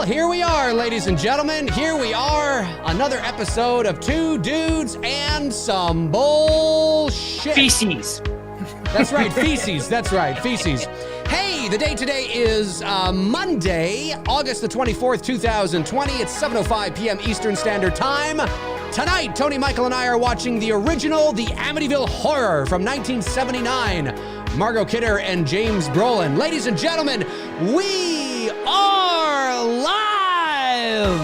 here we are, ladies and gentlemen. Here we are, another episode of Two Dudes and Some Bullshit. Feces. That's right, feces. That's right, feces. Hey, the date today is Monday, August the 24th, 2020. It's 7:05 p.m. Eastern Standard Time. Tonight, Tony, Michael, and I are watching the original, the Amityville Horror from 1979. Margot Kidder and James Brolin. Ladies and gentlemen, we are live!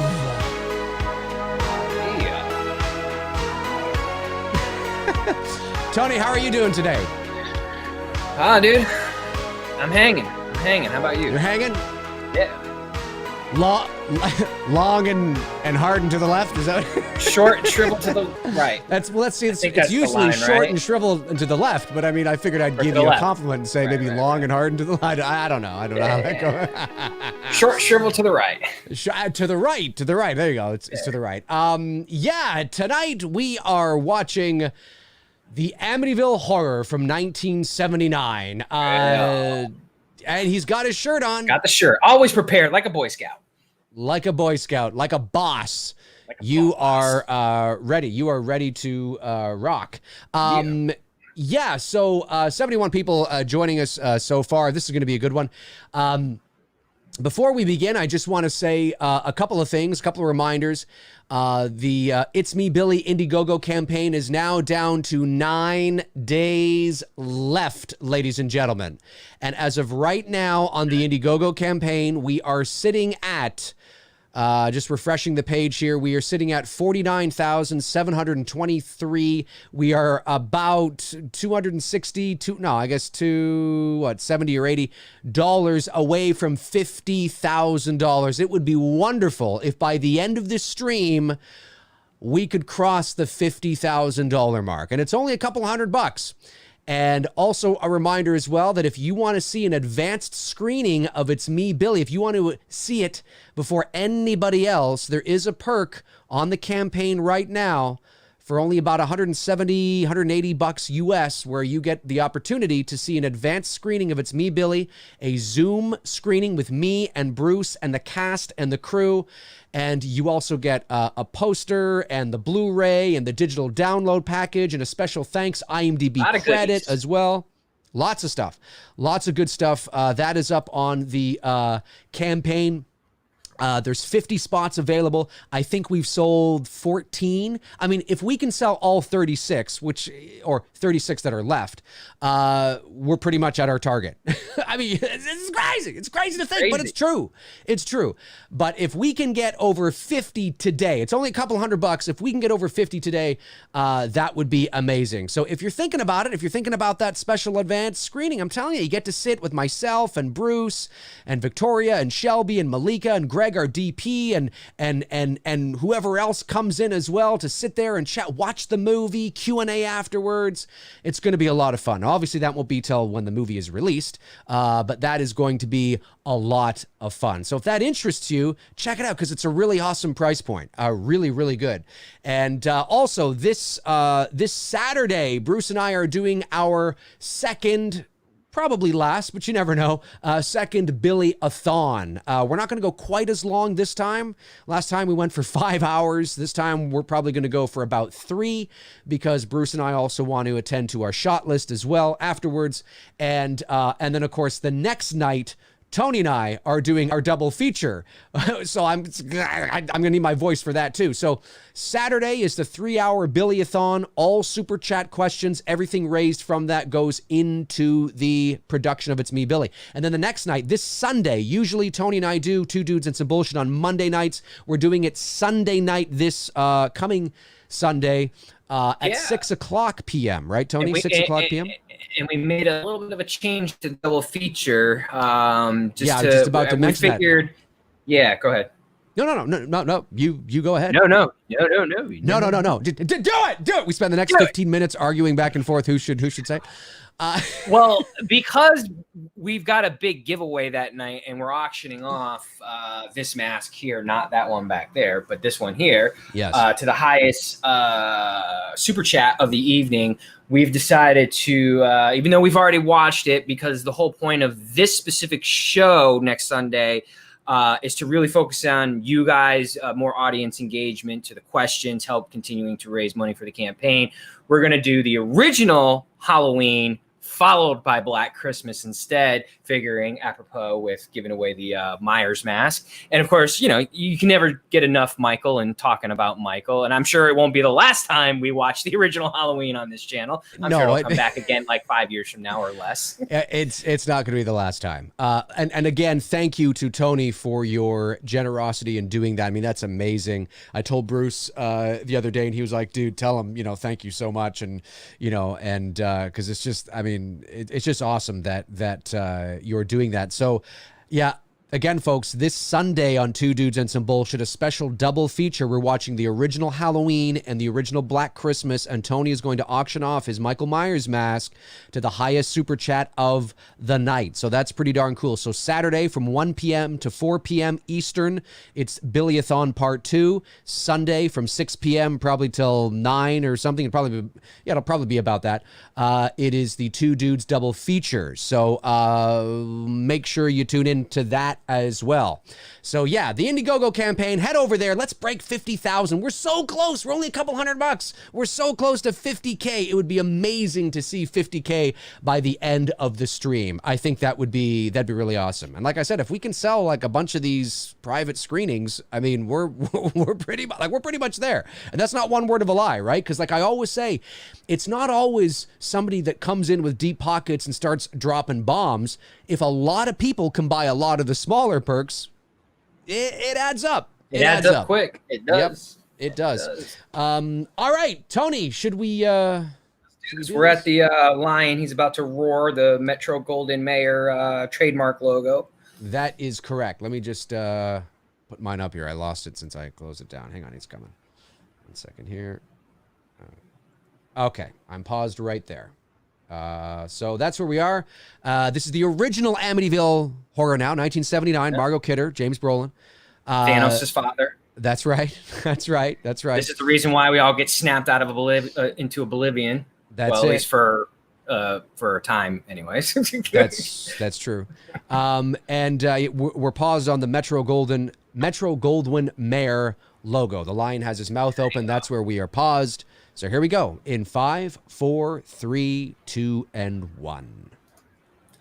Tony, how are you doing today? Dude, I'm hanging. How about you? You're hanging? Yeah. Long and hard and to the left, is that? Short and shriveled to the right. Let's see. It's usually line, short right? and shriveled and to the left, but I mean, I figured I'd give you a compliment and say maybe long and hard and to the left. I don't know how that goes. Short, shriveled to the right. To the right. There you go. It's to the right. Tonight we are watching the Amityville Horror from 1979. And he's got his shirt on. Got the shirt. Always prepared, like a Boy Scout. Like a Boy Scout, like a boss. You are ready. You are ready to rock. So 71 people joining us so far. This is going to be a good one. Before we begin, I just want to say a couple of things, a couple of reminders. The It's Me, Billy Indiegogo campaign is now down to 9 days left, ladies and gentlemen. And as of right now on the Indiegogo campaign, we are sitting at, just refreshing the page here, we are sitting at $49,723. We are about $70 or $80 away from $50,000. It would be wonderful if by the end of this stream, we could cross the $50,000 mark. And it's only a couple $100. And also a reminder as well that if you want to see an advanced screening of It's Me, Billy, if you want to see it before anybody else, there is a perk on the campaign right now for only about $170, $180 US, where you get the opportunity to see an advanced screening of It's Me, Billy, a Zoom screening with me and Bruce and the cast and the crew. And you also get a poster and the Blu-ray and the digital download package and a special thanks IMDb credit as well. Lots of stuff. Lots of good stuff. That is up on the campaign. There's 50 spots available. I think we've sold 14. I mean, if we can sell all 36, or 36 that are left, we're pretty much at our target. I mean, it's crazy. It's crazy to think, but it's true. It's true. But if we can get over 50 today, it's only a couple $100. If we can get over 50 today, that would be amazing. So if you're thinking about it, if you're thinking about that special advanced screening, I'm telling you, you get to sit with myself and Bruce and Victoria and Shelby and Malika and Greg, our DP, and whoever else comes in as well to sit there and chat, watch the movie, Q&A afterwards. It's going to be a lot of fun. Obviously, that won't be till when the movie is released, but that is going to be a lot of fun. So if that interests you, check it out because it's a really awesome price point. Really, really good. And also this Saturday, Bruce and I are doing our second, probably last, but you never know, second Billy-a-thon. We're not going to go quite as long this time. Last time we went for 5 hours. This time we're probably going to go for about 3 because Bruce and I also want to attend to our shot list as well afterwards. And then, of course, the next night, Tony and I are doing our double feature. So I'm going to need my voice for that too. So Saturday is the 3-hour Billy-a-thon, all super chat questions. Everything raised from that goes into the production of It's Me, Billy. And then the next night, this Sunday, usually Tony and I do Two Dudes and Some Bullshit on Monday nights. We're doing it Sunday night this coming Sunday at 6 o'clock p.m., right, Tony? 6 o'clock p.m.? And we made a little bit of a change to double feature. Just about to mention that. Yeah, go ahead. No. You go ahead. No. Do it. We spend the next 15 minutes arguing back and forth who should say. Well, because we've got a big giveaway that night and we're auctioning off this mask here, not that one back there, but this one here, to the highest super chat of the evening. We've decided to, even though we've already watched it, because the whole point of this specific show next Sunday is to really focus on you guys, more audience engagement to the questions, help continuing to raise money for the campaign. We're going to do the original Halloween followed by Black Christmas instead, figuring apropos with giving away the Myers mask. And of course, you know, you can never get enough Michael and talking about Michael. And I'm sure it won't be the last time we watch the original Halloween on this channel. I'm sure it'll come back again like 5 years from now or less. It's not going to be the last time. And again, thank you to Tony for your generosity in doing that. I mean, that's amazing. I told Bruce the other day, and he was like, dude, tell him, you know, thank you so much. And, you know, and because it's just, I mean, it's just awesome that you're doing that. So, yeah. Again, folks, this Sunday on Two Dudes and Some Bullshit, a special double feature. We're watching the original Halloween and the original Black Christmas, and Tony is going to auction off his Michael Myers mask to the highest super chat of the night. So that's pretty darn cool. So Saturday from 1 p.m. to 4 p.m. Eastern, it's Billy-a-thon Part 2. Sunday from 6 p.m. probably till 9 or something. It'll probably be about that. It is the Two Dudes double feature. So make sure you tune in to that as well. So yeah, the Indiegogo campaign, head over there. Let's break 50,000. We're so close. We're only a couple $100. We're so close to 50K. It would be amazing to see 50K by the end of the stream. I think that'd be really awesome. And like I said, if we can sell like a bunch of these private screenings, I mean, we're pretty much there. And that's not one word of a lie, right? Because like I always say, it's not always somebody that comes in with deep pockets and starts dropping bombs. If a lot of people can buy a lot of the smaller perks, it adds up. It adds up quick. It does. Yep, it does. All right, Tony, should we we're at the lion. He's about to roar the Metro Golden Mayor trademark logo. That is correct. Let me just put mine up here. I lost it since I closed it down. Hang on, it's coming. 1 second here. Okay, I'm paused right there. So that's where we are. This is the original Amityville Horror now, 1979. Yep. Margot Kidder, James Brolin. Thanos' father. That's right. That's right. That's right. This is the reason why we all get snapped out of into oblivion. That's well, at least for a time, anyways. That's true. And we're paused on the Metro Goldwyn Mayer logo. The lion has his mouth open. That's where we are paused. So here we go in 5, 4, 3, 2, and 1.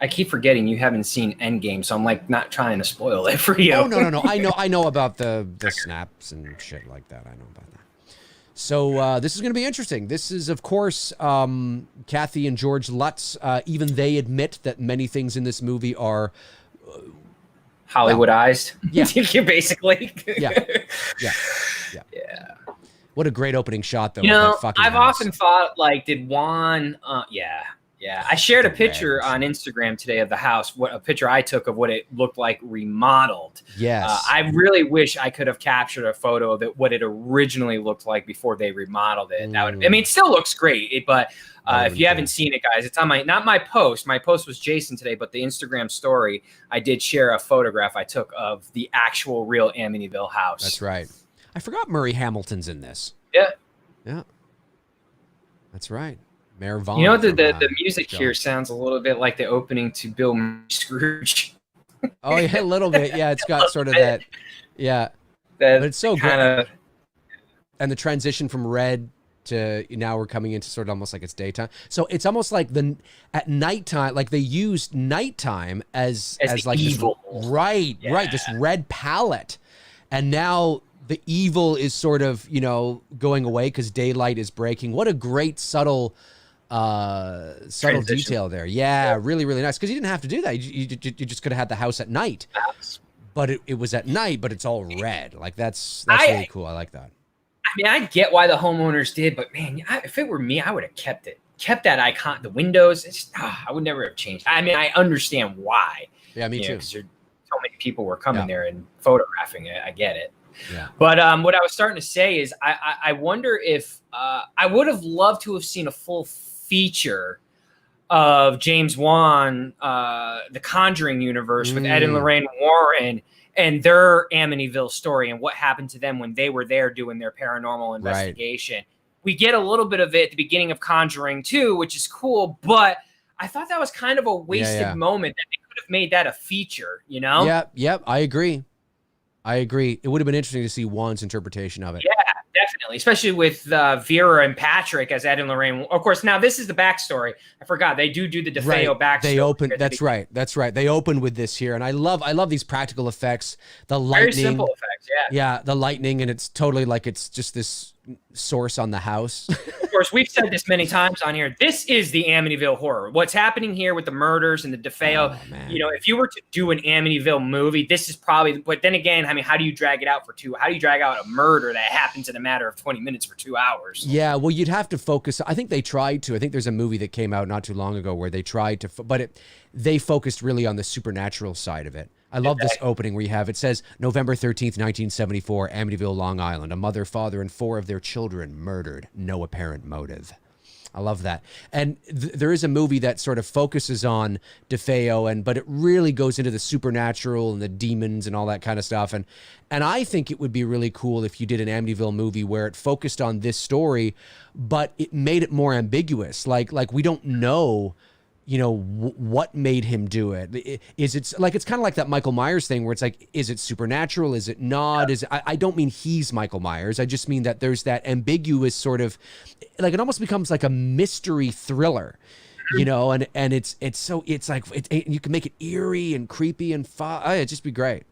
I keep forgetting you haven't seen Endgame, so I'm like not trying to spoil it for you. Oh no! I know about the snaps and shit like that. I know about that. So this is going to be interesting. This is, of course, Kathy and George Lutz. Even they admit that many things in this movie are Hollywoodized. Yeah, basically. Yeah. What a great opening shot, though. You know, I've often thought, like, did Juan? Yeah. I shared a picture on Instagram today of the house. A picture I took of what it looked like remodeled. Yes. I really wish I could have captured a photo of what it originally looked like before they remodeled it. That would. I mean, it still looks great, but if you haven't seen it, guys, it's on not my post. My post was Jason today, but the Instagram story, I did share a photograph I took of the actual real Amityville house. That's right. I forgot Murray Hamilton's in this. Yeah. That's right. Mayor Vaughn. You know, the music here sounds a little bit like the opening to Bill Scrooge. Oh, yeah, a little bit. Yeah, it's got sort of that. Yeah. But it's so good. And the transition from red to now we're coming into sort of almost like it's daytime. So it's almost like at nighttime, like they used nighttime as like evil. Right. This red palette. And now the evil is sort of, going away because daylight is breaking. What a great subtle detail there. Yeah, really, really nice. Because you didn't have to do that. You just could have had the house at night. But it was at night, but it's all red. Like that's really cool. I like that. I mean, I get why the homeowners did, but man, if it were me, I would have kept it. Kept that icon, the windows. It's just, I would never have changed. I mean, I understand why. Yeah, me too. Because so many people were coming there and photographing it. I get it. Yeah. But what I was starting to say is I wonder if I would have loved to have seen a full feature of James Wan, the Conjuring universe with Ed and Lorraine Warren and their Amityville story and what happened to them when they were there doing their paranormal investigation. Right. We get a little bit of it at the beginning of Conjuring 2, which is cool, but I thought that was kind of a wasted moment that they could have made that a feature, Yep, I agree. I agree. It would have been interesting to see Juan's interpretation of it. Yeah, definitely, especially with Vera and Patrick as Ed and Lorraine. Of course, now this is the backstory. I forgot they do the DeFeo backstory. They open. That's right. That's right. They open with this here, and I love these practical effects. The lightning, very simple effects. Yeah, the lightning, and it's totally like it's just this source on the house. Of course, we've said this many times on here. This is the Amityville Horror. What's happening here with the murders and the DeFeo, if you were to do an Amityville movie, this is probably, but then again, I mean, how do you drag it out for how do you drag out a murder that happens in a matter of 20 minutes for 2 hours? Yeah, well, you'd have to focus. I think they tried to. I think there's a movie that came out not too long ago where they tried to, but they focused really on the supernatural side of it. I love this opening where you have, it says, November 13th, 1974, Amityville, Long Island. A mother, father, and 4 of their children murdered. No apparent motive. I love that. And there is a movie that sort of focuses on DeFeo, but it really goes into the supernatural and the demons and all that kind of stuff. And I think it would be really cool if you did an Amityville movie where it focused on this story, but it made it more ambiguous. Like we don't know, what made him do it. Is it like, it's kind of like that Michael Myers thing where it's like, is it supernatural? Is it not? I don't mean he's Michael Myers. I just mean that there's that ambiguous sort of, like, it almost becomes like a mystery thriller, and it's like, you can make it eerie and creepy and it'd just be great.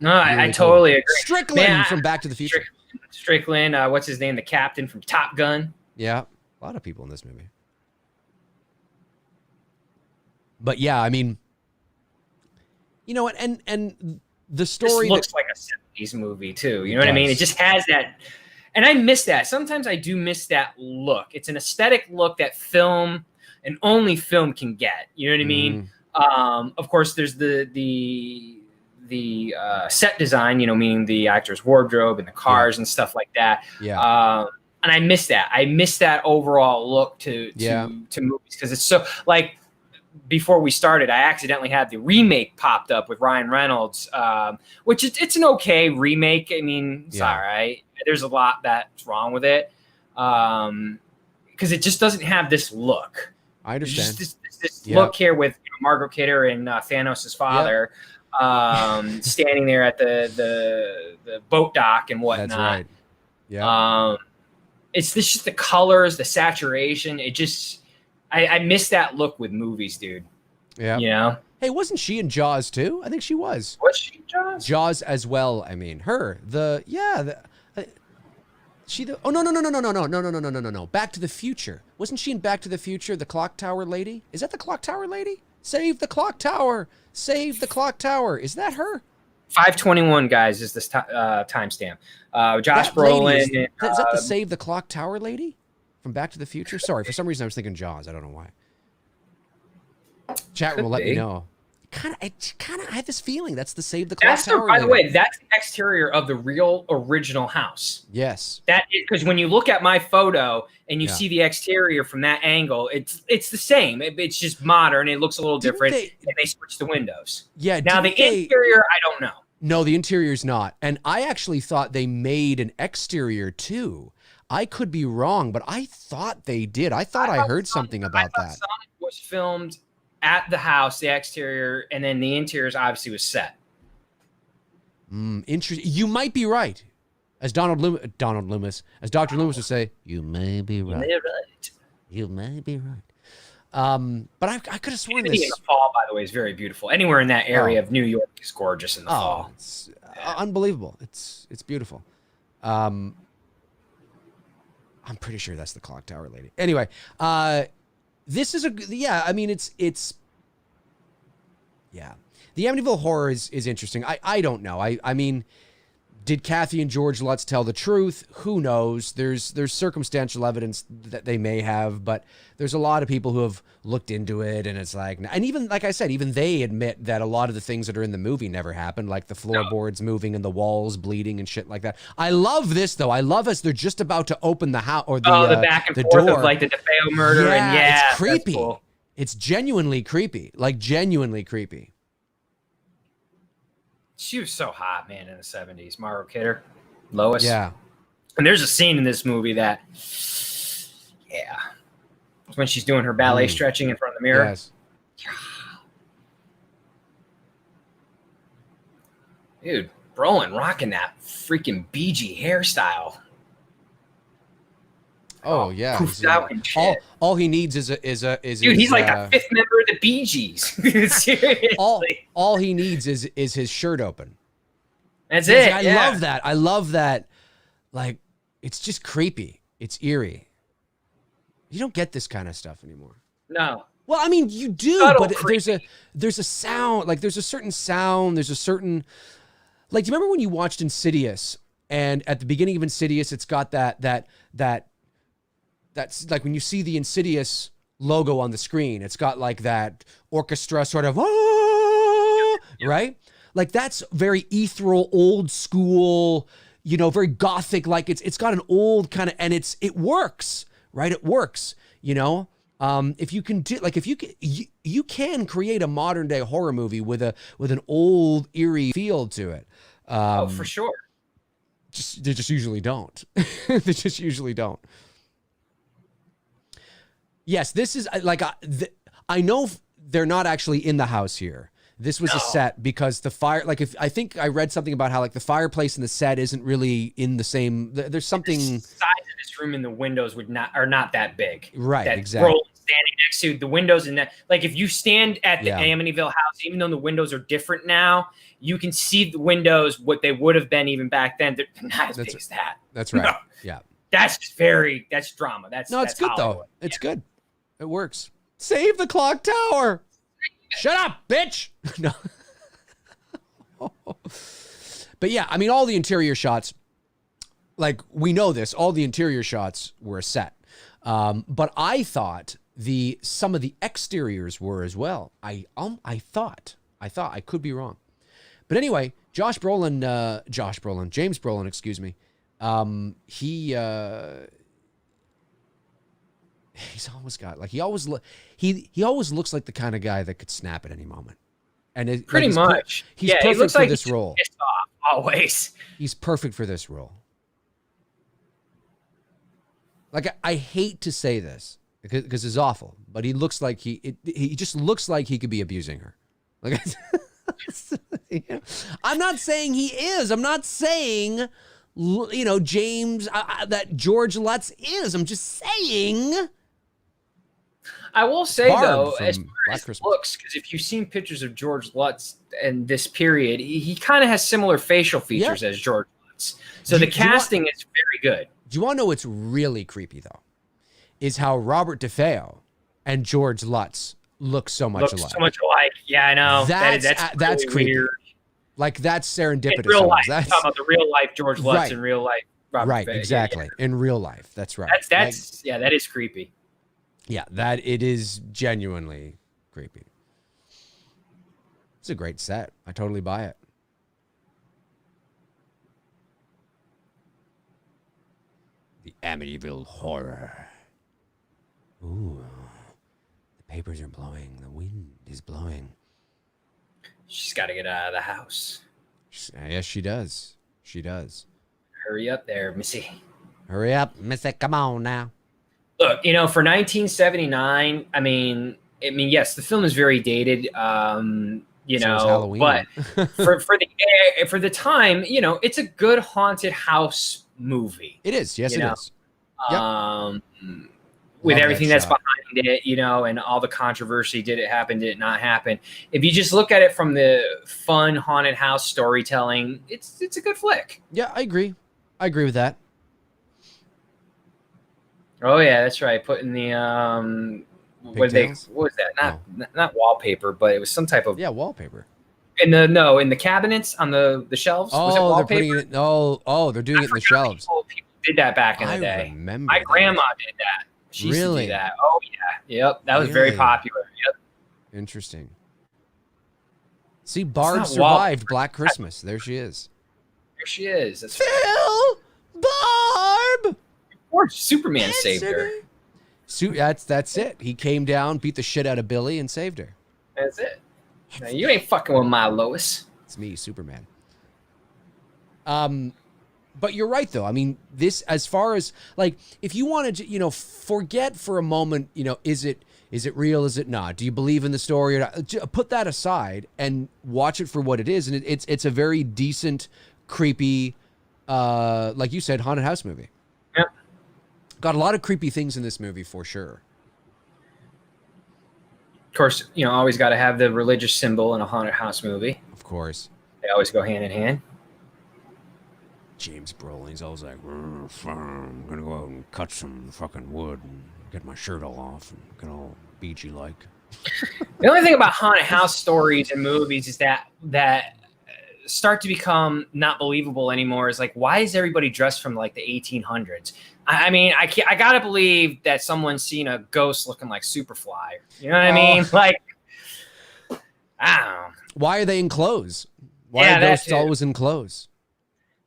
No, I totally agree. Strickland from Back to the Future. Strickland, what's his name? The captain from Top Gun. Yeah, a lot of people in this movie. But yeah, I mean, and the story this looks like a 70s movie too. You know what I mean? It just has that, and I miss that. Sometimes I do miss that look. It's an aesthetic look that film and only film can get. You know what I mean? Of course, there's the set design. Meaning the actor's wardrobe and the cars and stuff like that. Yeah. And I miss that. I miss that overall look to movies because it's so like. Before we started, I accidentally had the remake popped up with Ryan Reynolds, which it's an okay remake. I mean, it's all right. There's a lot that's wrong with it because it just doesn't have this look. I understand. This look here with Margot Kidder and Thanos' father standing there at the boat dock and whatnot. That's right. Yeah. It's just the colors, the saturation. It just. I miss that look with movies, dude. Yeah. Hey, wasn't she in Jaws too? I think she was. Was she in Jaws? Jaws as well. I mean, her. Oh no. Back to the Future. Wasn't she in Back to the Future? The clock tower lady. Is that the clock tower lady? Save the clock tower. Save the clock tower. Is that her? 5:21, guys, is this timestamp. Josh Brolin. Is that the Save the Clock Tower lady? From Back to the Future? Sorry, for some reason I was thinking Jaws. I don't know why. Chat will let me know. I had this feeling that's the Save the Clock Tower. By the way, that's the exterior of the real original house. Yes. That is because when you look at my photo and you see the exterior from that angle, it's the same. It's just modern. It looks a little different. And they switched the windows. Yeah. Now the interior, I don't know. No, the interior's not. And I actually thought they made an exterior too. I could be wrong, but I thought they did. I thought I heard something about that. Some was filmed at the house, the exterior, and then the interiors obviously was set. Interesting. You might be right. As Dr. Loomis would say, you may be right. You may be right. But I could have sworn this. In the fall, by the way, is very beautiful. Anywhere in that area of New York is gorgeous in the fall. It's unbelievable. It's beautiful. I'm pretty sure that's the clock tower lady. Anyway, this is I mean, it's the Amityville Horror is interesting. I don't know. I mean, did Kathy and George Lutz tell the truth? Who knows? There's circumstantial evidence that they may have, but there's a lot of people who have looked into it, and it's like, and even like I said, even they admit that a lot of the things that are in the movie never happened, like the floorboards moving and the walls bleeding and shit like that. I love this though. I love as they're just about to open the house or the back and the forth door. of like the DeFeo murder, it's creepy. Cool. It's genuinely creepy, like genuinely creepy. She was so hot, man, in the 70s. Margot Kidder, Lois. Yeah. And there's a scene in this movie that, when she's doing her ballet stretching in front of the mirror. Yes. Dude, Brolin rocking that freaking BG hairstyle. Oh yeah, poofed out and shit. All he needs is dude. He's like the fifth member of the Bee Gees. Seriously, all he needs is his shirt open. That's it. I love that. I love that. Like, it's just creepy. It's eerie. You don't get this kind of stuff anymore. No. Well, I mean, you do, Subtle but there's a sound. Like, there's a certain sound. There's a certain, like, do you remember when you watched Insidious? And at the beginning of Insidious, it's got that's like when you see the Insidious logo on the screen, it's got like that orchestra sort of, right? Like that's very ethereal, old school, very gothic. Like it's got an old kind of, and it works, right? It works, if you can do, like, if you can create a modern day horror movie with an old eerie feel to it. For sure. They just usually don't. They just usually don't. Yes, this is like, I know they're not actually in the house here. This was a set because the fire, like I think I read something about how like the fireplace and the set isn't really in the same, there's something. The size of this room and the windows are not that big. Right, that exactly. Standing next to the windows and that, like if you stand at the Amityville house, even though the windows are different now, you can see the windows, what they would have been even back then. They're not as big as that. That's right. No. Yeah. That's drama. That's good Hollywood. Though. It's good. It works. Save the clock tower. Shut up, bitch. No. But yeah, I mean, all the interior shots, like we know this, all the interior shots were a set. But I thought some of the exteriors were as well. I thought I could be wrong. But anyway, James Brolin, excuse me. He's always got like he always looks like the kind of guy that could snap at any moment, and he's perfect for this role. Pissed off, always. He's perfect for this role. Like I hate to say this because it's awful, but he looks like he just looks like he could be abusing her. Like I'm not saying he is. I'm not saying James that George Lutz is. I'm just saying. I will say though, as far as looks, because if you've seen pictures of George Lutz in this period, he kind of has similar facial features as George Lutz. So the casting is very good. Do you want to know what's really creepy though? Is how Robert DeFeo and George Lutz look so much alike. So much alike. Yeah, I know. That's really creepy. Weird. Like that's serendipitous. In real life, talking about the real life George Lutz in real life. Robert DeFeo. Exactly. Yeah. In real life, that's right. That is creepy. Yeah, that it is genuinely creepy. It's a great set. I totally buy it. The Amityville Horror. Ooh. The papers are blowing. The wind is blowing. She's got to get out of the house. Yes, she does. She does. Hurry up there, Missy. Hurry up, Missy. Come on now. Look, for 1979, I mean, yes, the film is very dated, but for the time, it's a good haunted house movie. It is. Yes, it is. Yep. With everything that's behind it, and all the controversy, did it happen, did it not happen? If you just look at it from the fun haunted house storytelling, it's a good flick. Yeah, I agree. I agree with that. Oh yeah, that's right. Putting the what was that? Not wallpaper, but it was some type of wallpaper. In the cabinets on the shelves. Oh, was it wallpaper? They're doing it in the shelves. People did that back in the day. I remember. My grandma did that. She used to do that. Oh yeah, yep. That was very popular. Yep. Interesting. See, Barb survived Black Christmas. There she is. There she is. That's Phil, Barb. Or Superman saved her. That's it. He came down, beat the shit out of Billy, and saved her. That's it. Now, you ain't fucking with my Lois. It's me, Superman. But you're right, though. I mean, this, as far as, like, if you wanted to, forget for a moment, is it Is it real? Is it not? Do you believe in the story or not? Put that aside and watch it for what it is. And it's a very decent, creepy, like you said, haunted house movie. Yeah. Got a lot of creepy things in this movie for sure. Of course, always got to have the religious symbol in a haunted house movie. Of course. They always go hand in hand. James Brolin's always like, I'm going to go out and cut some fucking wood and get my shirt all off and get all beachy like. The only thing about haunted house stories and movies is that start to become not believable anymore. Is like, why is everybody dressed from like the 1800s? I mean, I gotta believe that someone's seen a ghost looking like Superfly. You know what I mean? Like, I don't know. Why are they in clothes? Why are ghosts always in clothes?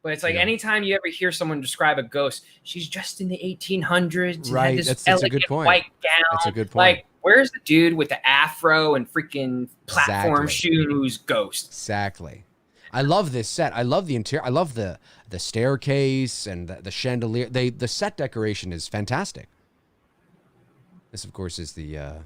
But it's like anytime you ever hear someone describe a ghost, she's dressed in the 1800s. Right, and had this that's a good point. White gown. That's a good point. Like, where's the dude with the afro and freaking platform shoes ghost? Exactly. I love this set. I love the interior. I love the staircase and the chandelier. The set decoration is fantastic. This, of course, is the.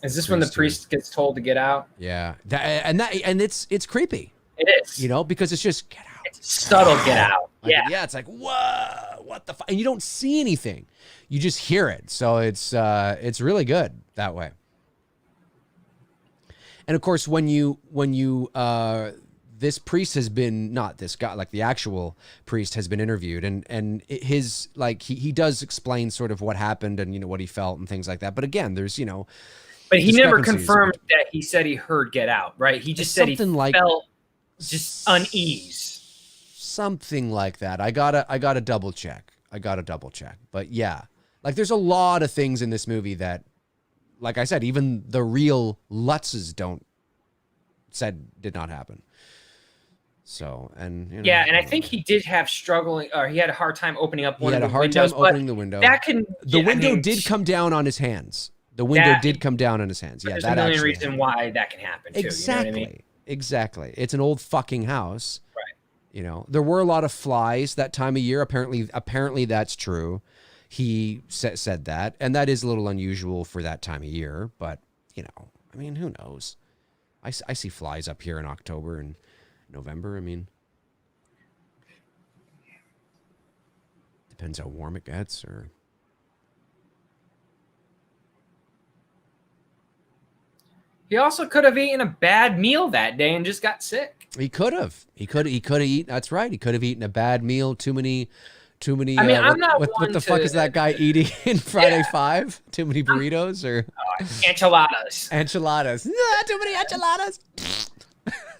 Is this when the priest gets told to get out? Yeah, and it's creepy. It is. Because it's just get out. It's subtle get out. Yeah. Yeah, it's like, whoa, what the fuck? And you don't see anything. You just hear it. So it's really good that way. And of course, when you this priest has been, not this guy, like the actual priest has been interviewed, and his, like, he does explain sort of what happened and what he felt and things like that. But again, there's but he never confirmed that he said he heard get out, right? He just said he felt just unease. Something like that. I gotta double check. But yeah, like there's a lot of things in this movie that, like I said, even the real Lutzes did not happen. So, and and I think he did have struggling, or he had a hard time opening up one of the windows. He had a hard time opening the window. The window did come down on his hands. The window did come down on his hands. Yeah, there's a million reasons why that can happen too. Exactly. You know what I mean? Exactly. It's an old fucking house. Right. There were a lot of flies that time of year. Apparently that's true. He said that, and that is a little unusual for that time of year. But I mean, who knows? I see flies up here in October and November. I mean, depends how warm it gets, or. He also could have eaten a bad meal that day and just got sick. He could have. He could have eaten. That's right. He could have eaten a bad meal. Too many. I mean, I'm not. What the fuck is that guy eating in Friday 5? Too many burritos or enchiladas? Enchiladas. Too many enchiladas.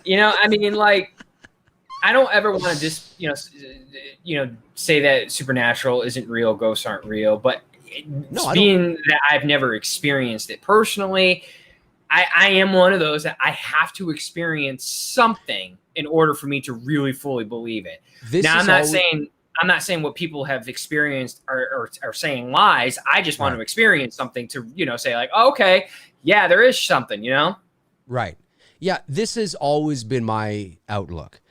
I mean, like, I don't ever want to just say that supernatural isn't real, ghosts aren't real, but being that I've never experienced it personally. I am one of those that I have to experience something in order for me to really fully believe it. I'm not saying what people have experienced are saying lies. I just want to experience something to, say like, oh, okay, yeah, there is something, Right. Yeah, this has always been my outlook.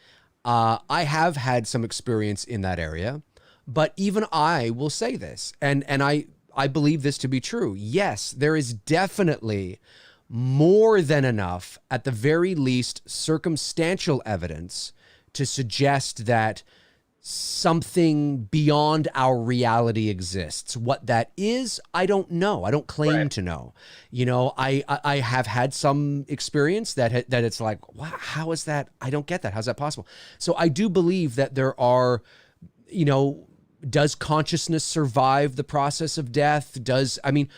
I have had some experience in that area, but even I will say this, and I believe this to be true. Yes, there is definitely more than enough, at the very least, circumstantial evidence to suggest that something beyond our reality exists. What that is, I don't know. I don't claim to know. I have had some experience that it's like, wow, how is that? I don't get that. How's that possible? So I do believe that there are, does consciousness survive the process of death?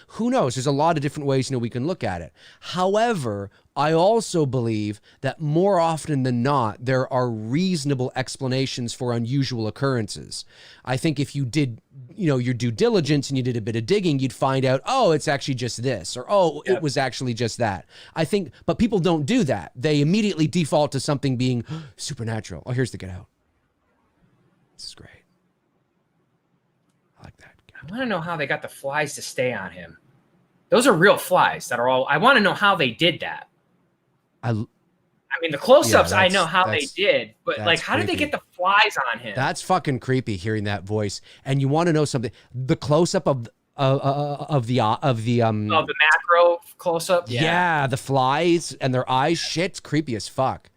Who knows? There's a lot of different ways, we can look at it. However, I also believe that more often than not, there are reasonable explanations for unusual occurrences. I think if you did, your due diligence and you did a bit of digging, you'd find out, oh, it's actually just this, or, it was actually just that. I think, but people don't do that. They immediately default to something being supernatural. Oh, here's the Get Out. This is great. I want to know how they got the flies to stay on him. Those are real flies that are all. I want to know how they did that. I mean, the close-ups, I know how they did, but like, how did they get the flies on him? That's fucking creepy hearing that voice. And you want to know something? The close-up of the macro close up. Yeah, the flies and their eyes. Shit's creepy as fuck.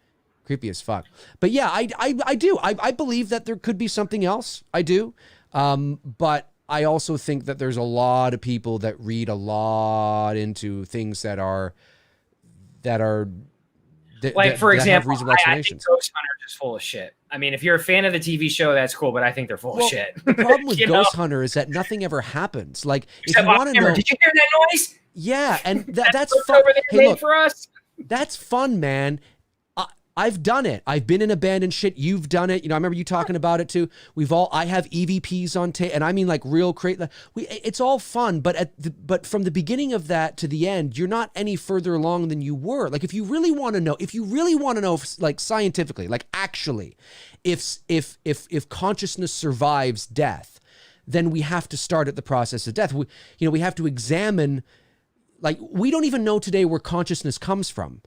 Creepy as fuck. But yeah, I do. I believe that there could be something else. I do. But I also think that there's a lot of people that read a lot into things that are like, for example, I think Ghost Hunter is full of shit. I mean, if you're a fan of the TV show, that's cool, but I think they're full of shit. The problem with Ghost Hunter is that nothing ever happens. Like, if you want to know, did you hear that noise? Yeah, and that's fun. Hey, look, for us. That's fun, man. I've done it. I've been in abandoned shit. You've done it. You know, I remember you talking about it too. I have EVPs on tape, and I mean like real crazy. It's all fun, but from the beginning of that to the end, you're not any further along than you were. Like, if you really want to know, like scientifically, like actually, if consciousness survives death, then we have to start at the process of death. We have to examine. Like, we don't even know today where consciousness comes from.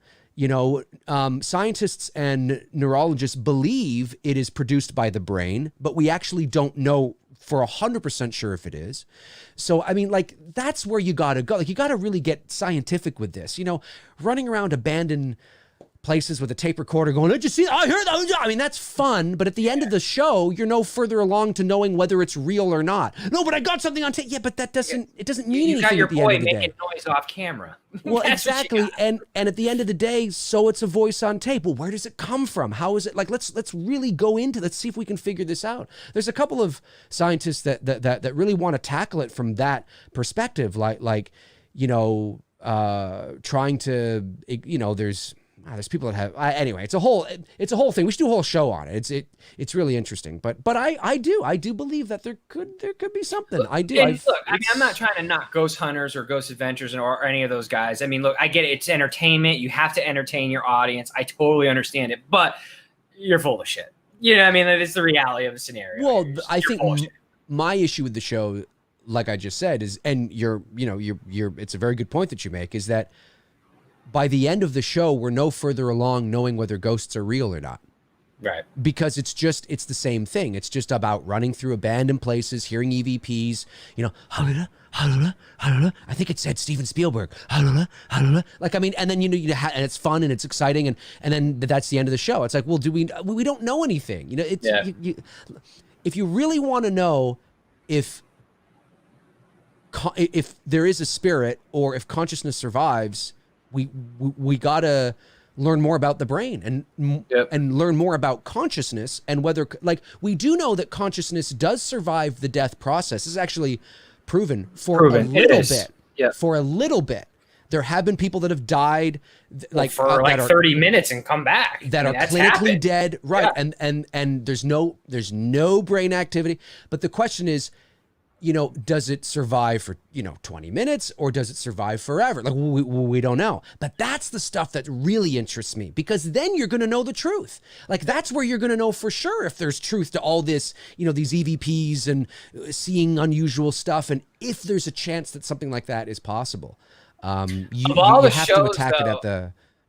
Scientists and neurologists believe it is produced by the brain, but we actually don't know for 100% sure if it is. So, I mean, like, that's where you got to go. Like, you got to really get scientific with this. Running around abandoned places with a tape recorder going, did you see that? I heard that. I mean, that's fun, but at the end of the show, you're no further along to knowing whether it's real or not. No, but I got something on tape. Yeah, but it doesn't mean anything. You got your at the end of the day. Making noise off camera. Well, exactly. And at the end of the day, so it's a voice on tape. Well, where does it come from? How is it? Like, let's really go into, let's see if we can figure this out. There's a couple of scientists that really want to tackle it from that perspective. Trying to, there's people that have, anyway, it's a whole thing. We should do a whole show on it. It's really interesting, but I do believe that there could be something. I do. And look, I mean, I'm not trying to knock Ghost Hunters or Ghost Adventures or any of those guys. I mean, look, I get it. It's entertainment. You have to entertain your audience. I totally understand it, but you're full of shit. I mean, that is the reality of the scenario. Well, I think my issue with the show, like I just said, is, and it's a very good point that you make, is that by the end of the show, we're no further along knowing whether ghosts are real or not. Right. Because it's the same thing. It's just about running through abandoned places, hearing EVPs, I think it said Steven Spielberg. Like, I mean, and then, and it's fun and it's exciting. And then that's the end of the show. It's like, well, we don't know anything. If you really want to know if there is a spirit or if consciousness survives, we gotta learn more about the brain and learn more about consciousness and whether, like, we do know that consciousness does survive the death process. This is actually proven for a little bit. Yeah. For a little bit. There have been people that have died for 30 minutes and come back. That are clinically dead. Right. Yeah. And there's no brain activity. But the question is, does it survive for, 20 minutes or does it survive forever? Like, we don't know. But that's the stuff that really interests me, because then you're going to know the truth. Like, that's where you're going to know for sure if there's truth to all this, these EVPs and seeing unusual stuff. And if there's a chance that something like that is possible, you have to attack it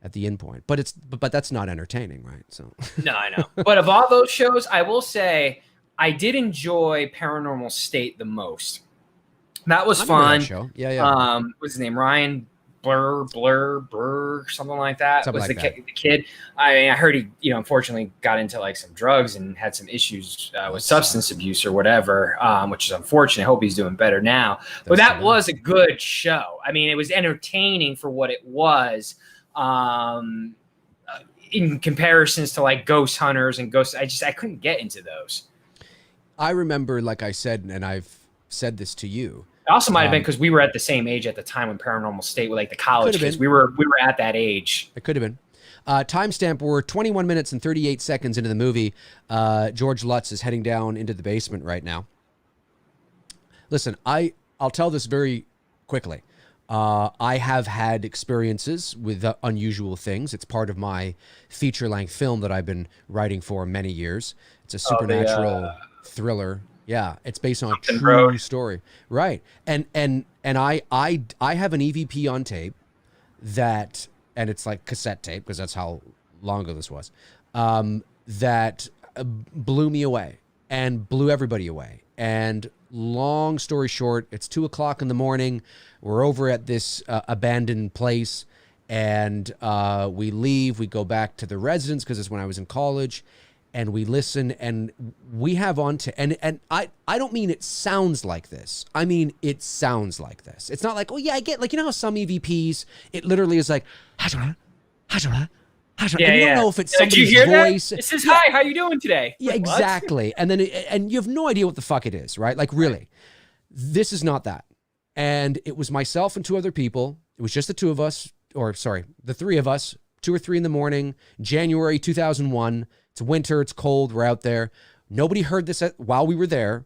at the end point. But that's not entertaining, right? So no, I know. But of all those shows, I will say, I did enjoy Paranormal State the most. That was fun. That show. Yeah. What's his name? Ryan Blur, something like that. The kid. I heard he, unfortunately got into like some drugs and had some issues with substance abuse or whatever, which is unfortunate. I hope he's doing better now. But that was a good show. I mean, it was entertaining for what it was. In comparisons to like Ghost Hunters and Ghosts, I couldn't get into those. I remember, like I said, and I've said this to you. It also might have been because we were at the same age at the time when Paranormal State, like the college kids. We were at that age. It could have been. Timestamp, we're 21 minutes and 38 seconds into the movie. George Lutz is heading down into the basement right now. Listen, I'll tell this very quickly. I have had experiences with unusual things. It's part of my feature-length film that I've been writing for many years. It's a supernatural thriller. Yeah, it's based on a true story. Right. And I have an EVP on tape that, and it's like cassette tape because that's how long ago this was, that blew me away and blew everybody away. And long story short, it's 2:00 in the morning. We're over at this abandoned place, and we leave. We go back to the residence because it's when I was in college, and we listen, and we have on to, and I don't mean it sounds like this. I mean, it sounds like this. It's not like, oh yeah, I get, like, you know how some EVPs, it literally is like, yeah, you don't know if it's somebody's voice. That? It says, hi, how you doing today? Yeah, like, exactly. And then, and you have no idea what the fuck it is, right? Like, really, this is not that. And it was myself and 2 other people. It was just the 2 of us, or sorry, the 3 of us, 2 or 3 in the morning, January 2001. It's winter, it's cold, we're out there. Nobody heard this while we were there.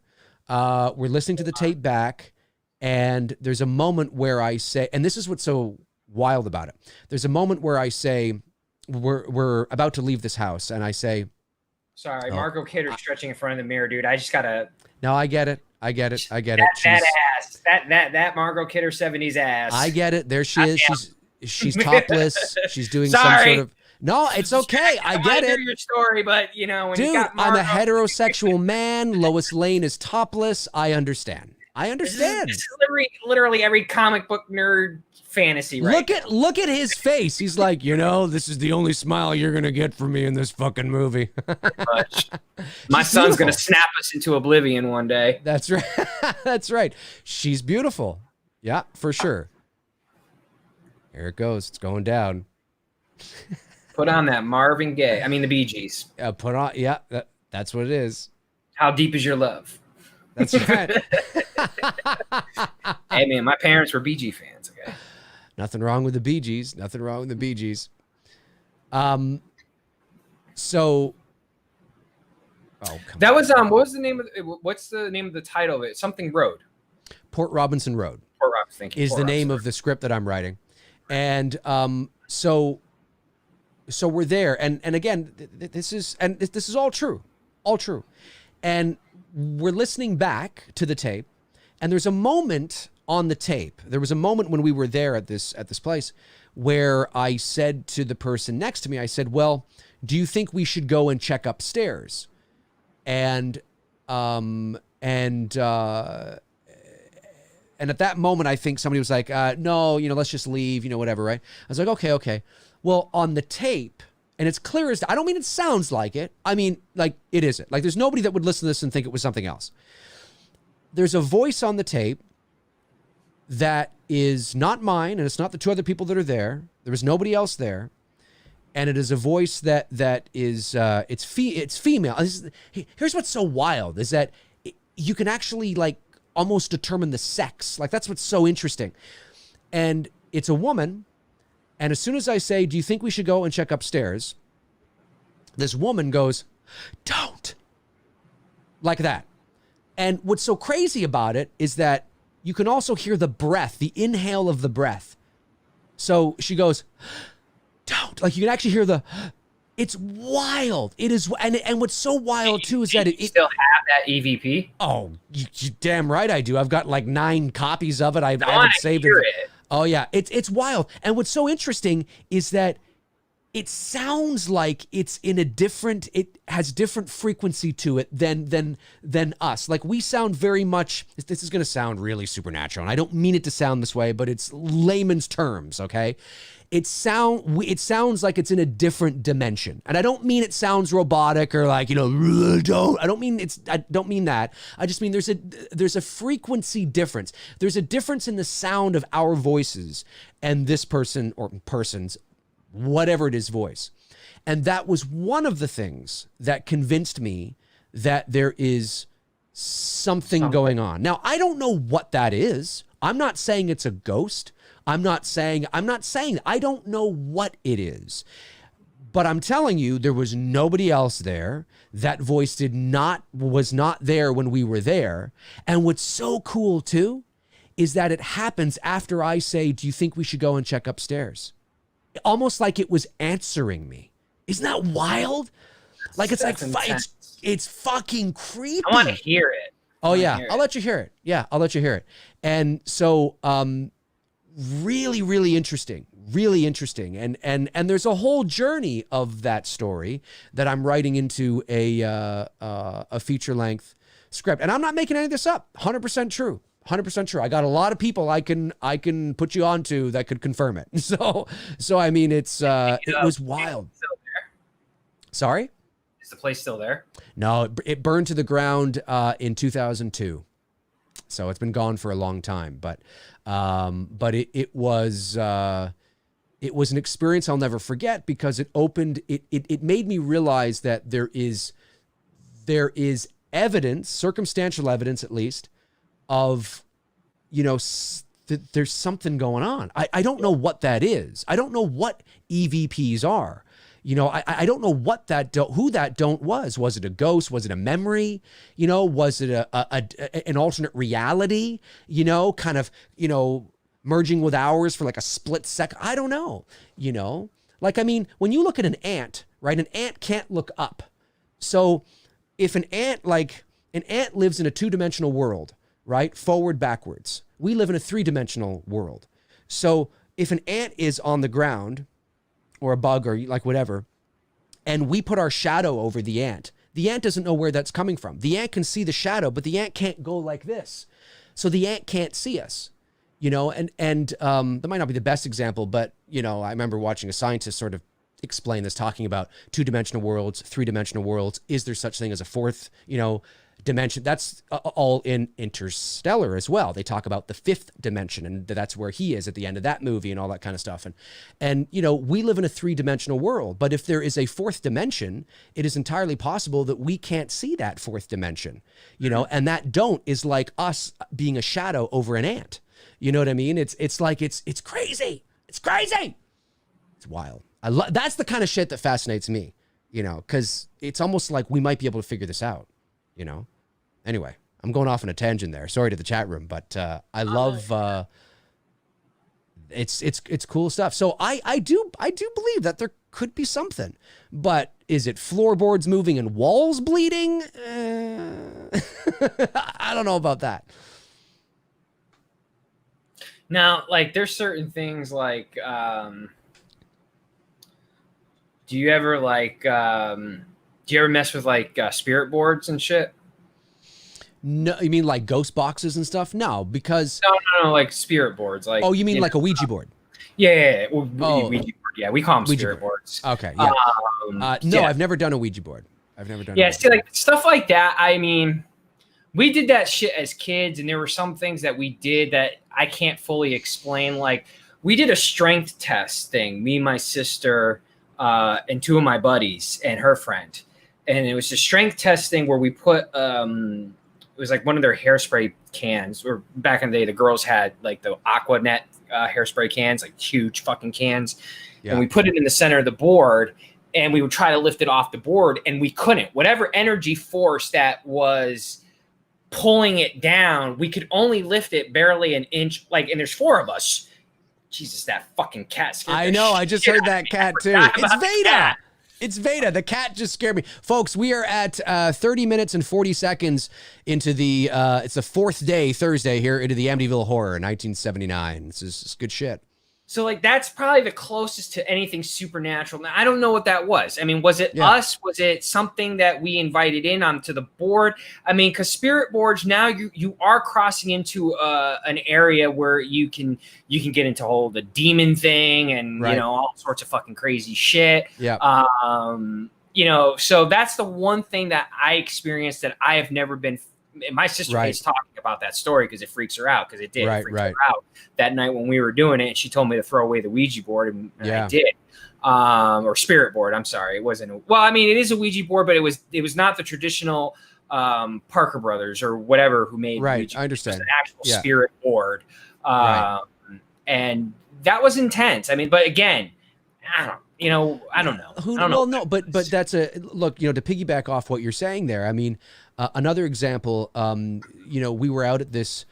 We're listening to the tape back, and there's a moment where I say, and this is what's so wild about it. There's a moment where I say, we're about to leave this house, and I say, sorry, Margot Kidder's stretching in front of the mirror, dude. I just gotta. No, I get it. That ass. That Margot Kidder 70s ass. I get it. There she is. She's topless. She's doing some sort of. No, it's okay. I get it. Your story, but you know, when dude, you got I'm a heterosexual man. Lois Lane is topless. I understand. This is literally every comic book nerd fantasy, right? Look at his face. He's like, you know, this is the only smile you're gonna get from me in this fucking movie. My son's gonna snap us into oblivion one day. That's right. That's right. She's beautiful. Yeah, for sure. Here it goes. It's going down. Put on that Marvin Gaye. I mean, the Bee Gees. Put on. Yeah, that's what it is. How deep is your love? That's right. Hey, man, my parents were Bee Gees fans. Okay. Nothing wrong with the Bee Gees. Nothing wrong with the Bee Gees. So. Oh, that was what's the name of the title of it? Something Road. Port Robinson Road. Port Robinson, thank you. Is the name of the script that I'm writing, and so we're there, and again, this is all true, and we're listening back to the tape, and there's a moment on the tape. There was a moment when we were there at this place where I said to the person next to me, I said, "Well, do you think we should go and check upstairs?" And at that moment, I think somebody was like, no, you know, let's just leave, you know, whatever, right? I was like, okay. Well, on the tape, and it's clear as, I don't mean it sounds like it. I mean, like, it isn't. Like, there's nobody that would listen to this and think it was something else. There's a voice on the tape that is not mine, and it's not the 2 other people that are there. There was nobody else there. And it is a voice that is, it's female. Here's what's so wild, is that you can actually, like, almost determine the sex. Like, that's what's so interesting. And it's a woman. And as soon as I say, do you think we should go and check upstairs? This woman goes, don't. Like that. And what's so crazy about it is that you can also hear the breath, the inhale of the breath. So she goes, don't. Like, you can actually hear it's wild. It is. And what's so wild too is that it still have that EVP. Oh, you damn right I do. I've got like 9 copies of it. I haven't saved it. Oh yeah. It's wild. And what's so interesting is that it sounds like it's in it has different frequency to it than us. Like, we sound very much, this is going to sound really supernatural, and I don't mean it to sound this way, but it's layman's terms. Okay. It sounds like it's in a different dimension. And I don't mean it sounds robotic or like, you know, I don't mean that. I just mean there's a frequency difference. There's a difference in the sound of our voices and this person or person's, whatever it is, voice. And that was one of the things that convinced me that there is something going on. Now, I don't know what that is. I'm not saying it's a ghost. I'm not saying, I don't know what it is, but I'm telling you, there was nobody else there. That voice was not there when we were there. And what's so cool too, is that it happens after I say, do you think we should go and check upstairs? Almost like it was answering me. Isn't that wild? Like, it's it's fucking creepy. I want to hear it. Oh yeah. I'll let you hear it. Yeah. I'll let you hear it. And so, really, really interesting. And there's a whole journey of that story that I'm writing into a feature length script. And I'm not making any of this up. 100% true. 100% true. I got a lot of people I can put you on to that could confirm it. So I mean, it was wild. Sorry? Is the place still there? No, it burned to the ground in 2002. So it's been gone for a long time, but it was an experience I'll never forget, because it made me realize that there is evidence, circumstantial evidence at least, of, there's something going on. I don't know what that is. I don't know what EVPs are. I don't know what who that don't was. Was it a ghost? Was it a memory? Was it an alternate reality? Kind of, merging with ours for like a split second. I don't know. Like, I mean, when you look at an ant, right? An ant can't look up. So if an ant lives in a 2-dimensional world, right? Forward, backwards. We live in a 3-dimensional world. So if an ant is on the ground, or a bug, or like whatever, and we put our shadow over the ant doesn't know where that's coming from. The ant can see the shadow, but the ant can't go like this. So the ant can't see us, and that might not be the best example, but, I remember watching a scientist sort of explain this, talking about 2-dimensional worlds, 3-dimensional worlds. Is there such thing as a fourth, dimension? That's all in Interstellar as well. They talk about the 5th dimension, and that's where he is at the end of that movie and all that kind of stuff. And we live in a 3-dimensional world, but if there is a 4th dimension, it is entirely possible that we can't see that 4th dimension, and that don't is like us being a shadow over an ant. You know what I mean? It's like, it's crazy. It's crazy. It's wild. That's the kind of shit that fascinates me, because it's almost like we might be able to figure this out. Anyway, I'm going off on a tangent there. Sorry to the chat room, but I love it's cool stuff. So I do believe that there could be something, but is it floorboards moving and walls bleeding? I don't know about that. Now, like, there's certain things like, do you ever mess with like spirit boards and shit? No, you mean like ghost boxes and stuff? No, because no, like spirit boards. Like, oh, you mean like a Ouija board? Yeah. Ouija board. Yeah, we call them spirit boards. Okay. Yeah. No, I've never done a Ouija board. Yeah, see, like stuff like that. I mean, we did that shit as kids, and there were some things that we did that I can't fully explain. Like, we did a strength test thing. Me, my sister, and 2 of my buddies and her friend. And it was a strength testing where we put, it was like one of their hairspray cans, or back in the day, the girls had like the Aquanet hairspray cans, like huge fucking cans. Yeah. And we put it in the center of the board, and we would try to lift it off the board, and we couldn't. Whatever energy force that was pulling it down, we could only lift it barely an inch. Like, and there's 4 of us. Jesus, that fucking cat scared I know. I just heard that cat too. It's Veda. It's Veda. The cat just scared me. Folks, we are at 30 minutes and 40 seconds into the, it's the 4th day, Thursday, here into the Amityville Horror, 1979. This is good shit. So, like, that's probably the closest to anything supernatural. Now, I don't know what that was. I mean, was it us? Was it something that we invited in onto the board? I mean, because spirit boards, now you are crossing into an area where you can get into the demon thing and, all sorts of fucking crazy shit. Yeah. So that's the one thing that I experienced that I have never been. My sister hates talking about that story because it freaks her out, because it did. It freaked her out that night when we were doing it, and she told me to throw away the Ouija board, and I did. Or spirit board. I'm sorry, it wasn't. Well, I mean, it is a Ouija board, but it was not the traditional Parker Brothers or whatever who made Ouija. I understand. It was an actual spirit board, and that was intense. I mean, but again, I don't know. No, but that's look. To piggyback off what you're saying there. I mean. Another example, we were out at this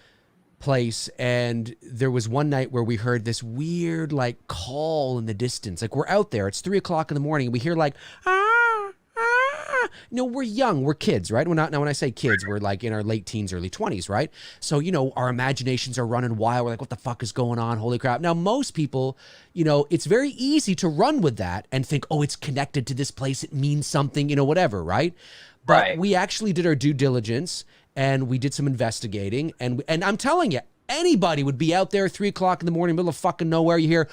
place, and there was one night where we heard this weird, like, call in the distance. Like, we're out there, it's 3:00 in the morning, and we hear like, we're young, we're kids, right? Now, when I say kids, we're like in our late teens, early 20s, right? So, our imaginations are running wild. We're like, what the fuck is going on? Holy crap. Now, most people, it's very easy to run with that and think, oh, it's connected to this place. It means something, whatever, right? But we actually did our due diligence, and we did some investigating, and I'm telling you, anybody would be out there 3 o'clock in the morning, middle of fucking nowhere. You hear,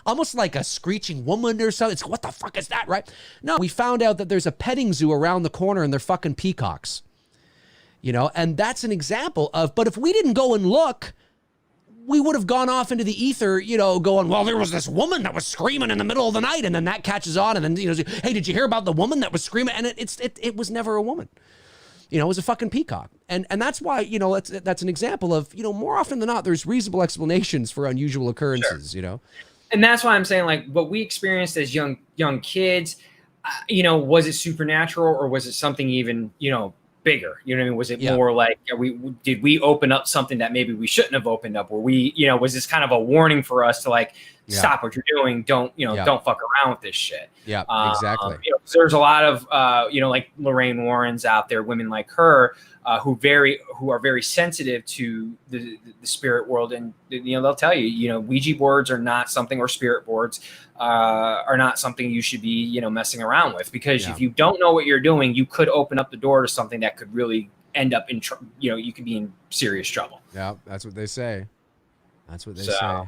almost like a screeching woman or something. It's, what the fuck is that, right? No, we found out that there's a petting zoo around the corner and they're fucking peacocks. You know, and that's an example of, but if we didn't go and look, we would have gone off into the ether, you know, going, well, there was this woman that was screaming in the middle of the night, and then that catches on, and then, you know, hey, did you hear about the woman that was screaming? And it was never a woman. You know, it was a fucking peacock. And that's why, you know, that's an example of, you know, more often than not, there's reasonable explanations for unusual occurrences, you know? And that's why I'm saying, like, what we experienced as young kids, you know, was it supernatural, or was it something even, you know, bigger? You know what I mean? Was it more like, did we open up something that maybe we shouldn't have opened up? Or we, you know, was this kind of a warning for us to, like, stop what you're doing? Don't, you know, don't fuck around with this shit. Yeah, exactly. You know, there's a lot of, you know, like Lorraine Warrens out there, women like her, who are very sensitive to the spirit world, and you know, they'll tell you, you know, Ouija boards are not something, or spirit boards are not something you should be, you know, messing around with, because if you don't know what you're doing, you could open up the door to something that could really end up in, you know, you could be in serious trouble. Yeah, that's what they say. That's what they say.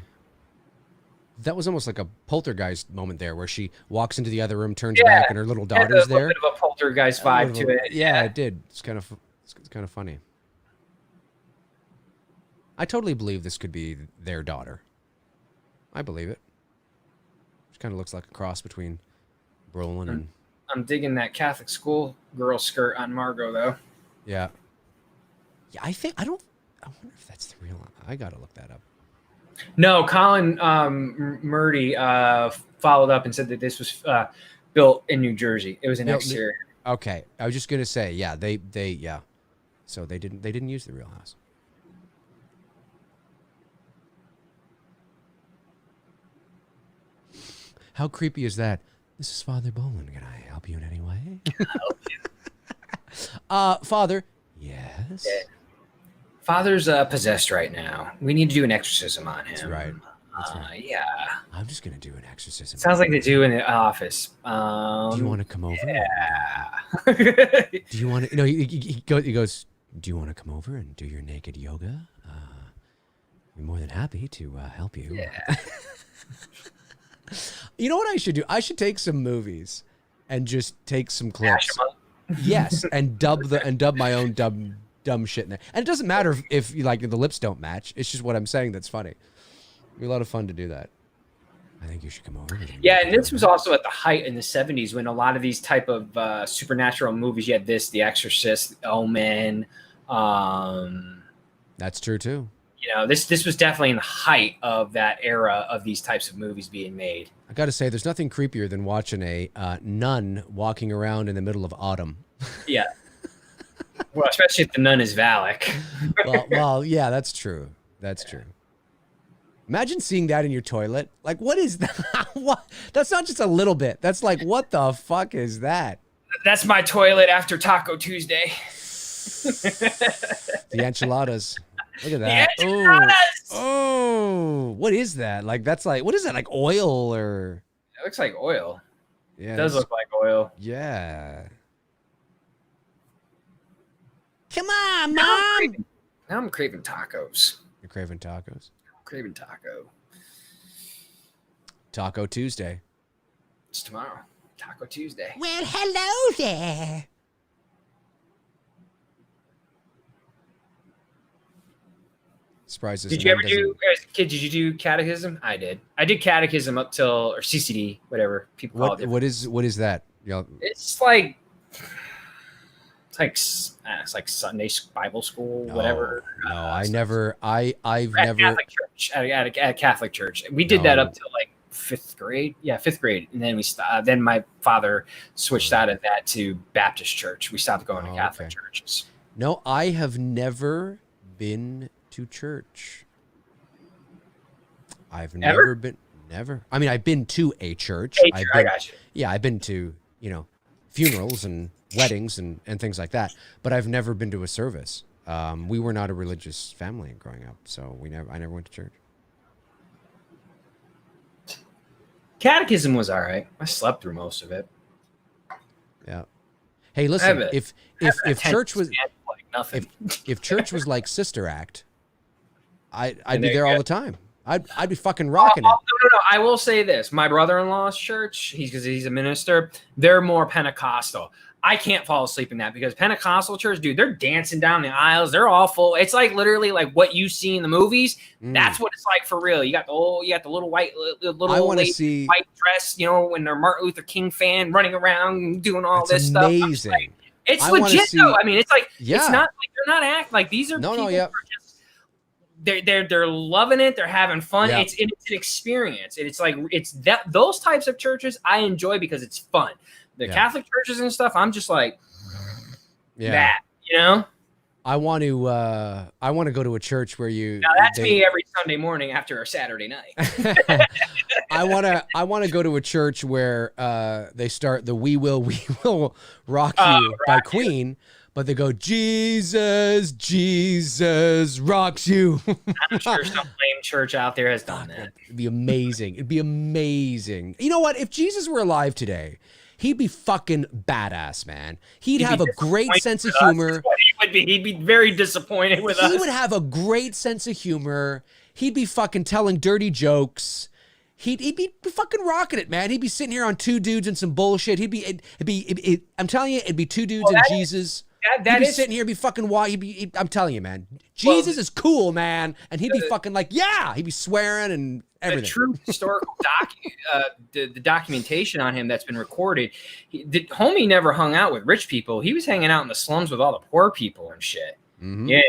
That was almost like a poltergeist moment there, where she walks into the other room, turns back, and her little daughter's there. A bit of a poltergeist vibe to it. Yeah, it did. It's kind of funny. I totally believe this could be their daughter. I believe it. She kind of looks like a cross between Brolin and... I'm digging that Catholic school girl skirt on Margot, though. Yeah. Yeah, I wonder if that's the real... I gotta look that up. No, Colin Murdy followed up and said that this was built in New Jersey. It was an exterior. Okay, I was just gonna say, yeah, they so they didn't use the real house. How creepy is that? This is Father Bolin. Can I help you in any way? Father. Yes. Yeah. Father's possessed right now. We need to do an exorcism on him. That's right. That's right. Yeah. I'm just gonna do an exorcism. Sounds like they do in the office. Do you want to come over? Yeah. Do you want to? No, he goes. Do you want to come over and do your naked yoga? We're more than happy to help you. Yeah. You know what I should do? I should take some movies and just take some clips. Yes, and dub my own dumb shit in there. And it doesn't matter if like the lips don't match. It's just what I'm saying that's funny. It'd be a lot of fun to do that. I think you should come over. Yeah, and this was also at the height in the 70s when a lot of these type of supernatural movies, you had this, The Exorcist, Omen. That's true too. You know, this was definitely in the height of that era of these types of movies being made. I got to say, there's nothing creepier than watching a nun walking around in the middle of autumn. Yeah. Well, especially if the nun is Valak. well, yeah, that's true. That's true. Imagine seeing that in your toilet. Like, what is that? What? That's not just a little bit. That's like, what the fuck is that? That's my toilet after Taco Tuesday. The enchiladas. Look at that. Oh, what is that? Like, that's like, what is that? Like oil or? It looks like oil. Yeah, it does look like oil. Yeah. Come on, Mom. Now I'm craving tacos. You're craving tacos? I'm craving taco. Taco Tuesday. It's tomorrow. Taco Tuesday. Well, hello there. Surprises. Did you ever do, as a kid, did you do catechism? I did. I did catechism up till, or CCD, whatever people call it. What is that? It's like Sunday Bible school, whatever. No, I've never. Catholic church, at a Catholic church. We did that up till like 5th grade. Yeah, 5th grade, and then we stopped. Then my father switched out of that to Baptist church. We stopped going to Catholic churches. No, I have never been to church. I've never been. Never. I mean, I've been to a church. I got you. Yeah, I've been to funerals and weddings and things like that, but I've never been to a service. We were not a religious family growing up, so I never went to church. Catechism was all right. I slept through most of it. Yeah. Hey, listen, if church was like nothing, if church was like Sister Act, I'd be there all the time. I'd be fucking rocking it. No. I will say this: my brother-in-law's church, he's a minister. They're more Pentecostal. I can't fall asleep in that because Pentecostal church, dude, they're dancing down the aisles. They're awful. It's like literally like what you see in the movies. That's what it's like for real. You got the little white, white dress, you know, when they're Martin Luther King fan running around doing all this stuff. Amazing. Like, it's legit though. I mean, it's like it's not like they're not acting like these are people who are just they're loving it. They're having fun. It's an experience. And it's like those types of churches I enjoy because it's fun. The Catholic churches and stuff, I'm just like that, you know. I want to go to a church where you. Now that's me every Sunday morning after a Saturday night. I want to go to a church where they start the "We Will Rock You" by Queen, but they go Jesus, Jesus rocks you. I'm sure some lame church out there has done that. It'd be amazing. It'd be amazing. You know what? If Jesus were alive today, he'd be fucking badass, man. He'd have a great sense of humor. He'd be very disappointed with us. He would have a great sense of humor. He'd be fucking telling dirty jokes. He'd be fucking rocking it, man. He'd be sitting here on two dudes and some bullshit. I'm telling you, it'd be two dudes and Jesus. He'd be sitting here, be fucking wild. I'm telling you, man. Jesus is cool, man, and he'd be fucking like, yeah. He'd be swearing and everything. The true historical the documentation on him that's been recorded. The homie never hung out with rich people. He was hanging out in the slums with all the poor people and shit. Mm-hmm. Yeah.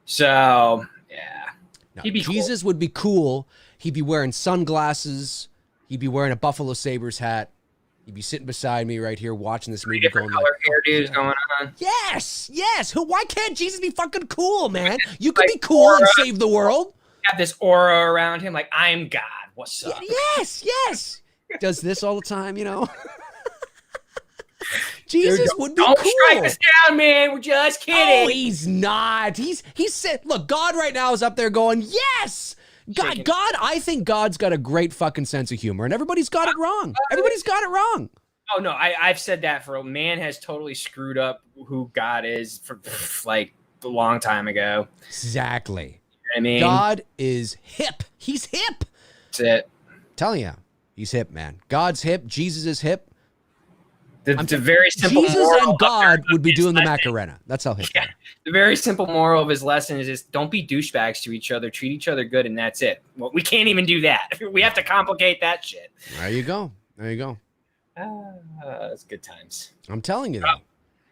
So yeah, no, Jesus would be cool. He'd be wearing sunglasses. He'd be wearing a Buffalo Sabres hat. He'd be sitting beside me right here watching this movie. Different color hairdos going on. Yes. Why can't Jesus be fucking cool, man? You could be cool and save the world. Have this aura around him, like I'm God. What's up? Yes. Does this all the time, you know? Jesus would be cool. Don't strike us down, man. We're just kidding. Oh, he's not. He's said, look, God right now is up there going, yes. God, I think God's got a great fucking sense of humor, and everybody's got it wrong. Everybody's got it wrong. Oh no, I've said that for man has totally screwed up who God is for like a long time ago. Exactly. I mean, God is hip. He's hip. That's it. I'm telling you, he's hip, man. God's hip. Jesus is hip. The very simple Jesus and God would be doing the Macarena. That's how hip. Yeah. The very simple moral of his lesson is just don't be douchebags to each other. Treat each other good, and that's it. Well, we can't even do that. We have to complicate that shit. There you go. It's good times. I'm telling you, though.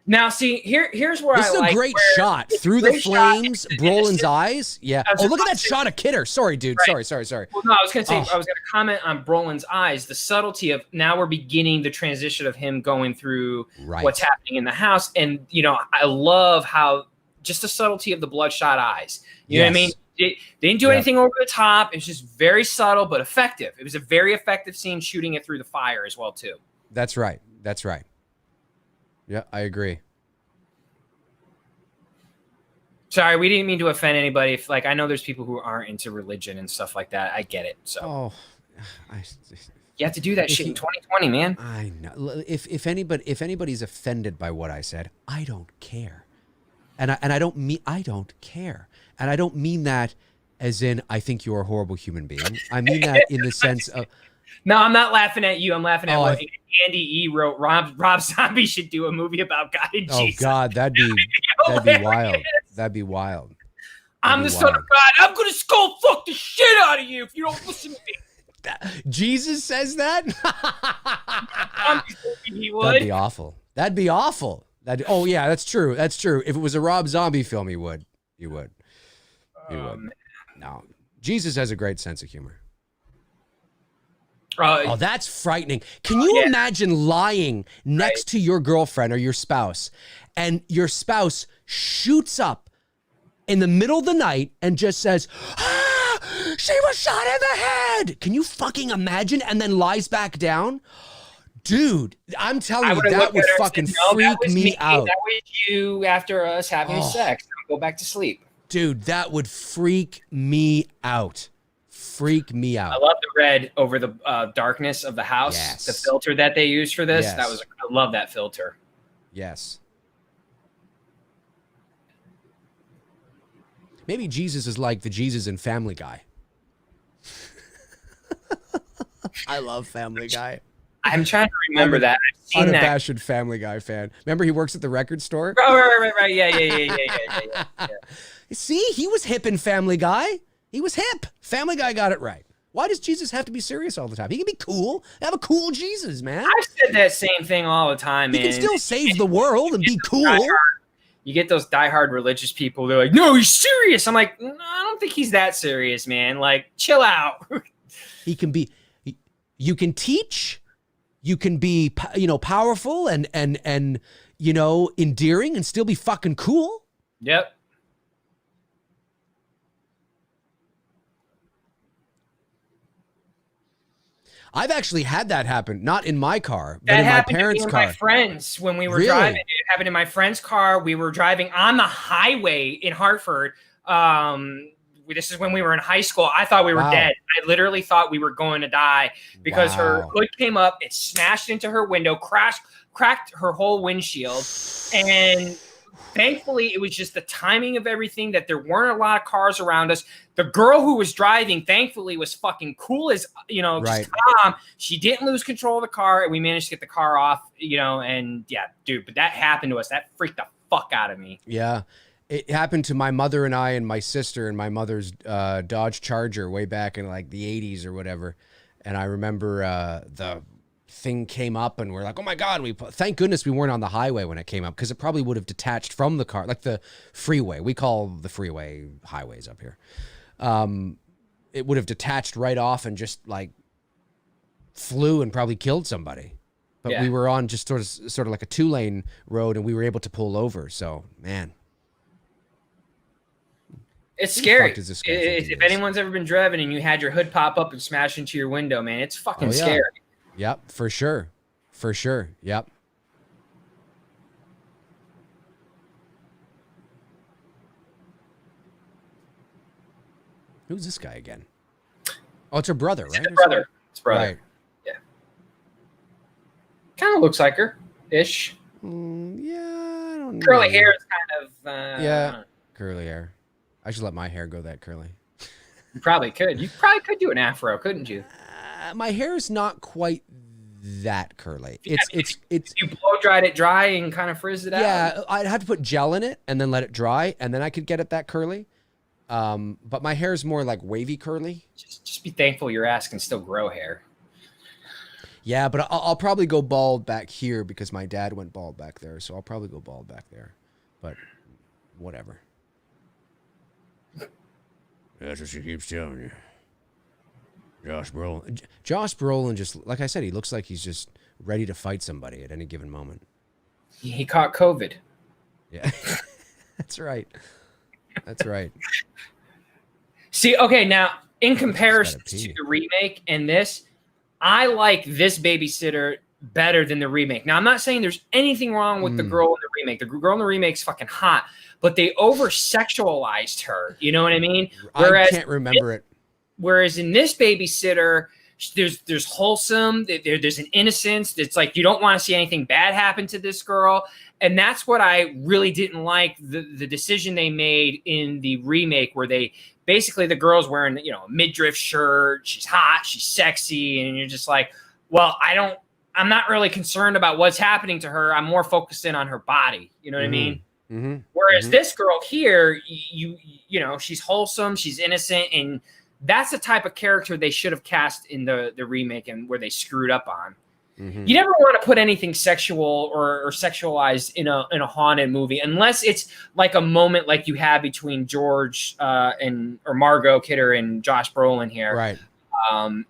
Now, see, here's where this is a great shot through the flames, Brolin's eyes. Yeah. Oh, look at that shot of Kidder. Sorry, dude. Right. Sorry. Well, no, I was going to say, I was going to comment on Brolin's eyes, the subtlety of now we're beginning the transition of him going through what's happening in the house. And, you know, I love how just the subtlety of the bloodshot eyes. You know what I mean? They didn't do anything over the top. It was just very subtle, but effective. It was a very effective scene shooting it through the fire as well, too. That's right. Yeah, I agree. Sorry, we didn't mean to offend anybody. If, like, I know there's people who aren't into religion and stuff like that. I get it. So, you have to do that shit in 2020, man. I know. If anybody's offended by what I said, I don't care, and I don't care, and I don't mean that as in I think you're a horrible human being. I mean that in the sense of. No, I'm not laughing at you. I'm laughing at what Andy E. wrote. Rob Zombie should do a movie about God and Jesus. Oh God, that'd be wild. That'd be wild. I'm the son of God. I'm gonna skull fuck the shit out of you if you don't listen to me. Jesus says that. He would. That'd be awful. Oh yeah, that's true. If it was a Rob Zombie film, he would. No, Jesus has a great sense of humor. Oh, that's frightening. Can you imagine lying next to your girlfriend or your spouse, and your spouse shoots up in the middle of the night and just says, she was shot in the head. Can you fucking imagine? And then lies back down? Dude, I'm telling you, that would fucking freak me out. That was you after us having sex. Go back to sleep. Dude, that would freak me out. I love the red over the darkness of the house. Yes. The filter that they used for this, I love that filter. Yes. Maybe Jesus is like the Jesus in Family Guy. I love Family Guy. I'm trying to remember that. I've seen unabashed Family Guy fan. Remember he works at the record store? Right. Yeah. See, he was hip in Family Guy. He was hip. Family Guy got it right. Why does Jesus have to be serious all the time? He can be cool. Have a cool Jesus, man. I've said that same thing all the time, man. He can still save the world and be cool. You get those diehard religious people. They're like, no, he's serious. I'm like, no, I don't think he's that serious, man. Like, chill out. He can be, you can teach, you can be, powerful and endearing and still be fucking cool. Yep. I've actually had that happen, not in my car, but in my parents' car. My friends, when we were driving, it happened in my friend's car. We were driving on the highway in Hartford. This is when we were in high school. I thought we were dead. I literally thought we were going to die because her hood came up, it smashed into her window, cracked her whole windshield, and thankfully, it was just the timing of everything that there weren't a lot of cars around us. The girl who was driving, thankfully, was fucking cool as, just calm. She didn't lose control of the car, and we managed to get the car off, and yeah, dude, but that happened to us. That freaked the fuck out of me. Yeah. It happened to my mother and I and my sister and my mother's Dodge Charger way back in like the 80s or whatever. And I remember the thing came up and we're like, oh my God, thank goodness we weren't on the highway when it came up, because it probably would have detached from the car, like the freeway. We call the freeway highways up here. It would have detached right off and just like flew and probably killed somebody. But we were on just sort of like a 2-lane road and we were able to pull over. So, man. It's scary. If anyone's ever been driving and you had your hood pop up and smash into your window, man, it's fucking scary. Yep, for sure. For sure. Yep. Who's this guy again? Oh, it's her brother, right? It's brother. It's brother. Right. Yeah. Kind of looks like her-ish. Yeah, I don't know. Curly hair is kind of... curly hair. I should let my hair go that curly. You probably could. You probably could do an afro, couldn't you? My hair is not quite that curly. It's you blow dried it dry and kind of frizz it out. Yeah, I'd have to put gel in it and then let it dry, and then I could get it that curly. But my hair is more like wavy curly. Just be thankful your ass can still grow hair. Yeah, but I'll probably go bald back here because my dad went bald back there, so I'll probably go bald back there. But whatever. That's what she keeps telling you. Josh Brolin just, like I said, he looks like he's just ready to fight somebody at any given moment. He caught COVID. Yeah, that's right. That's right. See, okay, now, in comparison to the remake and this, I like this babysitter better than the remake. Now, I'm not saying there's anything wrong with the girl in the remake. The girl in the remake's fucking hot, but they over-sexualized her. You know what I mean? I can't remember it. Whereas in this babysitter, there's wholesome, there's an innocence. It's like you don't want to see anything bad happen to this girl. And that's what I really didn't like, the decision they made in the remake, where they basically, the girl's wearing, a midriff shirt, she's hot, she's sexy, and you're just like, well, I'm not really concerned about what's happening to her. I'm more focused in on her body. You know what I mean? Mm-hmm. Whereas this girl here, she's wholesome, she's innocent, and that's the type of character they should have cast in the remake, and where they screwed up on. Mm-hmm. You never want to put anything sexual or sexualized in a haunted movie, unless it's like a moment like you had between George or Margot Kidder and Josh Brolin here, right?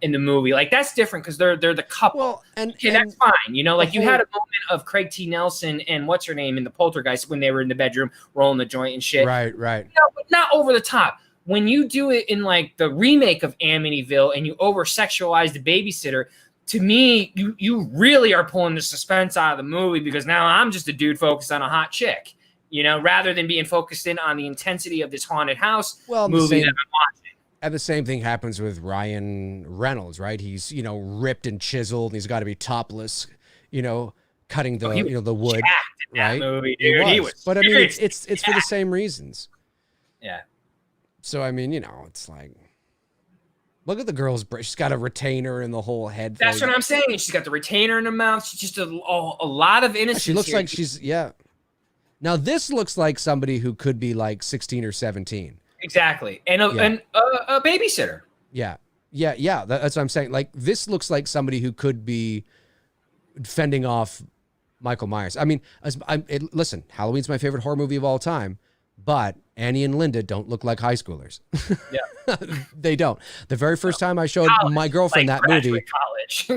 In the movie, like that's different because they're the couple. Well, and that's fine. You had a moment of Craig T. Nelson and what's her name in the Poltergeist when they were in the bedroom rolling the joint and shit. Right. But not over the top. When you do it in like the remake of Amityville and you over sexualize the babysitter, to me, you really are pulling the suspense out of the movie, because now I'm just a dude focused on a hot chick, rather than being focused in on the intensity of this haunted house movie that I'm watching. And the same thing happens with Ryan Reynolds, right? He's, ripped and chiseled, and he's got to be topless, cutting the the wood, right? Movie, dude. He was. But I mean, it's for the same reasons. Yeah. So I mean, it's like, look at the girl's brain. She's got a retainer in the whole head. That's what I'm saying. She's got the retainer in her mouth. She's just a lot of innocence. She looks like she's Now this looks like somebody who could be like 16 or 17. Exactly, and a babysitter. Yeah. That's what I'm saying. Like, this looks like somebody who could be fending off Michael Myers. I mean, listen, Halloween's my favorite horror movie of all time, but Annie and Linda don't look like high schoolers. Yeah, they don't. The very first time I showed my girlfriend that movie, college.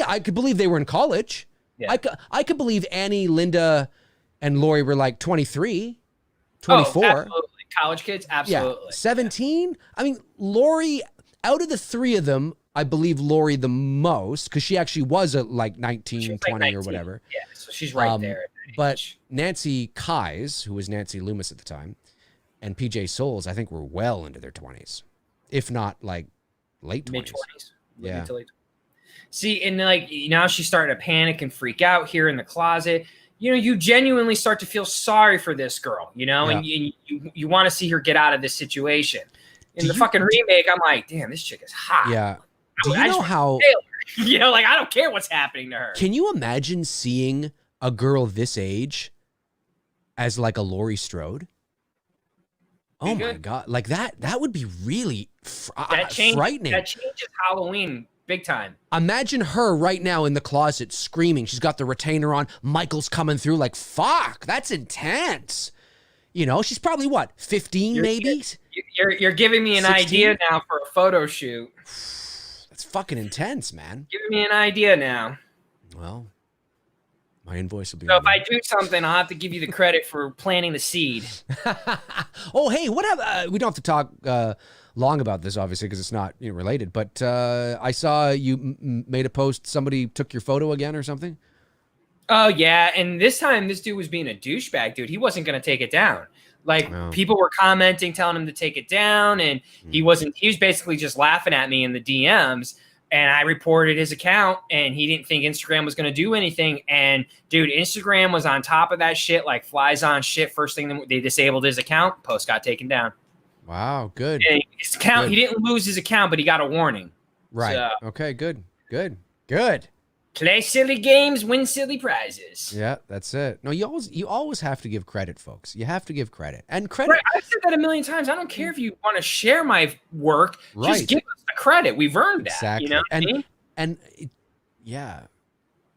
I could believe they were in college. Yeah. I could believe Annie, Linda, and Laurie were like 23, 24. Oh, absolutely. College kids, absolutely. Yeah. 17. I mean, Laurie. Out of the three of them, I believe Laurie the most, because she actually was at like 19, 20 like or whatever. Yeah, so she's right there. But Nancy Keyes, who was Nancy Loomis at the time, and PJ Souls, I think were well into their 20s, if not like late 20s. Mid-20s. Yeah. See, and like now she's starting to panic and freak out here in the closet. You genuinely start to feel sorry for this girl, and you want to see her get out of this situation. In the fucking remake, I'm like, damn, this chick is hot. Yeah. Do you know how? Like, I don't care what's happening to her. Can you imagine seeing a girl this age as like a Laurie Strode? Oh my God. Like that would be really frightening. That changes Halloween big time. Imagine her right now in the closet screaming. She's got the retainer on. Michael's coming through like, fuck, that's intense. She's probably what, 15 maybe? You're giving me an 16? Idea now for a photo shoot. That's fucking intense, man. Giving me an idea now. Well, my invoice will be. So if I do something, I'll have to give you the credit for planting the seed. Oh, hey, we don't have to talk long about this, obviously, because it's not related. But I saw you made a post. Somebody took your photo again or something. Oh, yeah. And this time, this dude was being a douchebag, dude. He wasn't going to take it down. Like, people were commenting, telling him to take it down. And he was basically just laughing at me in the DMs. And I reported his account, and he didn't think Instagram was going to do anything. And, dude, Instagram was on top of that shit like flies on shit. First thing, they disabled his account. Post got taken down. Wow, good. And his account, good. He didn't lose his account, but he got a warning. Right. So, okay, good. Play silly games, win silly prizes. Yeah, that's it. No, you always have to give credit, folks. You have to give credit. And credit. Right, I've said that a million times. I don't care if you want to share my work. Right. Just give us the credit. We've earned that. Exactly. Yeah,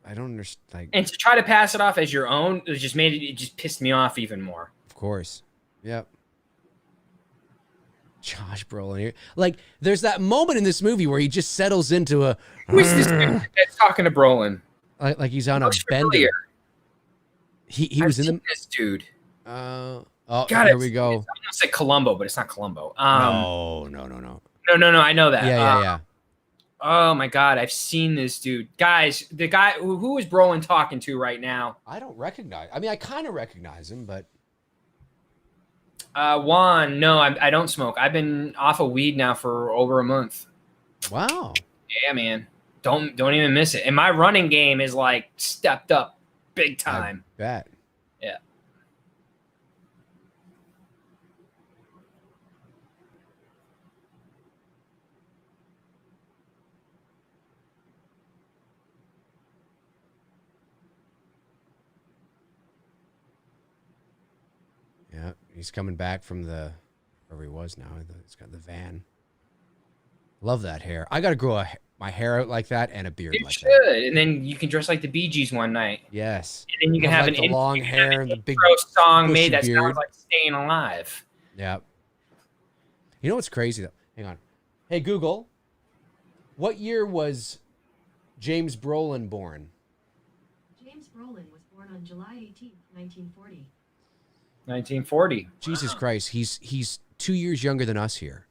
I don't understand. Like, and to try to pass it off as your own, it just pissed me off even more. Of course. Yep. Josh Brolin here. Like, there's that moment in this movie where he just settles into a. Who is this dude that's talking to Brolin? Like he's on a bender. He was in this dude. God, here we go. I'm gonna say Columbo, but it's not Columbo. No. No. I know that. Yeah. Oh my God, I've seen this dude. Guys, the guy who is Brolin talking to right now? I don't recognize. I mean, I kind of recognize him, but. Juan, no, I don't smoke. I've been off of weed now for over a month. Wow. Yeah, man. Don't even miss it. And my running game is like stepped up big time. I bet. Yeah. Yeah, he's coming back from wherever he was now. He's got the van. Love that hair. I got to grow my hair out like that and a beard like that. You should, and then you can dress like the Bee Gees one night. Yes. And then you can have like the long hair and the big song made that sounds like Staying Alive. Yeah. You know what's crazy though? Hang on. Hey Google, what year was James Brolin born? James Brolin was born on July 18th, 1940. 1940. Jesus Christ, he's 2 years younger than us here.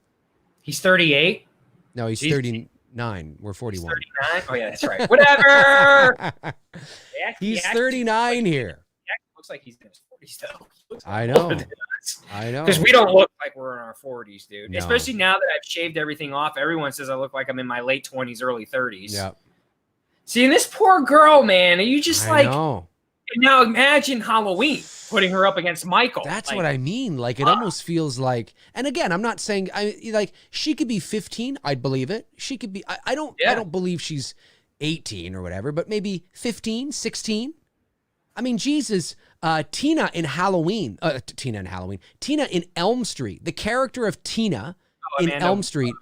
He's 38. No, he's 39. We're 41. 39. Oh yeah, that's right. Whatever. He's 39 here. Looks like he's in his 40s though. I know. Because we don't look like we're in our 40s, dude. No. Especially now that I've shaved everything off. Everyone says I look like I'm in my late 20s, early 30s. Yeah. See, and this poor girl, man, are you just I know. Now imagine Halloween putting her up against Michael. That's what I mean. Like, it almost feels like, and again, I'm not saying, she could be 15. I'd believe it. She could be, I don't believe she's 18 or whatever, but maybe 15, 16. I mean, Jesus, Tina in Elm Street, the character of Tina Elm Street.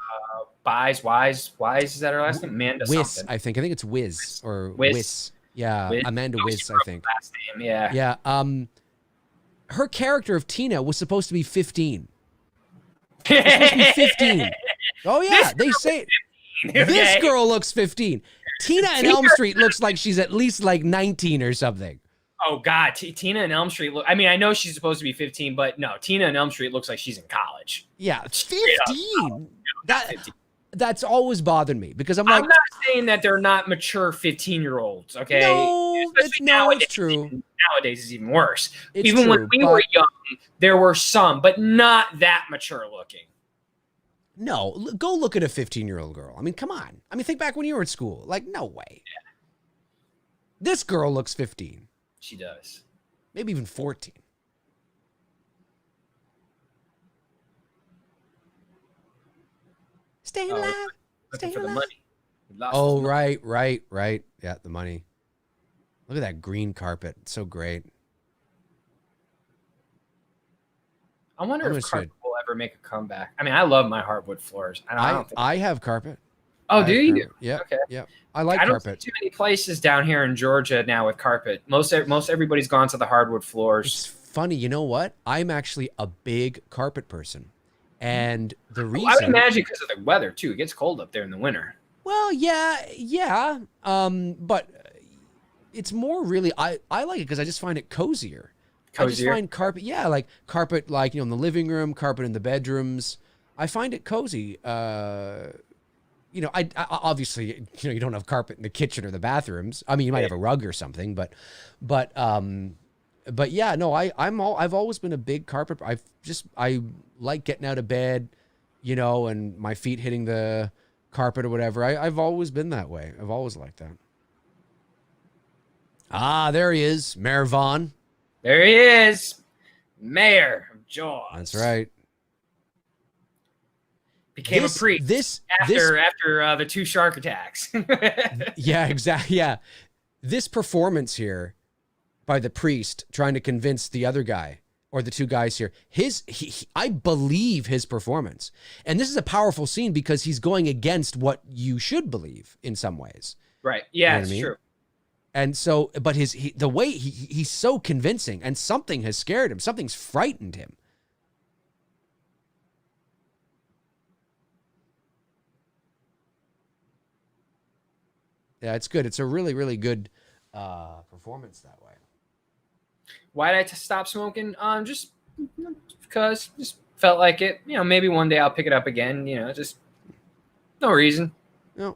Wise, is that her last name? Amanda Wiz, something. I think it's Wiz or Wiz. Yeah, Wiz. Amanda Wiz, I think. Last name, yeah. Yeah. Her character of Tina was supposed to be 15. Supposed to be 15. Oh yeah, they say it. This girl looks 15. Tina in Elm Street looks like she's at least like 19 or something. Oh God, Tina in Elm Street. I mean, I know she's supposed to be 15, but no, Tina in Elm Street looks like she's in college. Yeah, 15. That's always bothered me because I'm not saying that they're not mature 15-year-olds. Okay, no, it's true. Nowadays is even worse. It's even true, when we were young, there were some, but not that mature looking. No, go look at a 15-year-old girl. I mean, come on. I mean, think back when you were at school. Like, no way. Yeah. This girl looks 15. She does. Maybe even 14. Stay alive. Looking for the money. Oh, right. Yeah, the money. Look at that green carpet. It's so great. I wonder if carpet will ever make a comeback. I mean, I love my hardwood floors. I have carpet. Oh, do you? Yeah. Okay. Yeah. I like carpet. don't see too many places down here in Georgia now with carpet. Most everybody's gone to the hardwood floors. It's funny. You know what? I'm actually a big carpet person. And the reason... I would imagine because of the weather, too. It gets cold up there in the winter. Well, yeah. But it's more really... I like it because I just find it cozier. I just find carpet... Yeah, like carpet, like, in the living room, carpet in the bedrooms. I find it cozy. I obviously, you don't have carpet in the kitchen or the bathrooms. I mean, you might have a rug or something, but yeah, no, I've always been a big carpet. I like getting out of bed, and my feet hitting the carpet or whatever. I've always been that way. I've always liked that. Ah, there he is, Mayor Vaughn. There he is, Mayor of Jaws. That's right. Became a priest after the 2 shark attacks. Yeah, exactly. Yeah, this performance here by the priest trying to convince the other guy or the 2 guys here, I believe his performance, and this is a powerful scene because he's going against what you should believe in some ways. Right. Yeah, it's true. And so, but the way he's so convincing, and something has scared him. Something's frightened him. Yeah, it's good. It's a really, really good performance that way. Why did I stop smoking? Just because, just felt like it. Maybe one day I'll pick it up again. Just no reason. No.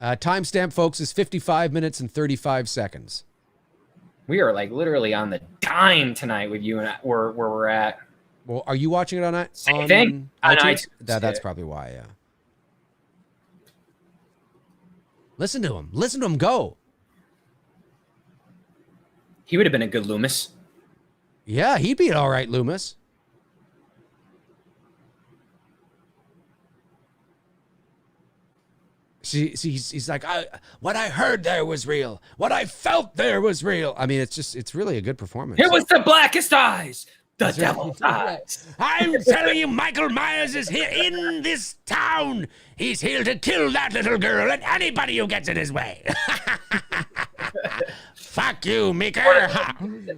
Timestamp, folks, is 55 minutes and 35 seconds. We are like literally on the dime tonight with you and where we're at. Well, are you watching it on that? Same thing. On iTunes? That's probably why, yeah. Listen to him. Listen to him go. He would have been a good Loomis. Yeah, he'd be an all right Loomis. See, he's like, what I heard there was real. What I felt there was real. I mean, it's really a good performance. It was the blackest eyes. The devil's eyes. I'm telling you, Michael Myers is here in this town. He's here to kill that little girl and anybody who gets in his way. Fuck you, Meeker.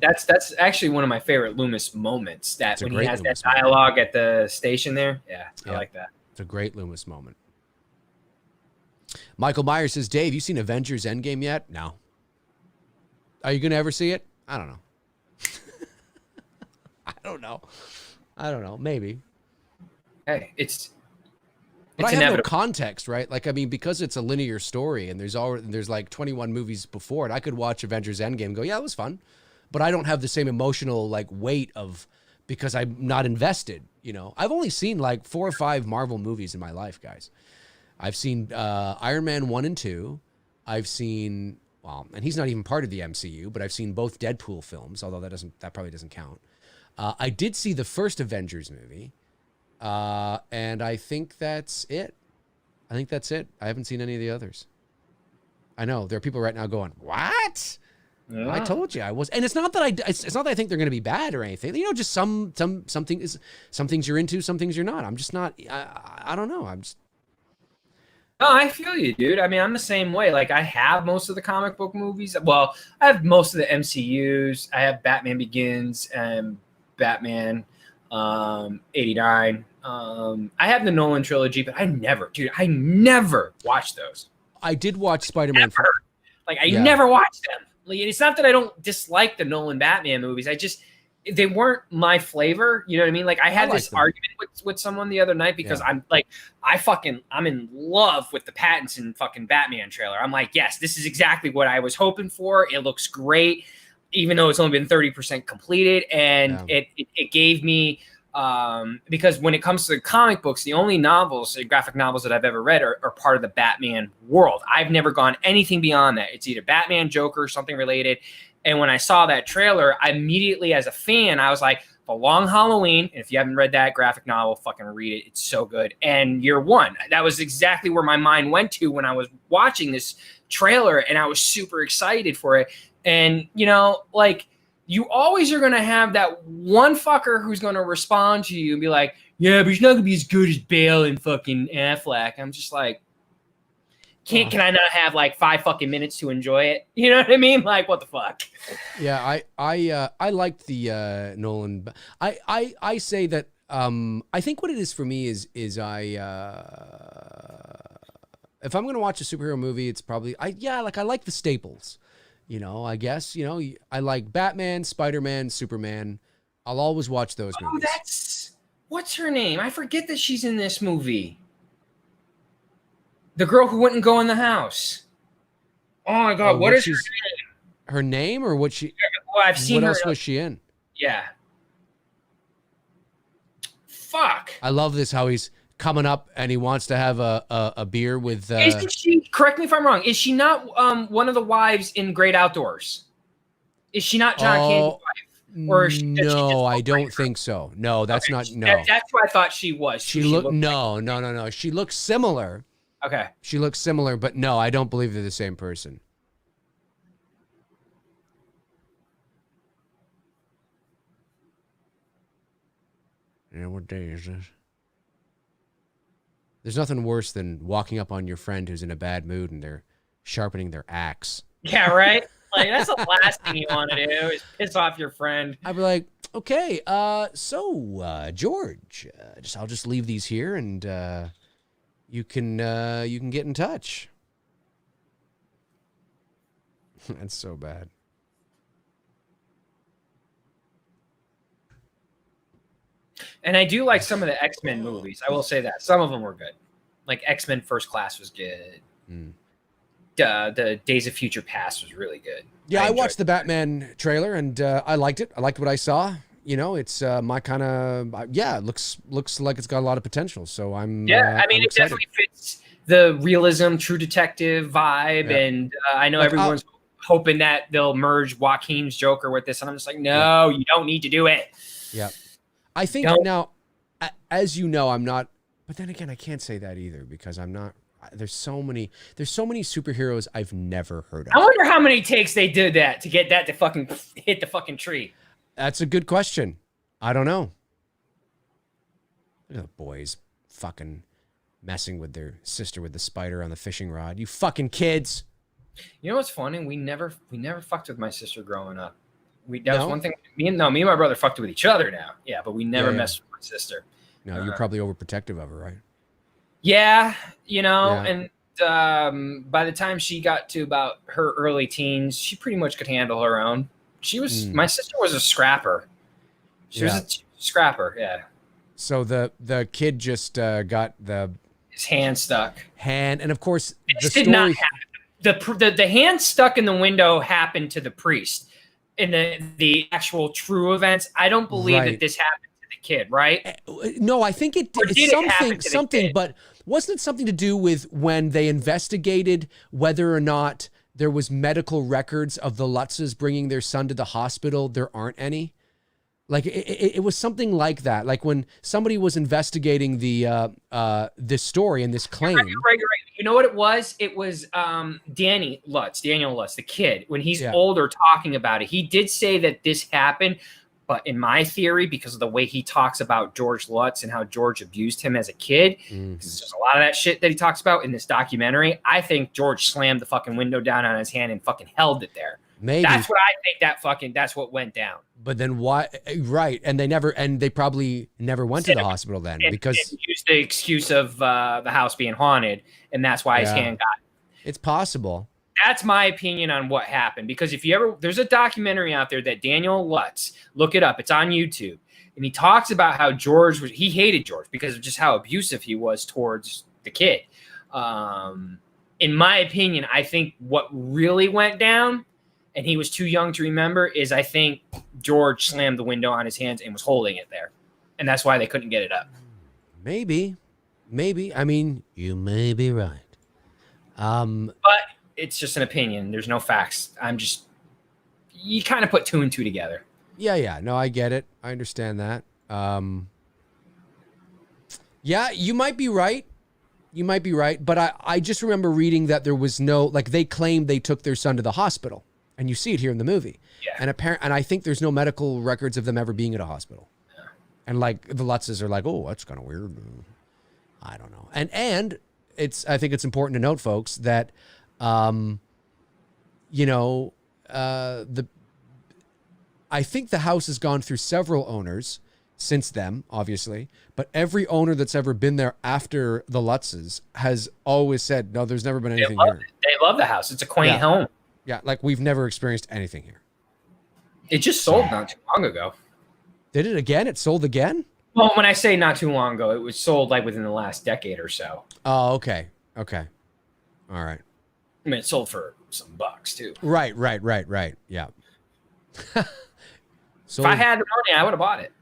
That's actually one of my favorite Loomis moments. That when he has Loomis that dialogue at the station there. Yeah, I like that. It's a great Loomis moment. Michael Myers says, Dave, you seen Avengers Endgame yet? No. Are you going to ever see it? I don't know. I don't know. Maybe. Hey, but I have inevitable. No context, right? Like, I mean, because it's a linear story and there's like 21 movies before it, I could watch Avengers Endgame and go, yeah, it was fun. But I don't have the same emotional like weight because I'm not invested, I've only seen like 4 or 5 Marvel movies in my life, guys. I've seen Iron Man 1 and 2. I've seen, well, and he's not even part of the MCU, but I've seen both Deadpool films, although that probably doesn't count. I did see the first Avengers movie, and I think that's it. I haven't seen any of the others. I know there are people right now going, "What? Yeah. I told you I was." And it's not that I think they're going to be bad or anything. You know, just some things you're into, some things you're not. I'm just not. I don't know. No, I feel you, dude. I mean, I'm the same way. Like, I have most of the comic book movies. Well, I have most of the MCUs. I have Batman Begins and Batman 89. I have the Nolan trilogy, but I never watched those. I did watch Spider-Man. I never watched them. Like, it's not that I don't dislike the Nolan Batman movies. They weren't my flavor. You know what I mean? Like, I had this argument with someone the other night because I'm in love with the Pattinson fucking Batman trailer. I'm like, yes, this is exactly what I was hoping for. It looks great, even though it's only been 30% completed. And it gave me, because when it comes to comic books, the only graphic novels that I've ever read are part of the Batman world. I've never gone anything beyond that. It's either Batman, Joker, something related. And when I saw that trailer, I immediately, as a fan, I was like, The Long Halloween. And if you haven't read that graphic novel, fucking read it. It's so good. And Year One. That was exactly where my mind went to when I was watching this trailer, and I was super excited for it. And, you know, like, you always are going to have that one fucker who's going to respond to you and be like, yeah, but he's not going to be as good as Bale and fucking Affleck. I'm just like, can I not have like 5 fucking minutes to enjoy it? You know what I mean? Like, what the fuck? Yeah, I liked the Nolan. I say that I think what it is for me is if I'm gonna watch a superhero movie, it's probably I like the staples. You know, I guess, you know, I like Batman, Spider-Man, Superman. I'll always watch those movies. What's her name? I forget that she's in this movie. The girl who wouldn't go in the house. Oh my God, what is her name? Her name or what she? Well, I've seen what her. What else was she in? Yeah. Fuck. I love this, how he's coming up and he wants to have a beer with. Isn't she? Correct me if I'm wrong. Is she not one of the wives in Great Outdoors? Is she not John Candy's wife? Or no, I don't think so. No, that's not. No, that's what I thought she was. She looked. No. She looks similar. Okay. She looks similar, but no, I don't believe they're the same person. Yeah, what day is this? There's nothing worse than walking up on your friend who's in a bad mood and they're sharpening their axe. Yeah, right? Like, that's the last thing you want to do is piss off your friend. I'd be like, okay, so George, I'll just leave these here and you can get in touch. That's so bad. And I do like some of the X-Men movies. I will say that. Some of them were good. Like X-Men First Class was good. The Days of Future Past was really good. Yeah, I watched the Batman trailer and I liked it. I liked what I saw. You know, it's my kind of, it looks like it's got a lot of potential. So I mean, it definitely fits the realism, True Detective vibe. Yeah. And I know everyone's hoping that they'll merge Joaquin's Joker with this. And I'm just like, no, you don't need to do it. Yeah. I think now, as you know, I'm not, but then again, I can't say that either because I'm not, there's so many superheroes I've never heard of. I wonder how many takes they did that to get that to fucking hit the fucking tree. That's a good question. I don't know. Look at the boys fucking messing with their sister with the spider on the fishing rod. You fucking kids. You know what's funny? We never fucked with my sister growing up. That was one thing. Me and my brother fucked with each other now. Yeah, but we never messed with my sister. No, you're probably overprotective of her, right? Yeah, and by the time she got to about her early teens, she pretty much could handle her own. She was my sister was a scrapper. She was a scrapper, yeah. So the kid just got his hand stuck. And of course the story did not happen. The hand stuck in the window happened to the priest. In the actual true events, I don't believe that this happened to the kid, right? No, I think it's something. But wasn't it something to do with when they investigated whether or not there was medical records of the Lutzes bringing their son to the hospital? There aren't any. Like it was something like that. Like when somebody was investigating this story and this claim. Right. You know what it was? It was Daniel Lutz, the kid. When he's older talking about it, he did say that this happened. But in my theory, because of the way he talks about George Lutz and how George abused him as a kid, because there's a lot of that shit that he talks about in this documentary, I think George slammed the fucking window down on his hand and fucking held it there. Maybe. That's what I think that's what went down. But then why? Right. And they probably never went to the hospital then because and used the excuse of the house being haunted. And that's why his hand got it. It's possible. That's my opinion on what happened. Because if you ever, there's a documentary out there that Daniel Lutz, look it up. It's on YouTube. And he talks about how he hated George because of just how abusive he was towards the kid. In my opinion, I think what really went down, and he was too young to remember, is I think George slammed the window on his hands and was holding it there. And that's why they couldn't get it up. Maybe. I mean, you may be right. But it's just an opinion. There's no facts. You kind of put two and two together. Yeah. No, I get it. I understand that. Yeah, you might be right. But I just remember reading that there was they claimed they took their son to the hospital. And you see it here in the movie. Yeah. And I think there's no medical records of them ever being at a hospital. Yeah. And like the Lutzes are like, oh, that's kind of weird. I don't know. And I think it's important to note, folks, that I think the house has gone through several owners since them, obviously, but every owner that's ever been there after the Lutzes has always said, no, there's never been anything here. They love the house. It's a quaint home. Yeah, like we've never experienced anything here. It just sold not too long ago. Did it again? It sold again? Well, when I say not too long ago, it was sold like within the last decade or so. Oh, okay. All right. I mean, it sold for some bucks too. Right. Yeah. So if I had the money, I would have bought it.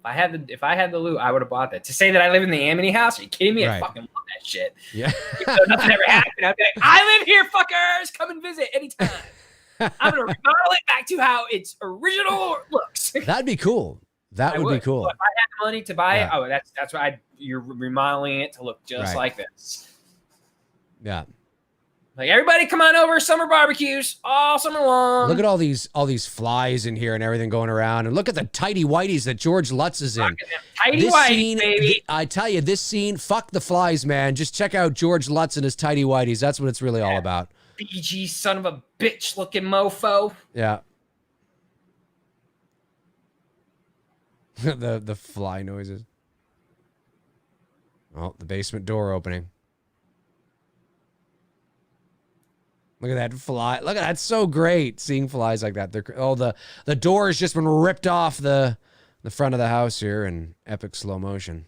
If I had the loot, I would have bought that. To say that I live in the Amity house, are you kidding me? Right. I fucking love that shit. Yeah. So nothing ever happened. I'd be like, I live here, fuckers. Come and visit anytime. I'm gonna remodel it back to how its original looks. That'd be cool. That would be cool. So if I had the money to buy it, that's why you're remodeling it to look just like this. Yeah. Like, everybody come on over, summer barbecues all summer long. Look at all these flies in here and everything going around. And look at the tighty whities that George Lutz is in. Tighty whities, baby. I tell you, this scene, fuck the flies, man. Just check out George Lutz and his tighty whities. That's what it's really all about. BG son of a bitch looking mofo. Yeah. the fly noises. Oh, the basement door opening. Look at that fly. Look at that. It's so great seeing flies like that. The door has just been ripped off the front of the house here in epic slow motion.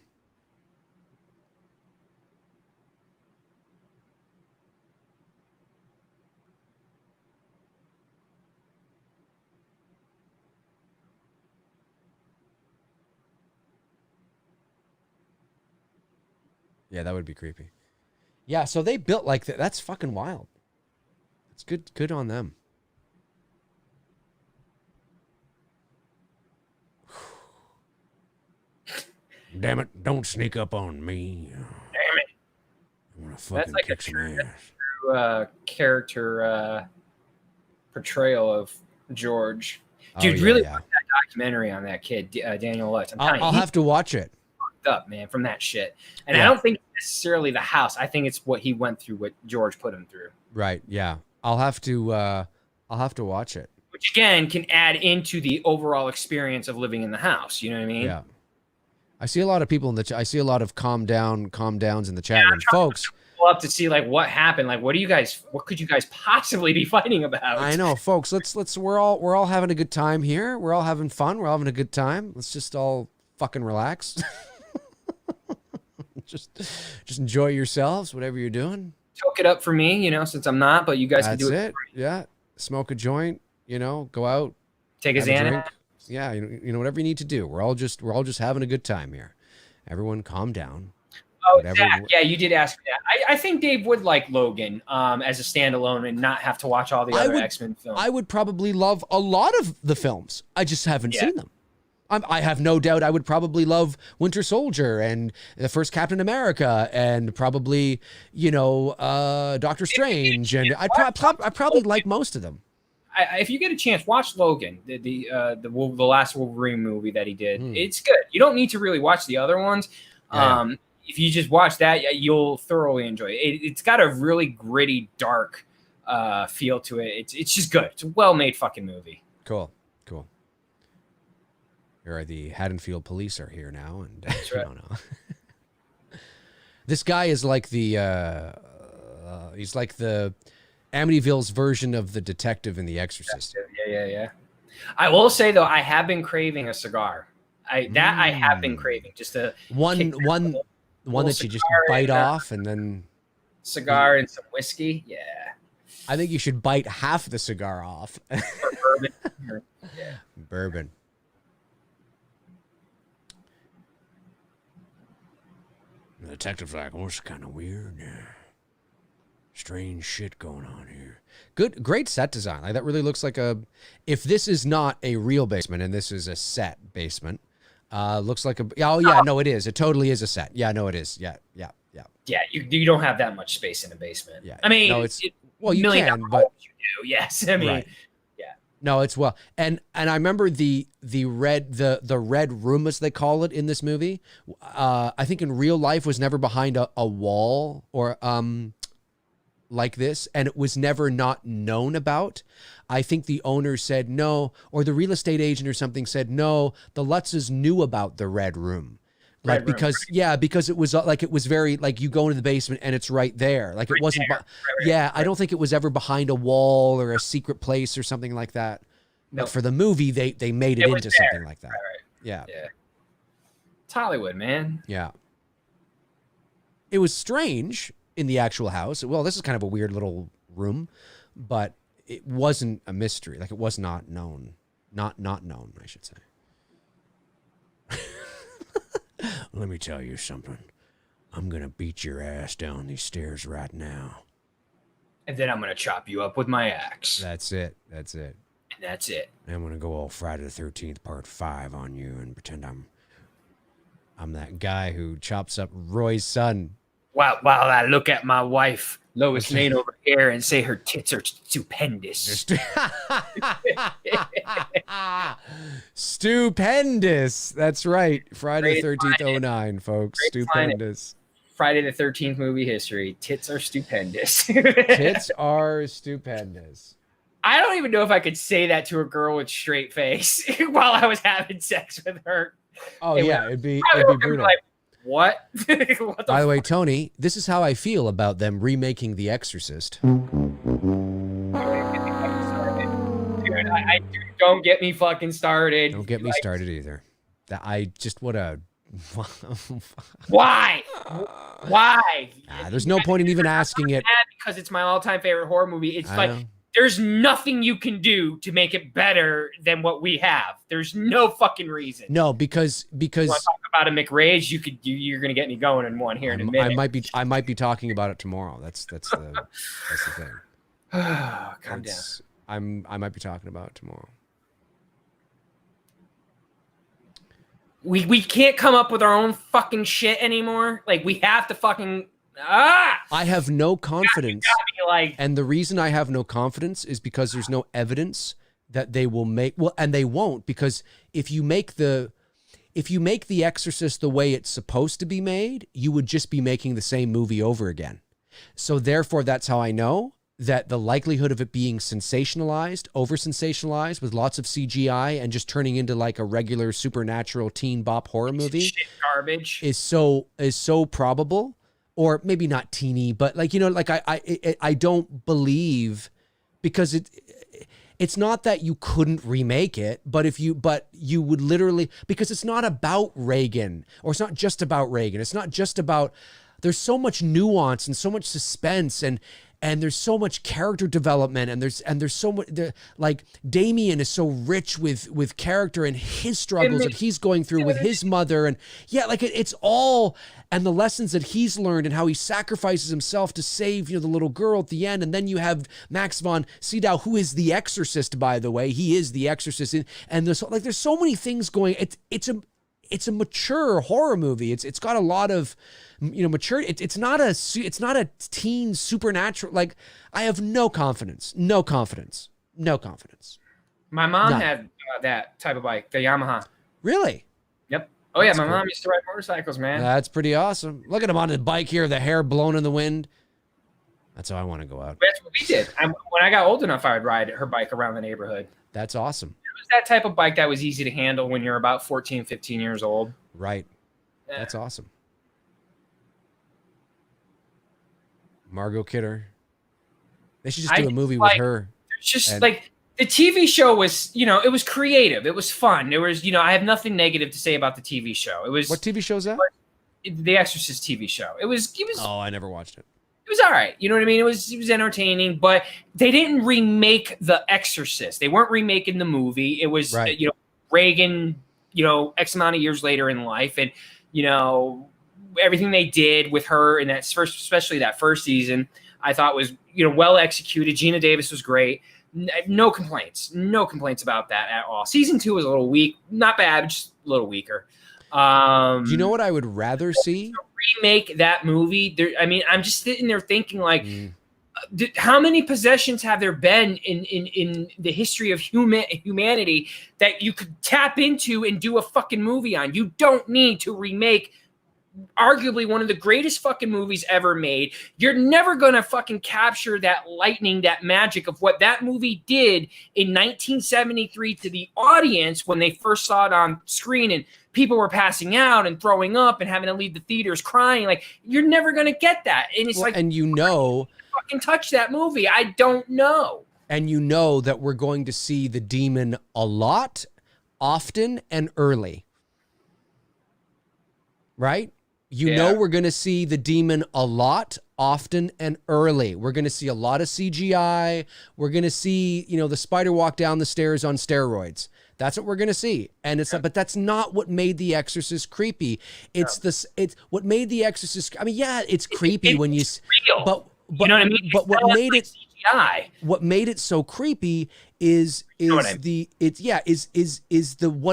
Yeah, that would be creepy. Yeah, so they built like that. That's fucking wild. It's good on them. Damn it, don't sneak up on me. Damn it. I'm gonna fucking kick some ass. True character portrayal of George. Dude, really watch that documentary on that kid, Daniel Lutz. I'll have to watch it. Up, man, from that shit. And I don't think necessarily the house. I think it's what he went through, what George put him through. Right, yeah. I'll have to watch it. Which again can add into the overall experience of living in the house. You know what I mean? Yeah. I see a lot of people I see a lot of calm downs in the chat room. Folks, up to see like what happened. Like what could you guys possibly be fighting about? I know, folks. We're all having a good time here. We're all having fun. We're all having a good time. Let's just all fucking relax. Just enjoy yourselves, whatever you're doing. Choke it up for me, since I'm not, but you guys can do it. That's it. Yeah. Smoke a joint, go out. Take a Xanax. Yeah, whatever you need to do. We're all just having a good time here. Everyone calm down. whatever. Zach, yeah, you did ask me that. I think Dave would like Logan as a standalone and not have to watch all the other X-Men films. I would probably love a lot of the films. I just haven't seen them. I have no doubt I would probably love Winter Soldier and the first Captain America and probably, Doctor Strange. And I probably like most of them. If you get a chance, watch Logan, the last Wolverine movie that he did. It's good. You don't need to really watch the other ones. If you just watch that, you'll thoroughly enjoy it. It's got a really gritty, dark feel to it. It's just good. It's a well-made fucking movie. Cool. Here are the Haddonfield police are here now, and that's right. This guy is like the he's like the Amityville's version of the detective in The Exorcist. Yeah. I will say though, I have been craving a cigar. I have been craving just a one that you just bite off and then cigar and some whiskey. Yeah. I think you should bite half the cigar off. Or bourbon. Yeah. Bourbon. The detective's like, "What's kind of weird? Strange shit going on here." Great set design. Like that really looks like if this is not a real basement and this is a set basement, looks like no, it is. It totally is a set. Yeah, no, it is. Yeah. Yeah, you don't have that much space in a basement. Yeah. I mean, no, you can, but you do. Yes, I mean, right. Yeah. No, it's and I remember the red room, as they call it in this movie. I think in real life was never behind a wall or like this, and it was never not known about. I think the owner said no, or the real estate agent or something said no. The Lutzes knew about the red room. Because it was like, it was very like you go into the basement and it's right there. Like it wasn't. I don't think it was ever behind a wall or a secret place or something like that. Nope. But for the movie, they made it into something like that. Right. Yeah. It's Hollywood, man. Yeah. It was strange in the actual house. Well, this is kind of a weird little room, but it wasn't a mystery. Like it was not known. Not known, I should say. Let me tell you something. I'm going to beat your ass down these stairs right now. And then I'm going to chop you up with my axe. That's it. And that's it. I'm going to go all Friday the 13th part 5 on you and pretend I'm that guy who chops up Roy's son. While I look at my wife, Lois Lane, over here and say her tits are stupendous. Stupendous. That's right. Friday the 13th, 09, folks. Stupendous. Friday the 13th movie history. Tits are stupendous. Tits are stupendous. I don't even know if I could say that to a girl with straight face while I was having sex with her. Oh, it'd be brutal. Like, what? By the way, Tony, this is how I feel about them remaking The Exorcist. Dude, don't get me fucking started. Don't get me started either. Why? There's no point in even asking it. Because it's my all-time favorite horror movie. It's like there's nothing you can do to make it better than what we have. There's no fucking reason. No, because you want to talk about a McRae, you're gonna get me going in one here in a minute. I might be talking about it tomorrow. That's the thing. Calm down. I might be talking about it tomorrow. We can't come up with our own fucking shit anymore. Like we have to fucking I have no confidence. And the reason I have no confidence is because there's no evidence that they will make and they won't, because if you make The Exorcist the way it's supposed to be made, you would just be making the same movie over again. So therefore, that's how I know that the likelihood of it being sensationalized, over-sensationalized with lots of CGI and just turning into like a regular supernatural teen bop horror movie shit garbage is so probable. Or maybe not teeny, but like, I don't believe, because it's not that you couldn't remake it, but you would literally, because it's not about Reagan, or it's not just about Reagan. It's not just about, there's so much nuance and so much suspense, and and there's so much character development, and there's so much, like Damien is so rich with character and his struggles that he's going through with his mother, and like it's all, and the lessons that he's learned and how he sacrifices himself to save the little girl at the end. And then you have Max von Sydow, who is the exorcist, by the way. He is the exorcist, and there's so many things going. It's a mature horror movie. It's got a lot of mature. It's not a teen supernatural. Like, I have no confidence. My mom had that type of bike, the Yamaha. Really? Yep. Oh yeah, my mom used to ride motorcycles, man. That's pretty awesome. Look at him on his bike here, the hair blown in the wind. That's how I want to go out. That's what we did. When I got old enough, I would ride her bike around the neighborhood. That's awesome. It was that type of bike that was easy to handle when you're about 14, 15 years old. Right. That's awesome. Margot Kidder. They should just do a movie with her. It's just like the TV show was, it was creative. It was fun. There was, I have nothing negative to say about the TV show. It was. What TV show is that? The Exorcist TV show. It was. Oh, I never watched it. It was all right. You know what I mean? It was entertaining, but they didn't remake The Exorcist. They weren't remaking the movie. It was, Reagan, X amount of years later in life. And, everything they did with her in that first, especially that first season, I thought was, well executed. Gina Davis was great. No complaints. No complaints about that at all. Season 2 was a little weak. Not bad, just a little weaker. Do you know what I would rather see? Remake that movie. I'm just sitting there thinking, like, how many possessions have there been in the history of humanity that you could tap into and do a fucking movie on? You don't need to remake arguably one of the greatest fucking movies ever made. You're never going to fucking capture that lightning, that magic of what that movie did in 1973 to the audience when they first saw it on screen, and people were passing out and throwing up and having to leave the theaters crying. Like, you're never going to get that. And it's fucking touch that movie. I don't know. And that we're going to see the demon a lot, often, and early. Right? We're going to see the demon a lot, often, and early. We're going to see a lot of CGI. We're going to see, the spider walk down the stairs on steroids. That's what we're going to see. And but that's not what made The Exorcist creepy. It's what made The Exorcist. I mean, yeah, it's creepy when you, real. But you know what I mean? But what made it CGI. What made it so creepy is what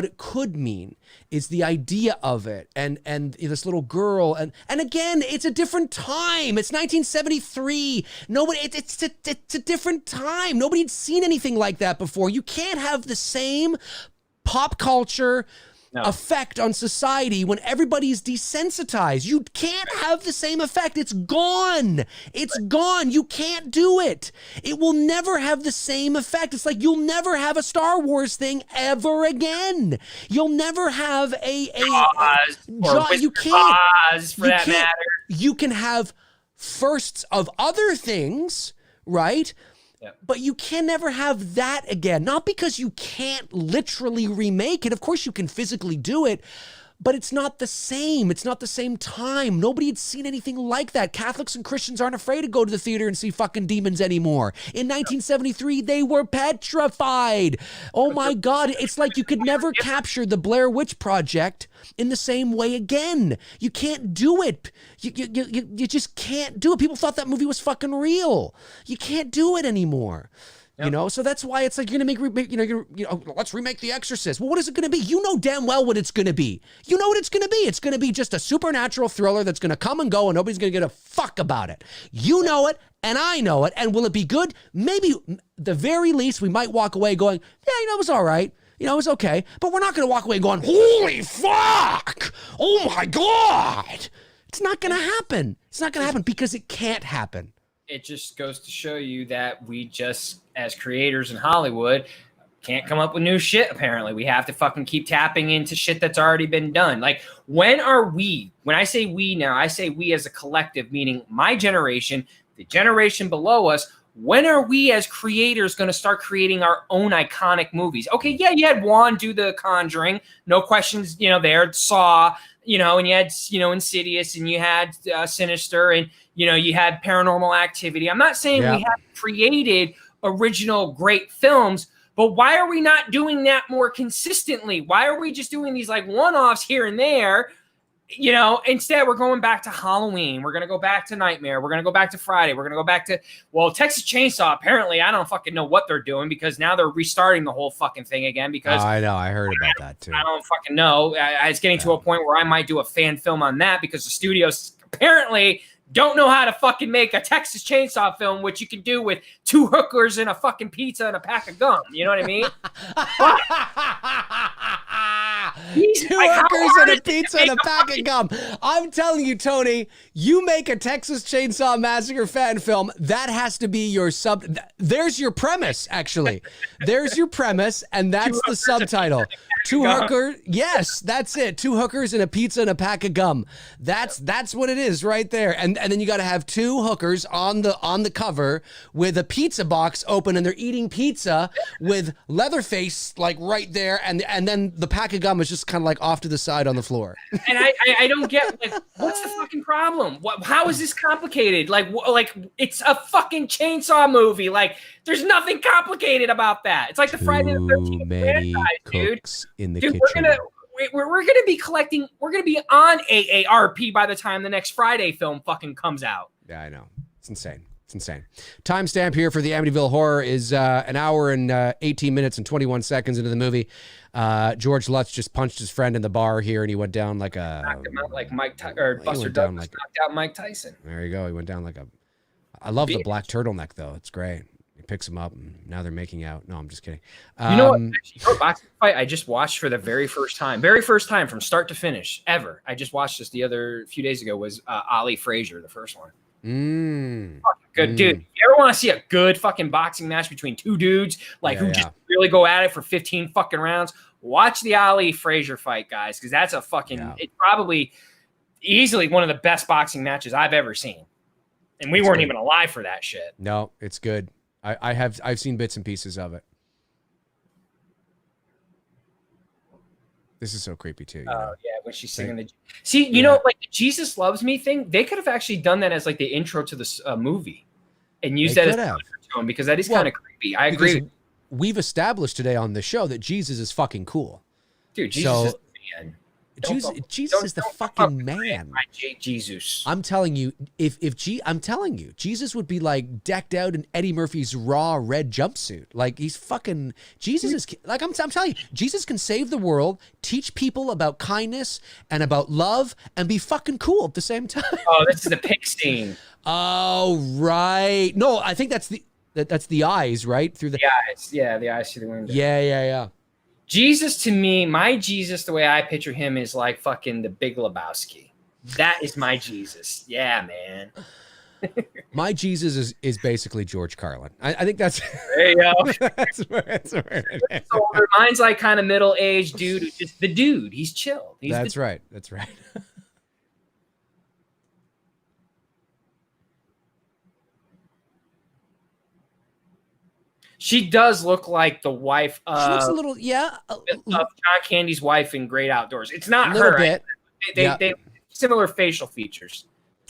it could mean, is the idea of it, and this little girl, and again, it's a different time. It's 1973. Nobody, it's a different time. Nobody had seen anything like that before. You can't have the same pop culture effect on society when everybody's desensitized. You can't have the same effect. It's gone. It's gone. You can't do it. It will never have the same effect. It's like you'll never have a Star Wars thing ever again. You'll never have you can't. You can have firsts of other things, right? Yep. But you can never have that again. Not because you can't literally remake it. Of course you can physically do it, but it's not the same. It's not the same time. Nobody had seen anything like that. Catholics and Christians aren't afraid to go to the theater and see fucking demons anymore. In 1973, they were petrified. Oh my God. It's like you could never capture the Blair Witch Project in the same way again. You can't do it. You just can't do it. People thought that movie was fucking real. You can't do it anymore. Yep. So that's why it's like you're gonna make, let's remake The Exorcist. Well, what is it gonna be? You know damn well what it's gonna be. You know what it's gonna be. It's gonna be just a supernatural thriller that's gonna come and go, and nobody's gonna give a fuck about it. You know it, and I know it. And will it be good? Maybe, the very least, we might walk away going, yeah, it was all right. It was okay. But we're not gonna walk away going, holy fuck! Oh my God! It's not gonna happen. It's not gonna happen because it can't happen. It just goes to show you that we just, as creators in Hollywood, can't come up with new shit, apparently. We have to fucking keep tapping into shit that's already been done. Like, when I say we now, I say we as a collective, meaning my generation, the generation below us, when are we as creators going to start creating our own iconic movies? Okay, yeah, you had Juan do The Conjuring, no questions, there, Saw, and you had, Insidious, and you had Sinister, and, you had Paranormal Activity. I'm not saying we haven't created original great films, but why are we not doing that more consistently? Why are we just doing these like one-offs here and there? Instead we're going back to Halloween. We're going to go back to Nightmare. We're going to go back to Friday. We're going to go back to, Texas Chainsaw. Apparently, I don't fucking know what they're doing because now they're restarting the whole fucking thing again because. I know. I heard about that too. I don't fucking know. It's getting to a point where I might do a fan film on that because the studios apparently don't know how to fucking make a Texas Chainsaw film, which you can do with 2 hookers and a fucking pizza and a pack of gum. You know what I mean? 2 hookers and a pizza and a pack of gum. I'm telling you, Tony, you make a Texas Chainsaw Massacre fan film, that has to be your there's your premise, actually. There's your premise, and that's the subtitle. 2 hookers, yes, that's it. 2 hookers and a pizza and a pack of gum. That's what it is right there. And then you got to have 2 hookers on the cover with a pizza box open, and they're eating pizza with Leatherface like right there, and then the pack of gum is just kind of like off to the side on the floor. And I don't get like what's the fucking problem? How is this complicated? Like it's a fucking chainsaw movie. Like there's nothing complicated about that. It's like the Friday the 13th franchise, dude. In the kitchen. We're gonna be collecting. We're gonna be on AARP by the time the next Friday film fucking comes out. Yeah, I know. It's insane. It's insane. Timestamp here for the Amityville Horror is an hour and 18 minutes and 21 seconds into the movie. George Lutz just punched his friend in the bar here, and he went down like a. Knocked him out like Buster Douglas knocked out Mike Tyson. There you go. He went down like a. I love the black turtleneck though. It's great. He picks him up, and now they're making out. No, I'm just kidding. You know what? Boxing fight I just watched for the very first time from start to finish ever. I just watched this few days ago. Was Ali Frazier, the first one. Good dude. If you ever want to see a good fucking boxing match between 2 dudes who just really go at it for 15 fucking rounds, watch the Ali Frazier fight, guys, because that's a fucking. It's probably easily one of the best boxing matches I've ever seen, and we weren't even alive for that shit. No, it's good. I've seen bits and pieces of it. This is so creepy too. Oh yeah, when she's singing the like the Jesus Loves Me thing, they could have actually done that as like the intro to this movie, and used that as an undertone because that is kind of creepy. I agree. We've established today on the show that Jesus is fucking cool, dude. Jesus is the man. Jesus is the fucking man. Jesus. I'm telling you, I'm telling you, Jesus would be like decked out in Eddie Murphy's raw red jumpsuit. Like he's fucking Jesus is like I'm telling you, Jesus can save the world, teach people about kindness and about love, and be fucking cool at the same time. Oh, this is the pig scene. Oh right. No, I think that's the eyes, right? Through the eyes. Yeah, the eyes through the window. Yeah. Jesus, to me, my Jesus, the way I picture him is like fucking the Big Lebowski. That is my Jesus. Yeah, man. My Jesus is basically George Carlin. I think that's. There you go. that's where it is. Older, mine's like kind of middle-aged dude. Who's just the dude. He's chill. That's right. She does look like the wife of. She looks a little, of John Candy's wife in Great Outdoors. It's not her. Bit. They similar facial features.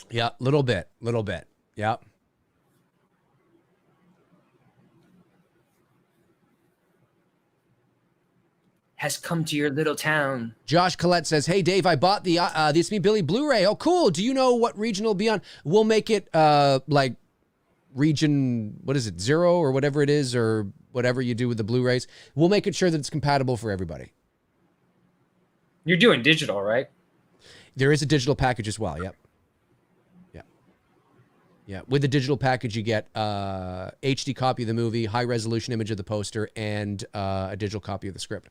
Yeah, little bit. Yeah. Has come to your little town. Josh Collette says, "Hey Dave, I bought the It's Me Billy Blu-ray. Oh, cool. Do you know what region will be on? We'll make it like." Region, what is it, 0 or whatever it is, or whatever you do with the Blu-rays. We'll make it sure that it's compatible for everybody. You're doing digital, right? There is a digital package as well. Yep. Yeah. With the digital package, you get HD copy of the movie, high resolution image of the poster, and a digital copy of the script.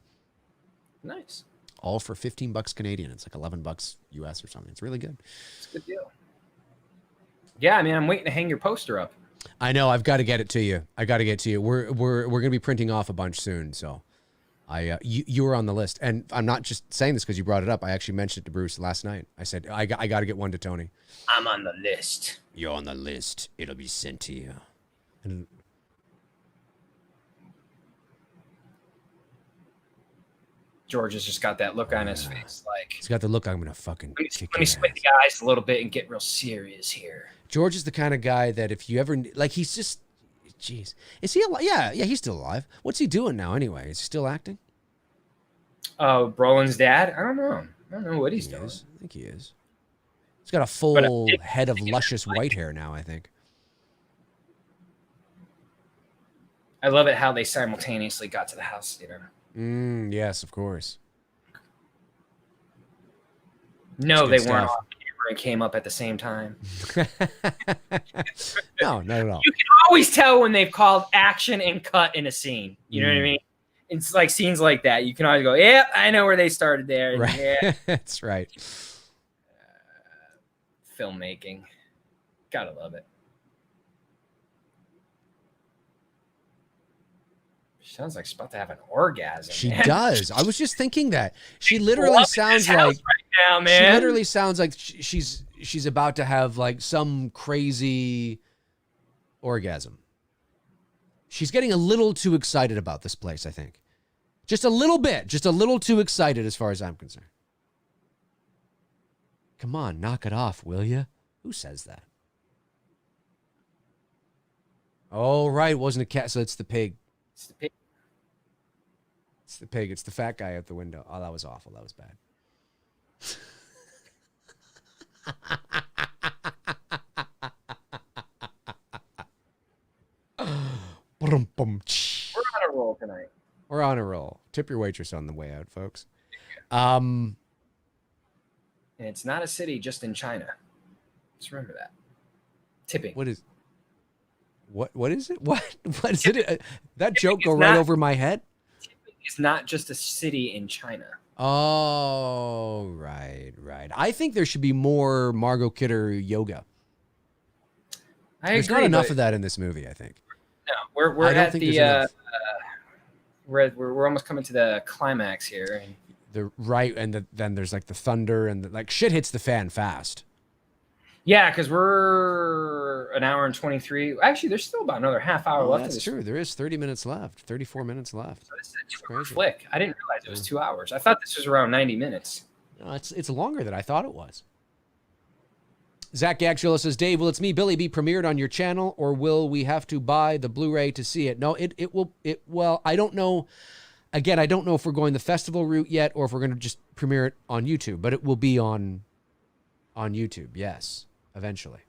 Nice. All for $15 Canadian. It's like $11 US or something. It's really good. It's a good deal. Yeah, I mean, I'm waiting to hang your poster up. I know. I've got to get it to you. We're going to be printing off a bunch soon, so you were on the list, and I'm not just saying this because you brought it up. I actually mentioned it to Bruce last night. I said I got to get one to Tony. I'm on the list. You're on the list. It'll be sent to you. And George has just got that look on his face, like he's got the look. I'm gonna fucking kick let me squint the eyes a little bit and get real serious here. George is the kind of guy that if you ever like, he's just, jeez, is he alive? Yeah, he's still alive. What's he doing now anyway? Is he still acting? Brolin's dad? I don't know what he's doing. I think he is. He's got a full head of luscious white hair now, I think. I love it how they simultaneously got to the house theater. Yes, of course. No, they weren't off camera and came up at the same time. No, not at all. You can always tell when they've called action and cut in a scene. You know what I mean? It's like scenes like that. You can always go, yeah, I know where they started there. Right. Yeah. That's right. Filmmaking. Gotta love it. She sounds like she's about to have an orgasm. She man. does. I was just thinking that. She literally sounds like right now, man. She literally sounds like she's about to have like some crazy orgasm. She's getting a little too excited about this place, I think. Just a little bit. Just a little too excited as far as I'm concerned. Come on, knock it off, will you? Who says that? Oh, right. It wasn't a cat, so it's the pig. It's the pig. It's the pig. It's the fat guy out the window. Oh, that was awful. That was bad. We're on a roll tonight. We're on a roll. Tip your waitress on the way out, folks. And it's not a city just in China. Just remember that. Tipping. What is it? What is it? That joke go right over my head? Tipping is not just a city in China. Oh, right. I think there should be more Margot Kidder yoga. There's not enough of that in this movie, I think. No, we're at the we're almost coming to the climax here. And then there's like the thunder and like shit hits the fan fast. Yeah, because we're an hour and 23. Actually, there's still about another half hour left. That's true. There is 30 minutes left, 34 minutes left. So this is a 2-hour flick. I didn't realize it was 2 hours. I thought this was around 90 minutes. No, it's longer than I thought it was. Zach Gagshilla says, Dave, will It's Me, Billy be premiered on your channel, or will we have to buy the Blu-ray to see it? No, it will. Well, I don't know. Again, I don't know if we're going the festival route yet or if we're going to just premiere it on YouTube, but it will be on YouTube, yes, eventually.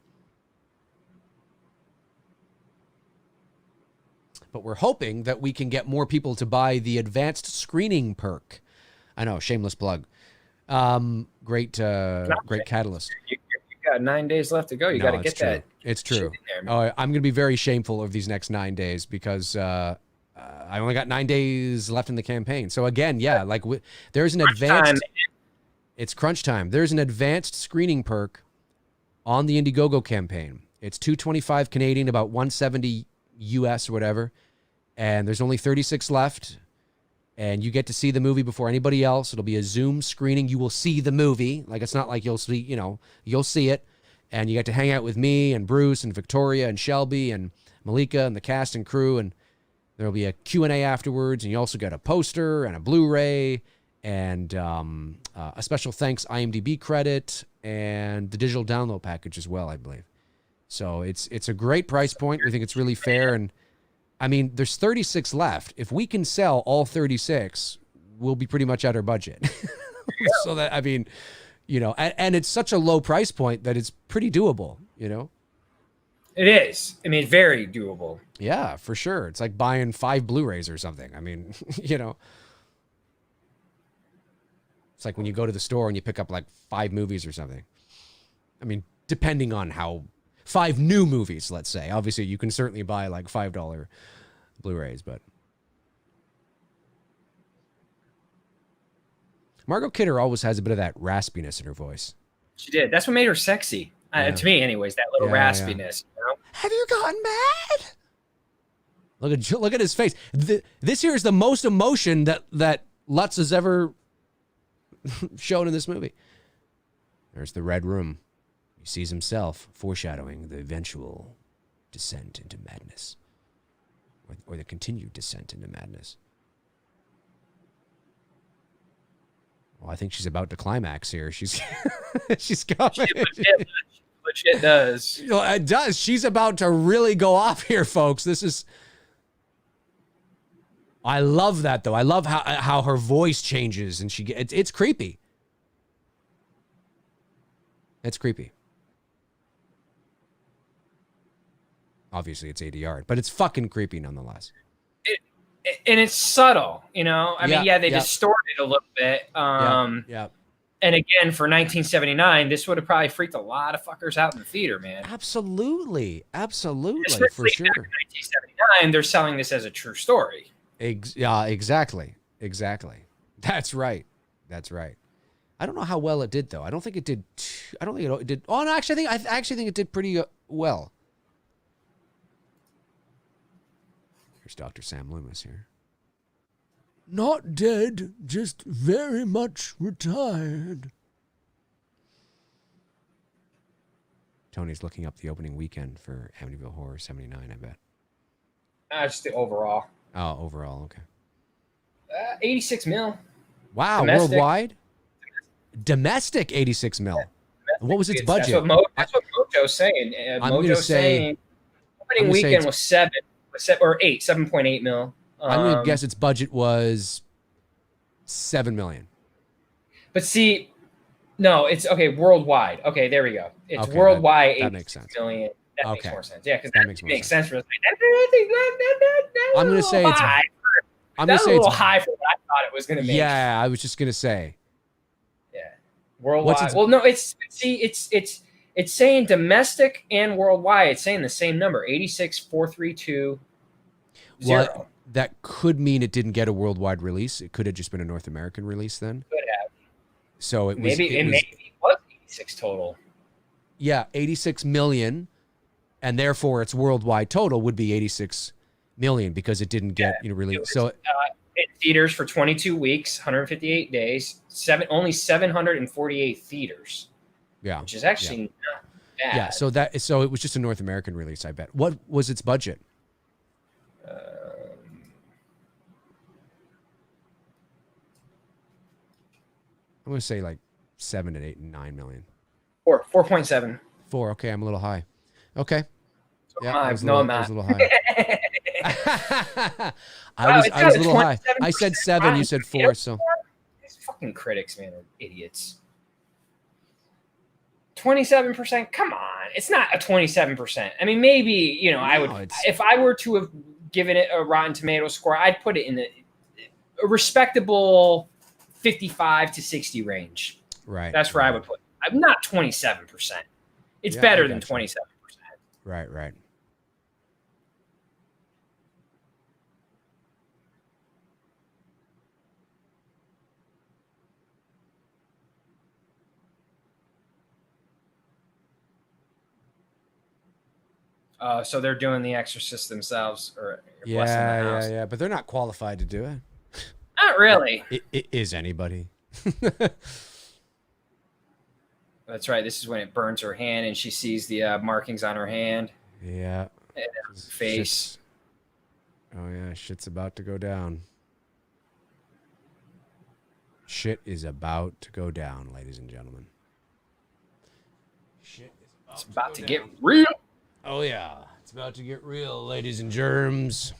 But we're hoping that we can get more people to buy the advanced screening perk. I know, shameless plug. Great catalyst. You've got 9 days left to go. You got to get true. that. It's true. I'm going to be very shameful of these next 9 days because I only got 9 days left in the campaign. So again, yeah, like there's an advanced. It's crunch time. There's an advanced screening perk on the Indiegogo campaign. It's $225 Canadian, about $170 US or whatever, and there's only 36 left. And you get to see the movie before anybody else. It'll be a Zoom screening. You will see the movie. Like, it's not like you'll see, you'll see it. And you get to hang out with me and Bruce and Victoria and Shelby and Malika and the cast and crew. And there'll be a Q&A afterwards. And you also get a poster and a Blu-ray and a special thanks IMDb credit and the digital download package as well, I believe. So it's a great price point. We think it's really fair. And I mean, there's 36 left. If we can sell all 36, we'll be pretty much at our budget. So that, I mean, and it's such a low price point that it's pretty doable, It is. I mean, very doable. Yeah, for sure. It's like buying 5 Blu-rays or something. I mean, it's like when you go to the store and you pick up like 5 movies or something. I mean, depending on how 5 new movies, let's say. Obviously, you can certainly buy like $5 Blu-rays, but Margot Kidder always has a bit of that raspiness in her voice. She did. That's what made her sexy. Yeah. To me, anyways, that little raspiness. Yeah. Have you gotten mad? Look at his face. This here is the most emotion that Lutz has ever shown in this movie. There's the Red Room. He sees himself, foreshadowing the eventual descent into madness. or the continued descent into madness. Well, I think she's about to climax here. She's she's coming. She legit does. It does. She's about to really go off here, folks. This is. I love that though. I love how her voice changes and it's creepy. It's creepy. Obviously, it's ADR, but it's fucking creepy nonetheless. And it's subtle, you know. I mean, they distort it a little bit. And again, for 1979, this would have probably freaked a lot of fuckers out in the theater, man. Absolutely, Especially for sure. Back in 1979, they're selling this as a true story. Exactly. That's right. I don't know how well it did though. I don't think it did. I don't think it did. Oh no, actually, I actually think it did pretty well. Here's Dr. Sam Loomis here. Not dead, just very much retired. Tony's looking up the opening weekend for Amityville Horror 79, I bet. Just the overall. Oh, overall, okay. 86 mil. Wow, Domestic. Worldwide? Domestic 86 mil. What was its budget? That's what Mojo's saying. Mojo's saying opening weekend was 7.8 mil. I'm going to guess its budget was $7 million. But see, no, it's okay. Worldwide. Okay, there we go. It's okay, worldwide. That makes sense. Million. That makes more sense. Yeah, because that makes sense for us. I'm going to say it's. I'm going to say it's a little high for what I thought it was going to make. Yeah, I was just going to say. Yeah, worldwide. Well, no, it's saying domestic and worldwide. It's saying the same number: 86,432. Well, that could mean it didn't get a worldwide release. It could have just been a North American release then. Could have. So it was. Maybe it was 86 total. Yeah, 86 million, and therefore its worldwide total would be 86 million because it didn't get released. So in theaters for 22 weeks, 158 days, only 748 theaters. Yeah, which is actually not bad. Yeah, so it was just a North American release, I bet. What was its budget? I'm going to say like 7 and 8 and 9 million. 4.7. 4. Okay, I'm a little high. Okay. So yeah, I'm not. I was a little high. I was a little high. I said 7. You said 4. So these fucking critics, man, are idiots. 27%. Come on, it's not a 27%. I mean, maybe I would if I were to have given it a Rotten Tomatoes score, I'd put it in a respectable 55 to 60 range. Right. That's where I would put it. I'm not 27%. It's better than 27%. Right. So they're doing The Exorcist themselves, or yeah. But they're not qualified to do it. Not really. Is anybody? That's right. This is when it burns her hand and she sees the markings on her hand. Yeah. And her face. Oh, yeah. Shit's about to go down. Shit is about to go down, ladies and gentlemen. It's about to get real. Oh, yeah. It's about to get real, ladies and germs.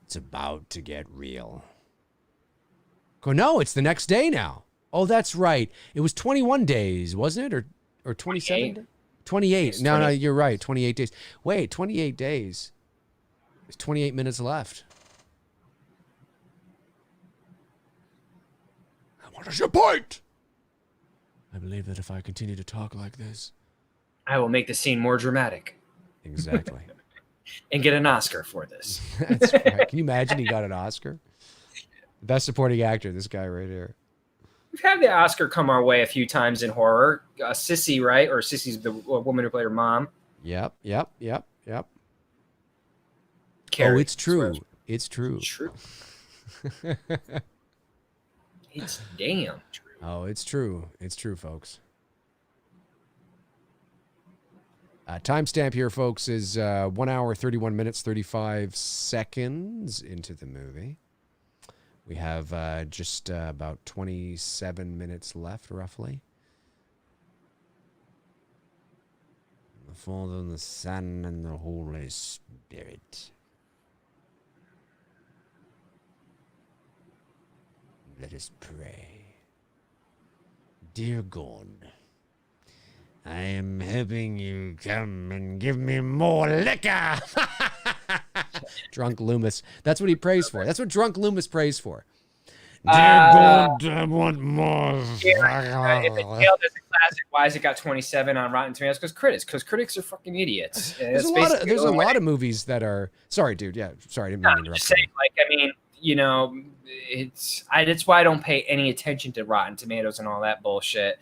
It's about to get real. No, it's the next day now. Oh, that's right. It was 21 days, wasn't it? Or 27? 28. No, you're right. 28 days. Wait, 28 days. There's 28 minutes left. What is your point? I believe that if I continue to talk like this, I will make the scene more dramatic. Exactly. And get an Oscar for this. That's right. Can you imagine he got an Oscar? Best supporting actor, this guy right here. We've had the Oscar come our way a few times in horror. Sissy, right? Or Sissy's the woman who played her mom. Yep. Carrie, it's true. It's true. It's true. It's damn true. Oh, it's true. It's true, folks. Timestamp here, folks, is 1 hour, 31 minutes, 35 seconds into the movie. We have just about 27 minutes left, roughly. The Father, and the Son, and the Holy Spirit. Let us pray. Dear God, I am hoping you come and give me more liquor. Drunk Loomis. That's what he prays for. That's what Drunk Loomis prays for. Dear God, I want more. If it failed as a classic, why has it got 27 on Rotten Tomatoes? Because critics are fucking idiots. There's a lot of movies that are. Sorry, dude. Yeah, sorry, I didn't mean to interrupt. Just saying, that's why I don't pay any attention to Rotten Tomatoes and all that bullshit.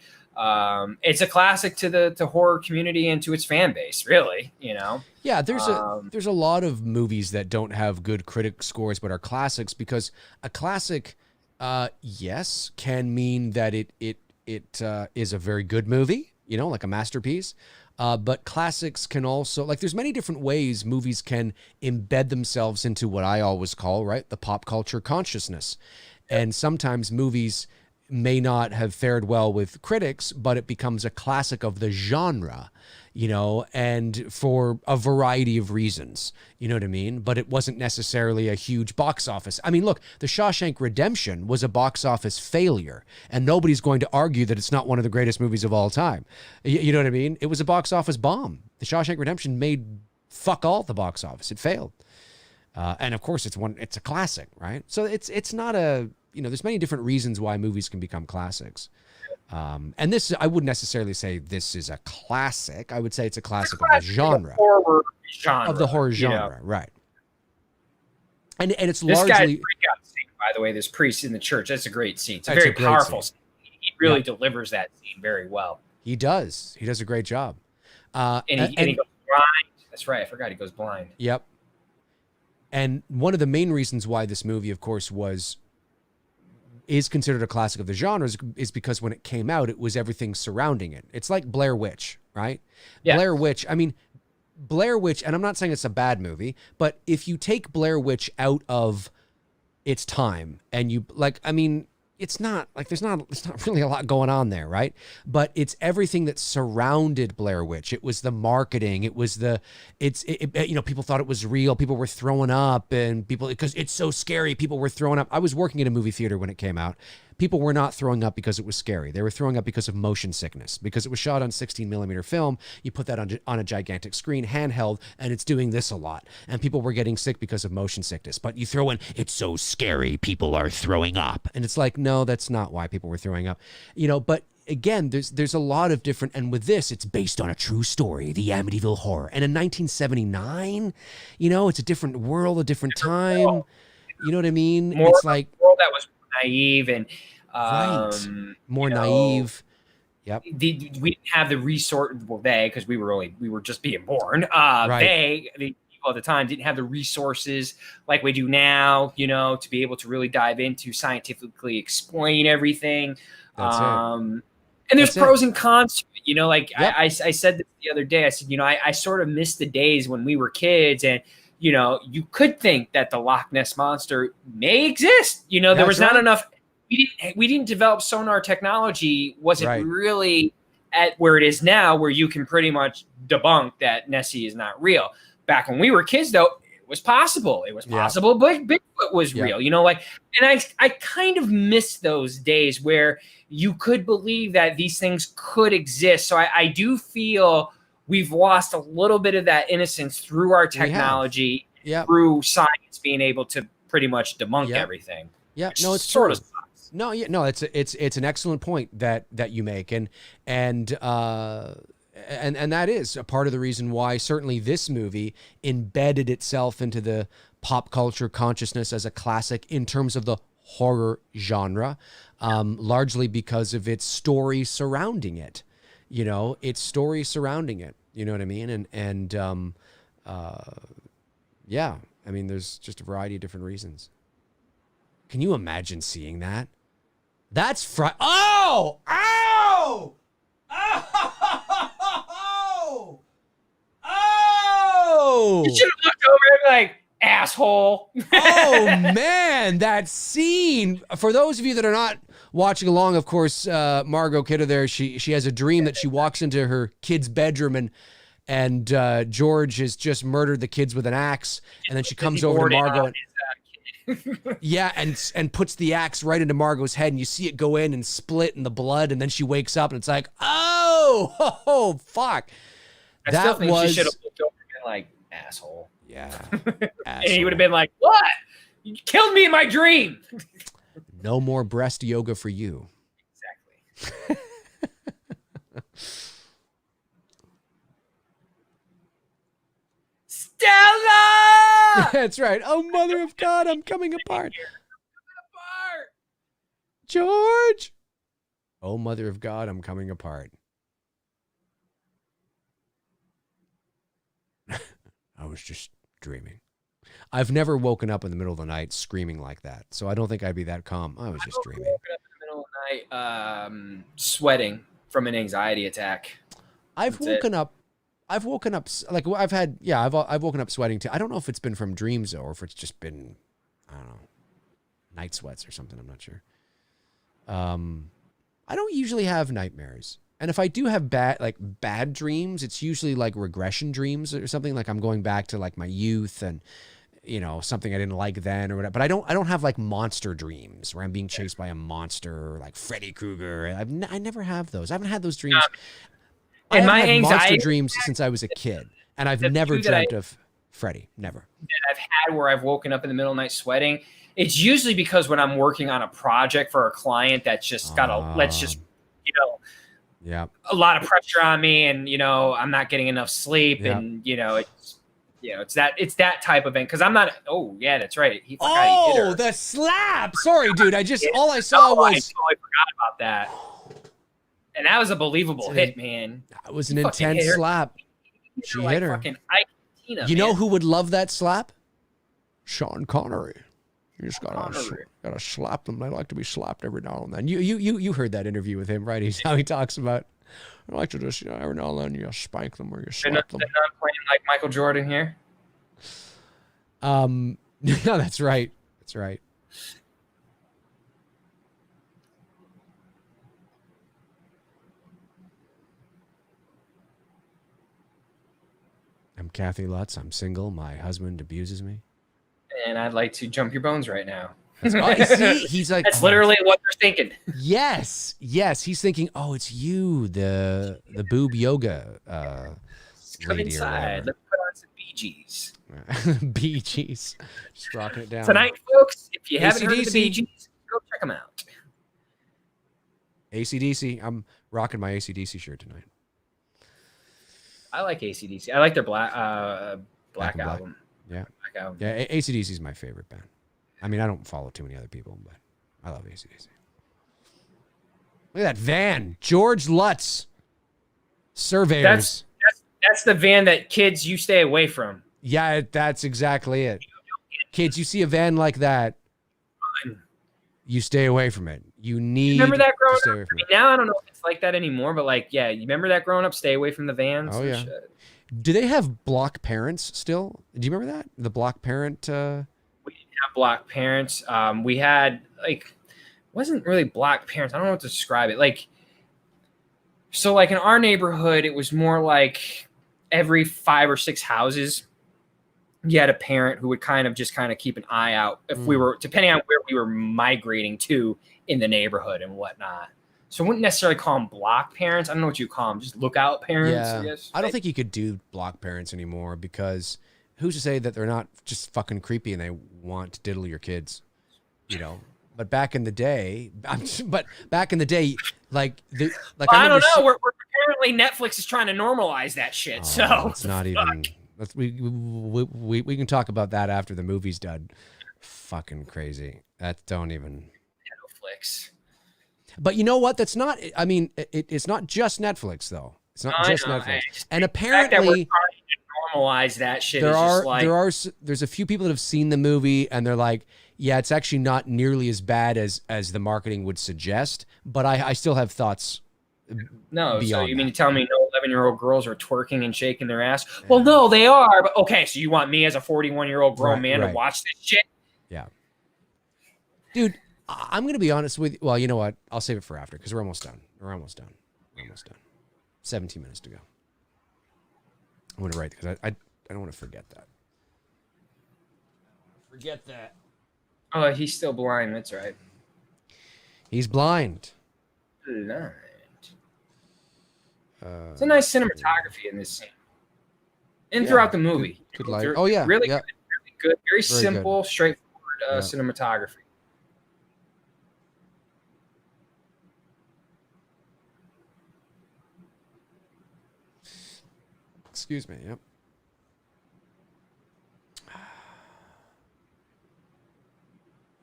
It's a classic to the horror community and to its fan base, really. Yeah, there's a lot of movies that don't have good critic scores but are classics, because a classic, yes, can mean that it is a very good movie, like a masterpiece. But classics can also, there's many different ways movies can embed themselves into what I always call, right, the pop culture consciousness. And sometimes movies may not have fared well with critics, but it becomes a classic of the genre, and for a variety of reasons, you know what I mean? But it wasn't necessarily a huge box office. I mean, look, The Shawshank Redemption was a box office failure, and nobody's going to argue that it's not one of the greatest movies of all time. You know what I mean? It was a box office bomb. The Shawshank Redemption made fuck all at the box office. It failed. And of course it's a classic, right? So it's not there's many different reasons why movies can become classics. And this, I wouldn't necessarily say this is a classic. I would say it's a classic of the genre. Of the horror genre, right. And it's this largely... This guy's breakout scene, by the way, this priest in the church, that's a great scene. It's a very powerful scene. He really delivers that scene very well. He does. He does a great job. And he goes blind. That's right. I forgot he goes blind. Yep. And one of the main reasons why this movie, of course, is considered a classic of the genre is because when it came out, it was everything surrounding it. It's like Blair Witch, right? Yeah. Blair Witch, and I'm not saying it's a bad movie, but if you take Blair Witch out of its time and it's not really a lot going on there, right? But it's everything that surrounded Blair Witch. It was the marketing. It was people thought it was real. People were throwing up, and because it's so scary, people were throwing up. I was working in a movie theater when it came out. People were not throwing up because it was scary. They were throwing up because of motion sickness, because it was shot on 16 millimeter film. You put that on a gigantic screen, handheld, and it's doing this a lot. And people were getting sick because of motion sickness. But you throw in, it's so scary, people are throwing up. And it's like, no, that's not why people were throwing up. But again, there's a lot of different, and with this, it's based on a true story, the Amityville Horror. And in 1979, it's a different world, a different time. You know what I mean? It's like a world that was naive and more naive. Yep. We didn't have the resource. Well, because we were just being born. The people at the time didn't have the resources like we do now. To be able to really dive into, scientifically explain everything. That's it. And there's pros and cons to it. Yep. I said this the other day. I said, I sort of miss the days when we were kids and. You could think that the Loch Ness Monster may exist. There was not enough. We didn't develop sonar technology. Wasn't really at where it is now, where you can pretty much debunk that Nessie is not real. Back when we were kids, though, it was possible. It was possible, but Bigfoot was real. And I kind of miss those days where you could believe that these things could exist. So I do feel we've lost a little bit of that innocence through our technology, through science being able to pretty much debunk everything. Yeah, no, it's sort true. of sucks. No, yeah, no, it's an excellent point that you make, and that is a part of the reason why certainly this movie embedded itself into the pop culture consciousness as a classic in terms of the horror genre, largely because of its story surrounding it. Its story surrounding it. You know what I mean? There's just a variety of different reasons. Can you imagine seeing that? That's Oh! Oh! You should have looked over and been like, asshole. Oh, man, that scene. For those of you that are not watching along, of course, Margot Kidder there, she has a dream that she walks into her kid's bedroom and George has just murdered the kids with an axe. And then she comes over to Margot. Yeah, and puts the axe right into Margot's head, and you see it go in and split in the blood, and then she wakes up, and it's like, oh, fuck. I still think she should have looked over and been like, asshole. Yeah. And he would have been like, what? You killed me in my dream. No more breast yoga for you. Exactly. Stella! That's right. Oh, mother of God, I'm coming apart. George! Oh, mother of God, I'm coming apart. I was just dreaming. I've never woken up in the middle of the night screaming like that, so I don't think I'd be that calm. I was just dreaming. Woken up in the middle of the night, sweating from an anxiety attack. I've woken up like I've woken up sweating too. I don't know if it's been from dreams or if it's just been, I don't know, night sweats or something. I'm not sure. I don't usually have nightmares. And if I do have bad dreams, it's usually like regression dreams or something, like I'm going back to like my youth and, you know, something I didn't like then or whatever. But I don't have like monster dreams where I'm being chased by a monster or like Freddy Krueger. I never have those. I haven't had those dreams. I haven't had monster dreams since I was a kid, and I've never dreamt of Freddy. Never. That I've had where I've woken up in the middle of the night sweating. It's usually because when I'm working on a project for a client that's just got a lot of pressure on me, and I'm not getting enough sleep, and it's that type of thing. Because I'm not. Oh yeah, that's right. He forgot he hit her. The slap. Sorry, dude. All I saw was. I totally forgot about that. And that was a believable hit, man. That was an intense slap. She hit her. You know who would love that slap? Sean Connery. You just gotta slap them. They like to be slapped every now and then. You heard that interview with him, right? How he talks about. I like to just every now and then you spank them or you slap them. They're not playing like Michael Jordan here. No, that's right. That's right. I'm Kathy Lutz. I'm single. My husband abuses me. And I'd like to jump your bones right now. See, he's like, that's literally what they're thinking. Yes. He's thinking, oh, it's you, the boob yoga come lady inside. Let's put on some Bee Gees. Bee Gees. Just rocking it down. Tonight, folks, if you haven't heard of the Bee Gees, go check them out. AC/DC. I'm rocking my AC/DC shirt tonight. I like AC/DC. I like their Black album. Yeah. Black album. Yeah, AC/DC is my favorite band. I mean, I don't follow too many other people, but I love AC/DC. Look at that van. George Lutz. Surveyors. That's the van that kids, you stay away from. Yeah, that's exactly it. Kids, you see a van like that, you stay away from it. You remember that growing up? I mean, now I don't know if it's like that anymore, but you remember that growing up? Stay away from the vans. Oh, yeah. Do they have block parents still? Do you remember that? The block parent? We didn't have block parents. We had, wasn't really block parents. I don't know what to describe it. So in our neighborhood, it was more like every 5 or 6 houses, you had a parent who would kind of keep an eye out if we were, depending on where we were migrating to in the neighborhood and whatnot. So I wouldn't necessarily call them block parents. I don't know what you call them. Just lookout parents, yeah. I guess. I don't think you could do block parents anymore because who's to say that they're not just fucking creepy and they want to diddle your kids, But back in the day, I don't know. We're apparently Netflix is trying to normalize that shit. So it's not even. We can talk about that after the movie's done. Fucking crazy. Don't even. Netflix. But you know what? That's not. I mean, it's not just Netflix though. It's not just Netflix. And apparently, normalize that shit. There's a few people that have seen the movie and they're like, yeah, it's actually not nearly as bad as the marketing would suggest. But I still have thoughts No, so you mean that. to tell me no 11-year-old girls are twerking and shaking their ass? Yeah. Well, no, they are. But okay, so you want me as a 41-year-old grown man to watch this shit? Yeah. Dude, I'm going to be honest with you. Well, you know what? I'll save it for after because we're almost done. We're almost done. 17 minutes to go. I'm going to write because I don't want to forget that. Forget that. Oh, he's still blind. That's right. He's blind. Blind. It's a nice cinematography in this scene. And throughout the movie. Good light. Oh, yeah. Really good. Really good. Very simple, straightforward cinematography. Excuse me. Yep.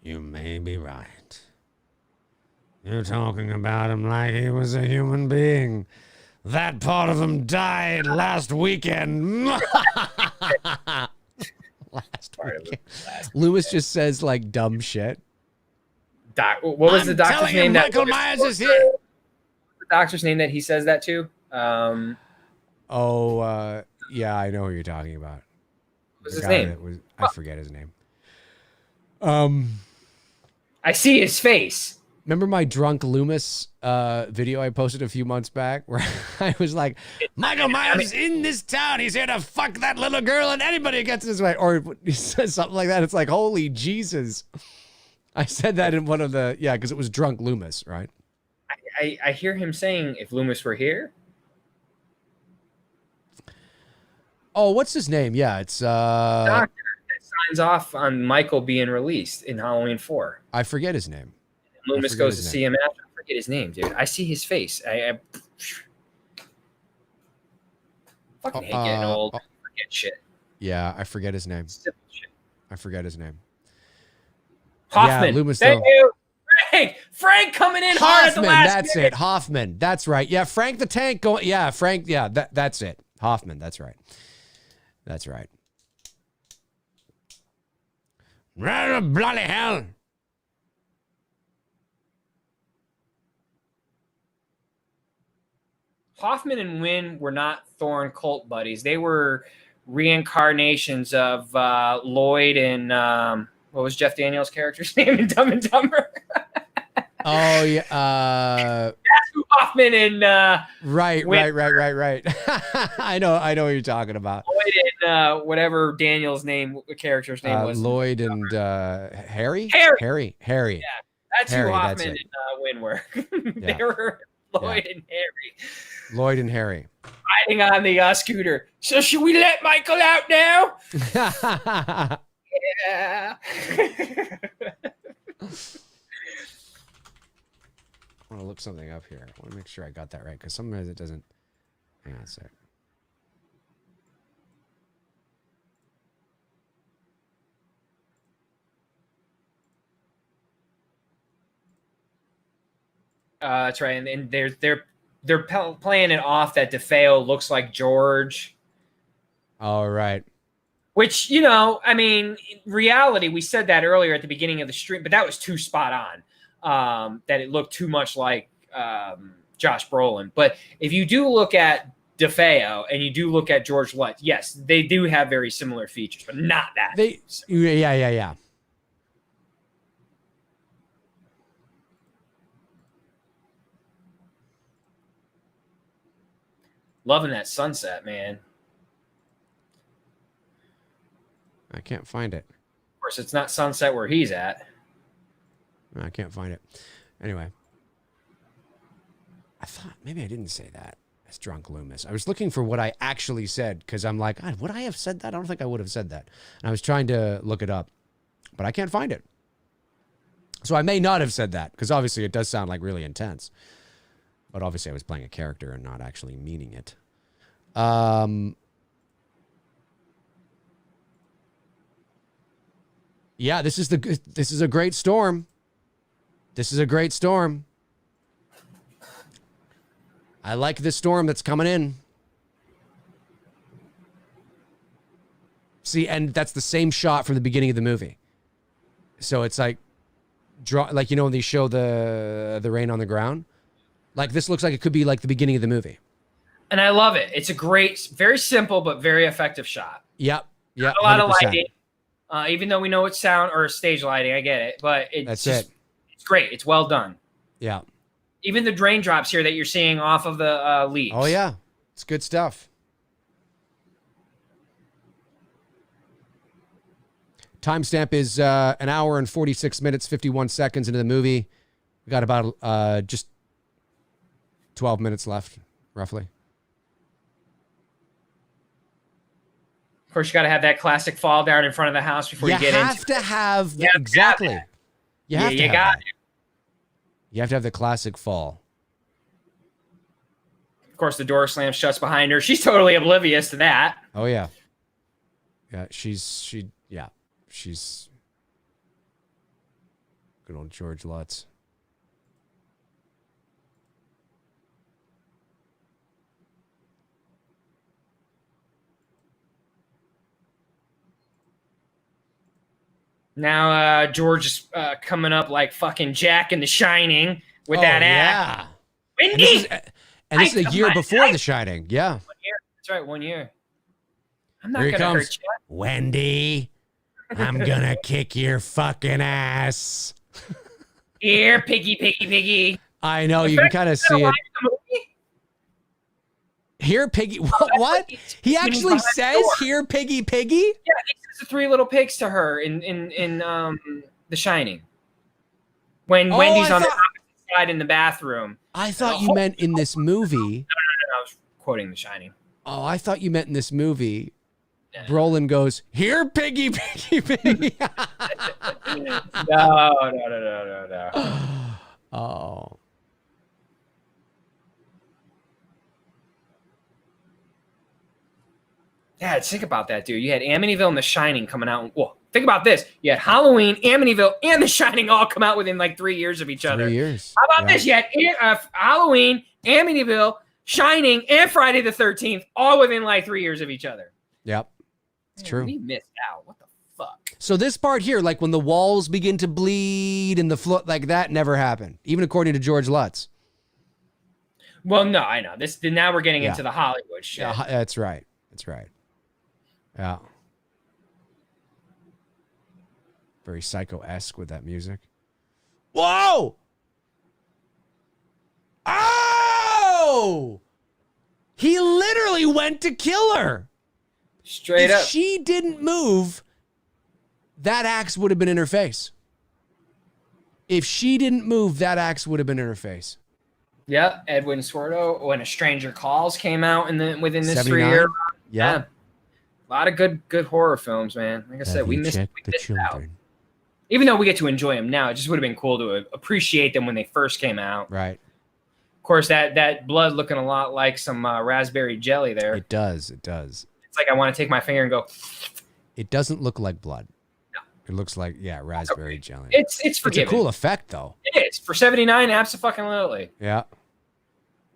You may be right. You're talking about him like he was a human being. That part of him died last weekend. Last weekend. Loomis just says like dumb shit. What was the doctor's name? Michael Myers is here. The doctor's name that he says that to? Yeah, I know who you're talking about. What's his name? I forget his name. I see his face. Remember my drunk Loomis video I posted a few months back where I was like, Michael Myers is in this town. He's here to fuck that little girl and anybody who gets in his way. Or he says something like that. It's like, holy Jesus. I said that in one of the, because it was drunk Loomis, right? I hear him saying, if Loomis were here. Oh, what's his name? Yeah, it's... Doctor that signs off on Michael being released in Halloween 4. I forget his name. Loomis goes to see him after. I forget his name, dude. I see his face. I fucking hate getting old. Forget shit. Yeah, I forget his name. Simple shit. I forget his name. Hoffman. Yeah, Loomis. Thank you. Frank coming in hard at the last That's minute. it. Hoffman. That's right. Yeah, Frank the Tank going. Yeah, Frank. Yeah, that's it. Hoffman. That's right. That's right. Bloody hell. Hoffman and Wynn were not Thorne cult buddies. They were reincarnations of Lloyd and what was Jeff Daniels' character's name in Dumb and Dumber? Oh yeah, that's who Hoffman and right. I know what you're talking about. Lloyd and whatever Daniels' character's name was. Lloyd and Harry. Harry. Yeah, that's Harry, who Hoffman and Wynn were. They were Lloyd and Harry. Lloyd and Harry. Riding on the scooter. So should we let Michael out now? Yeah. I want to look something up here. I want to make sure I got that right because sometimes it doesn't. Hang on a sec. That's right, and they're playing it off that DeFeo looks like George. All right. Which, I mean, in reality, we said that earlier at the beginning of the stream, but that was too spot on. That it looked too much like Josh Brolin. But if you do look at DeFeo and you do look at George Lutz, yes, they do have very similar features, but not that. Yeah. Loving that sunset, man. I can't find it. Of course, it's not sunset where he's at. I can't find it. Anyway. I thought maybe I didn't say that. It's drunk Loomis. I was looking for what I actually said because I'm like, God, would I have said that? I don't think I would have said that. And I was trying to look it up, but I can't find it. So I may not have said that because obviously it does sound like really intense. But obviously I was playing a character and not actually meaning it. Yeah, this is a great storm. This is a great storm. I like this storm that's coming in. See, and that's the same shot from the beginning of the movie. So it's like when they show the rain on the ground. Like this looks like it could be like the beginning of the movie. And I love it. It's a great, very simple but very effective shot. Yep. Yeah. A lot of lighting. Even though we know it's sound or stage lighting, I get it. But it's great. It's well done. Yeah. Even the drain drops here that you're seeing off of the leaves. Oh, yeah. It's good stuff. Timestamp is an hour and 46 minutes, 51 seconds into the movie. We got about just 12 minutes left, roughly. Of course, you got to have that classic fall down in front of the house before you get into it. You have to have exactly. You have to have that. You have to have the classic fall. Of course, the door slams shuts behind her. She's totally oblivious to that. Oh yeah. Yeah, she's good old George Lutz. Now George is coming up like fucking Jack in The Shining with that act. Yeah. Wendy! And this is a year before The Shining. Yeah. 1 year. That's right, 1 year. I'm not Here going to comes hurt you. Wendy, I'm going to kick your fucking ass. Here, piggy, piggy, piggy. I know, you can kind of see it. Here, piggy. What? He actually says, here, piggy, piggy? Yeah, he says the three little pigs to her in The Shining. When Wendy's on the opposite side in the bathroom. I thought you meant in this movie. No, I was quoting The Shining. Oh, I thought you meant in this movie. Brolin goes, here, piggy, piggy, piggy. No. Oh. Yeah, think about that, dude. You had Amityville and The Shining coming out. Well, think about this. You had Halloween, Amityville, and The Shining all come out within like 3 years of each other. 3 years. How about this? You had Halloween, Amityville, Shining, and Friday the 13th all within like 3 years of each other. Yep. It's true. We missed out. What the fuck? So this part here, like when the walls begin to bleed and the floor, like that never happened, even according to George Lutz. Well, no, I know. Now we're getting into the Hollywood shit. Yeah, that's right. That's right. Yeah. Very Psycho-esque with that music. Whoa! Oh! He literally went to kill her. Straight up. If she didn't move, that axe would have been in her face. If she didn't move, that axe would have been in her face. Yeah, Edwin Swarto, When a Stranger Calls came out within this 79? 3 year. Yeah. A lot of good horror films, man. Like I said, we missed out. children. Even though we get to enjoy them now, it just would have been cool to appreciate them when they first came out. Right. Of course, that blood looking a lot like some raspberry jelly there. It does. It does. It's like I want to take my finger and go. It doesn't look like blood. No. It looks like, raspberry jelly. It's forgiving. It's a cool effect, though. It is. For 79, abso-fucking-lutely. Yeah.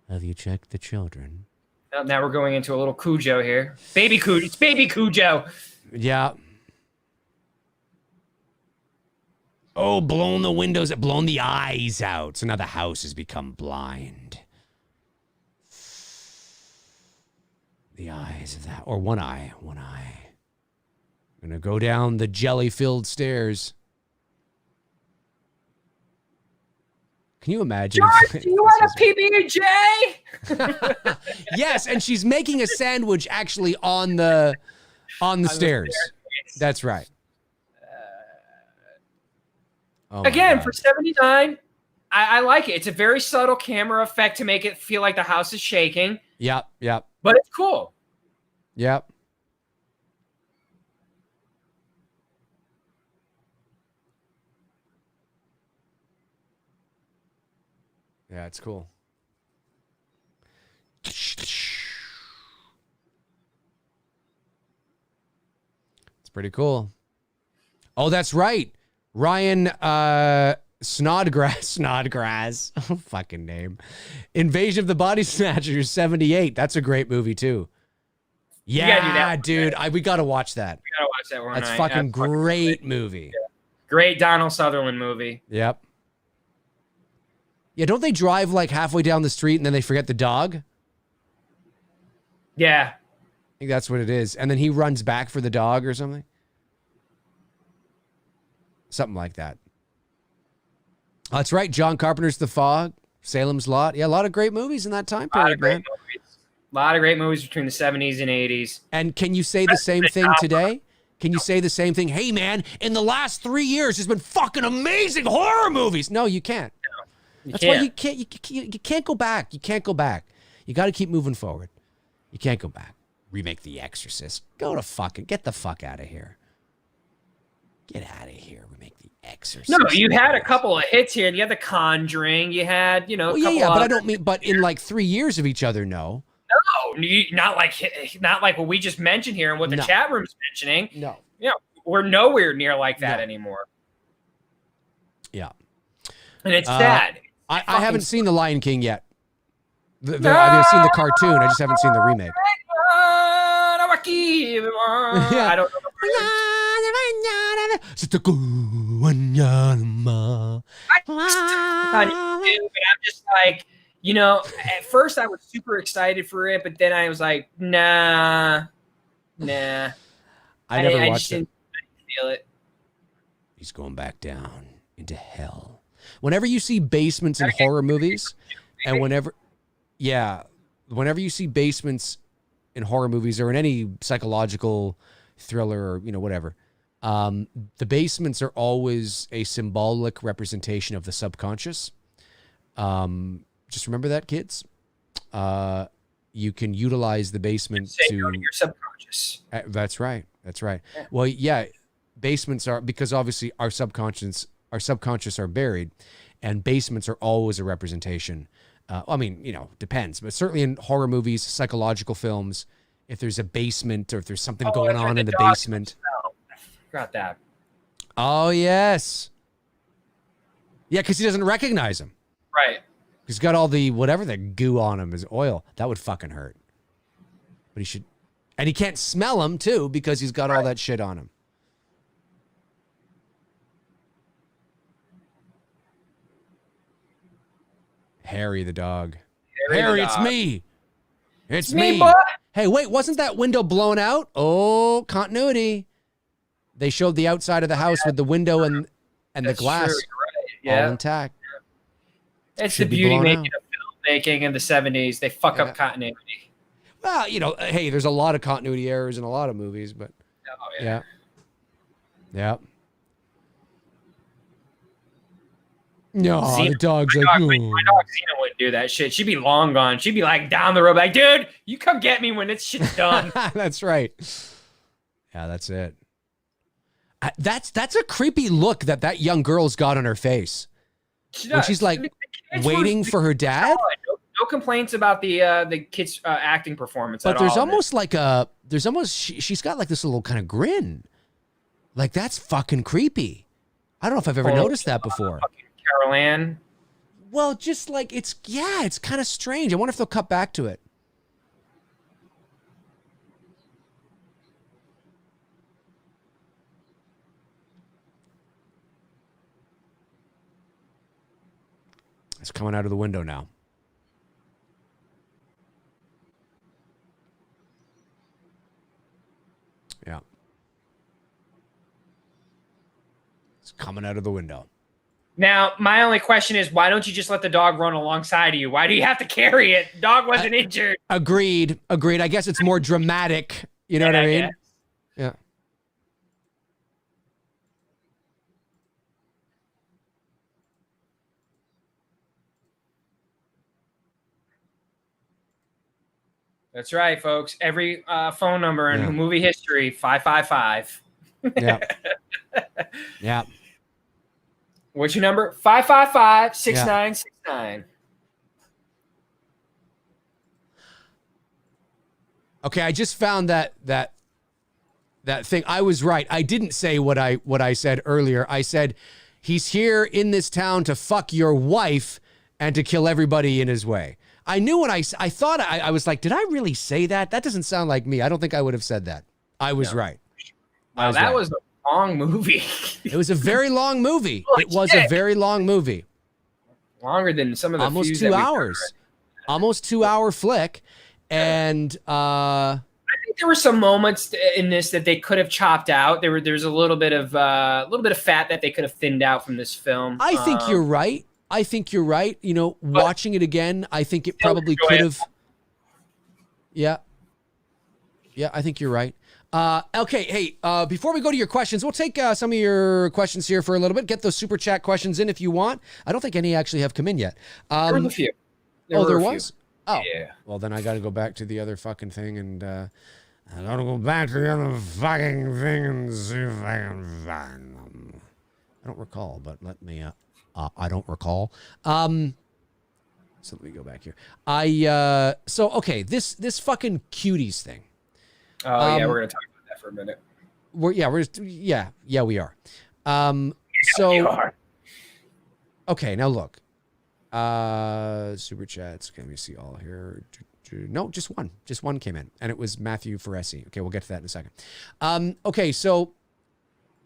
Have you checked the children? Now we're going into a little Cujo here. Baby Cujo. It's baby Cujo. Yeah. Oh, blown the windows, blown the eyes out. So now the house has become blind. The eyes of that, or one eye. I'm gonna go down the jelly-filled stairs. Can you imagine? George, do you want a PB&J? Yes, and she's making a sandwich actually on the stairs. That's right. Again, for 79, I like it. It's a very subtle camera effect to make it feel like the house is shaking. Yep. But it's cool. Yep. Yeah, it's cool. It's pretty cool. Oh, that's right. Ryan Snodgrass. Oh, fucking name. Invasion of the Body Snatchers 78. That's a great movie too. Yeah, dude. We got to watch that. We got to watch that one. That's fucking great movie. Yeah. Great Donald Sutherland movie. Yep. Yeah, don't they drive like halfway down the street and then they forget the dog? Yeah. I think that's what it is. And then he runs back for the dog or something. Something like that. That's right. John Carpenter's The Fog, Salem's Lot. Yeah, a lot of great movies in that time period, man. A lot of great movies between the 70s and 80s. And can you say the same thing today? Can you say the same thing? Hey, man, in the last 3 years, there's been fucking amazing horror movies. No, you can't. No, That's why you can't go back. You can't go back. You got to keep moving forward. You can't go back. Remake The Exorcist. Get the fuck out of here. Get out of here. Remake The Exorcist. No, you had a couple of hits here. You had The Conjuring. You had, a couple but I don't mean, but in like 3 years of each other, no. No, not like what we just mentioned here and what the chat room's mentioning. No. We're nowhere near like that anymore. Yeah. And it's sad. I haven't seen The Lion King yet. I've seen the cartoon. I just haven't seen the remake. Yeah. I don't know. I'm just like, at first I was super excited for it, but then I was like, nah. I never watched it. I didn't feel it. He's going back down into hell. Whenever you see basements in horror movies, and whenever you see basements in horror movies or in any psychological thriller or whatever, the basements are always a symbolic representation of the subconscious. Just remember that, kids. You can utilize the basement to your subconscious. That's right. Yeah. Well, yeah, basements are, because obviously our subconscious are buried, and basements are always a representation. Depends, but certainly in horror movies, psychological films, if there's a basement or if there's something going on in the basement. Forgot that. Oh, yes. Yeah, because he doesn't recognize him. Right. He's got all the goo on him is oil. That would fucking hurt. But he should. And he can't smell him, too, because he's got all that shit on him. Harry the dog. Harry, it's me. It's me. Boy. Hey, wait, wasn't that window blown out? Oh, continuity. They showed the outside of the house with the window and the glass all intact. It's the beauty making of filmmaking in the 70s. They fuck up continuity. Well, hey, there's a lot of continuity errors in a lot of movies, but yeah. No, the dog's like, my dog Xena wouldn't do that shit. She'd be long gone. She'd be like down the road, like, dude, you come get me when this shit's done. That's right. Yeah, that's it. That's a creepy look that young girl's got on her face. When she's like waiting for her dad. No complaints about the kid's acting performance. But there's she's got like this little kind of grin. Like, that's fucking creepy. I don't know if I've ever noticed that before. Carol Ann. Well, just like it's kind of strange. I wonder if they'll cut back to it. It's coming out of the window now. Yeah. It's coming out of the window. Now, my only question is, why don't you just let the dog run alongside of you? Why do you have to carry it? The dog wasn't injured. Agreed. I guess it's more dramatic. You know what I mean? Yeah. That's right, folks. Every phone number in movie history, 555. Yeah. Yeah. What's your number? 555-6969. Okay, I just found that thing. I was right. I didn't say what I said earlier. I said he's here in this town to fuck your wife and to kill everybody in his way. I knew when I thought I was like, did I really say that? That doesn't sound like me. I don't think I would have said that. I was right. Wow, that was a long movie. It was a very long movie. It was a very long movie. longer than some of the almost 2 hours, almost 2 hour flick, and I think there were some moments in this that they could have chopped out. There's a little bit of fat that they could have thinned out from this film. I think you're right. I think you're right. You know, watching it again, I think it probably could have. Yeah. Yeah, I think you're right. Okay, hey, before we go to your questions, we'll take some of your questions here for a little bit. Get those super chat questions in if you want. I don't think any actually have come in yet. There was a few. There was? Oh, yeah. Well, then I got to go back to the other fucking thing, and I got to go back to the other fucking thing and see if I can find them. I don't recall, but let me, I don't recall. So let me go back here. Okay, this fucking cuties thing. Oh yeah, we're gonna talk about that for a minute. We are. We are. Okay, now look. Super chats. Let me see all here. No, just one. Just one came in, and it was Matthew Ferresi. Okay, we'll get to that in a second. Okay, so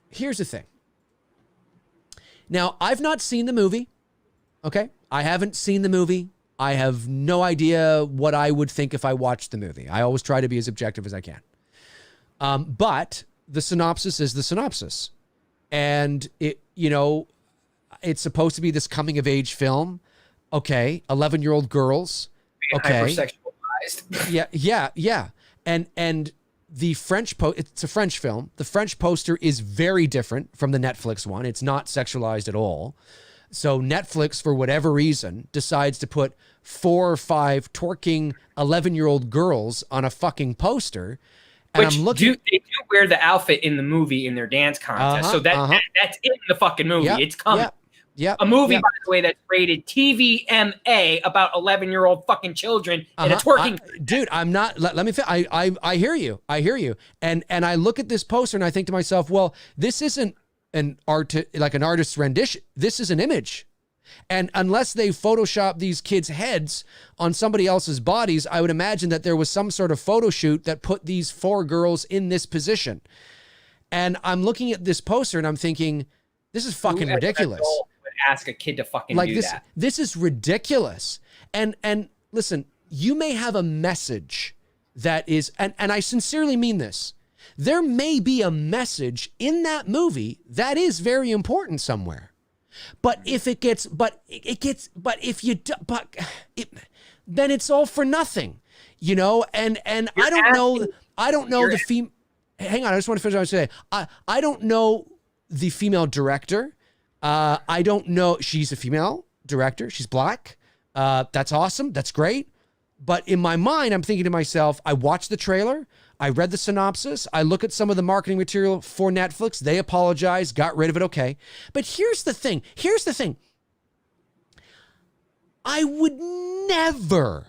here's the thing. Now, I've not seen the movie. Okay, I haven't seen the movie. I have no idea what I would think if I watched the movie. I always try to be as objective as I can. But the synopsis is the synopsis. And it's supposed to be this coming of age film. Okay. 11-year-old girls. Okay. Hypersexualized. Yeah. And the it's a French film. The French poster is very different from the Netflix one. It's not sexualized at all. So Netflix, for whatever reason, decides to put 4 or 5 twerking 11-year-old girls on a fucking poster. And Which I'm looking. They do wear the outfit in the movie in their dance contest. So that's in the fucking movie. Yep, it's coming. Yep, a movie, by the way, that's rated TVMA about 11-year-old fucking children and a twerking. Dude, I'm not. Let me. I hear you. I hear you. And I look at this poster and I think to myself, well, this isn't an artist's rendition. This is an image. And unless they Photoshop these kids' heads on somebody else's bodies, I would imagine that there was some sort of photo shoot that put these 4 girls in this position. And I'm looking at this poster and I'm thinking, this is fucking ridiculous. Would ask a kid to fucking do this, that. This is ridiculous. And listen, you may have a message that is, and I sincerely mean this. There may be a message in that movie that is very important somewhere. But then it's all for nothing, and I don't know the female. Hang on, I just want to finish what I was saying. I don't know the female director. I don't know. She's a female director. She's black. That's awesome. That's great. But in my mind, I'm thinking to myself, I watched the trailer. I read the synopsis. I look at some of the marketing material for Netflix. They apologized, got rid of it. Okay. But here's the thing. I would never,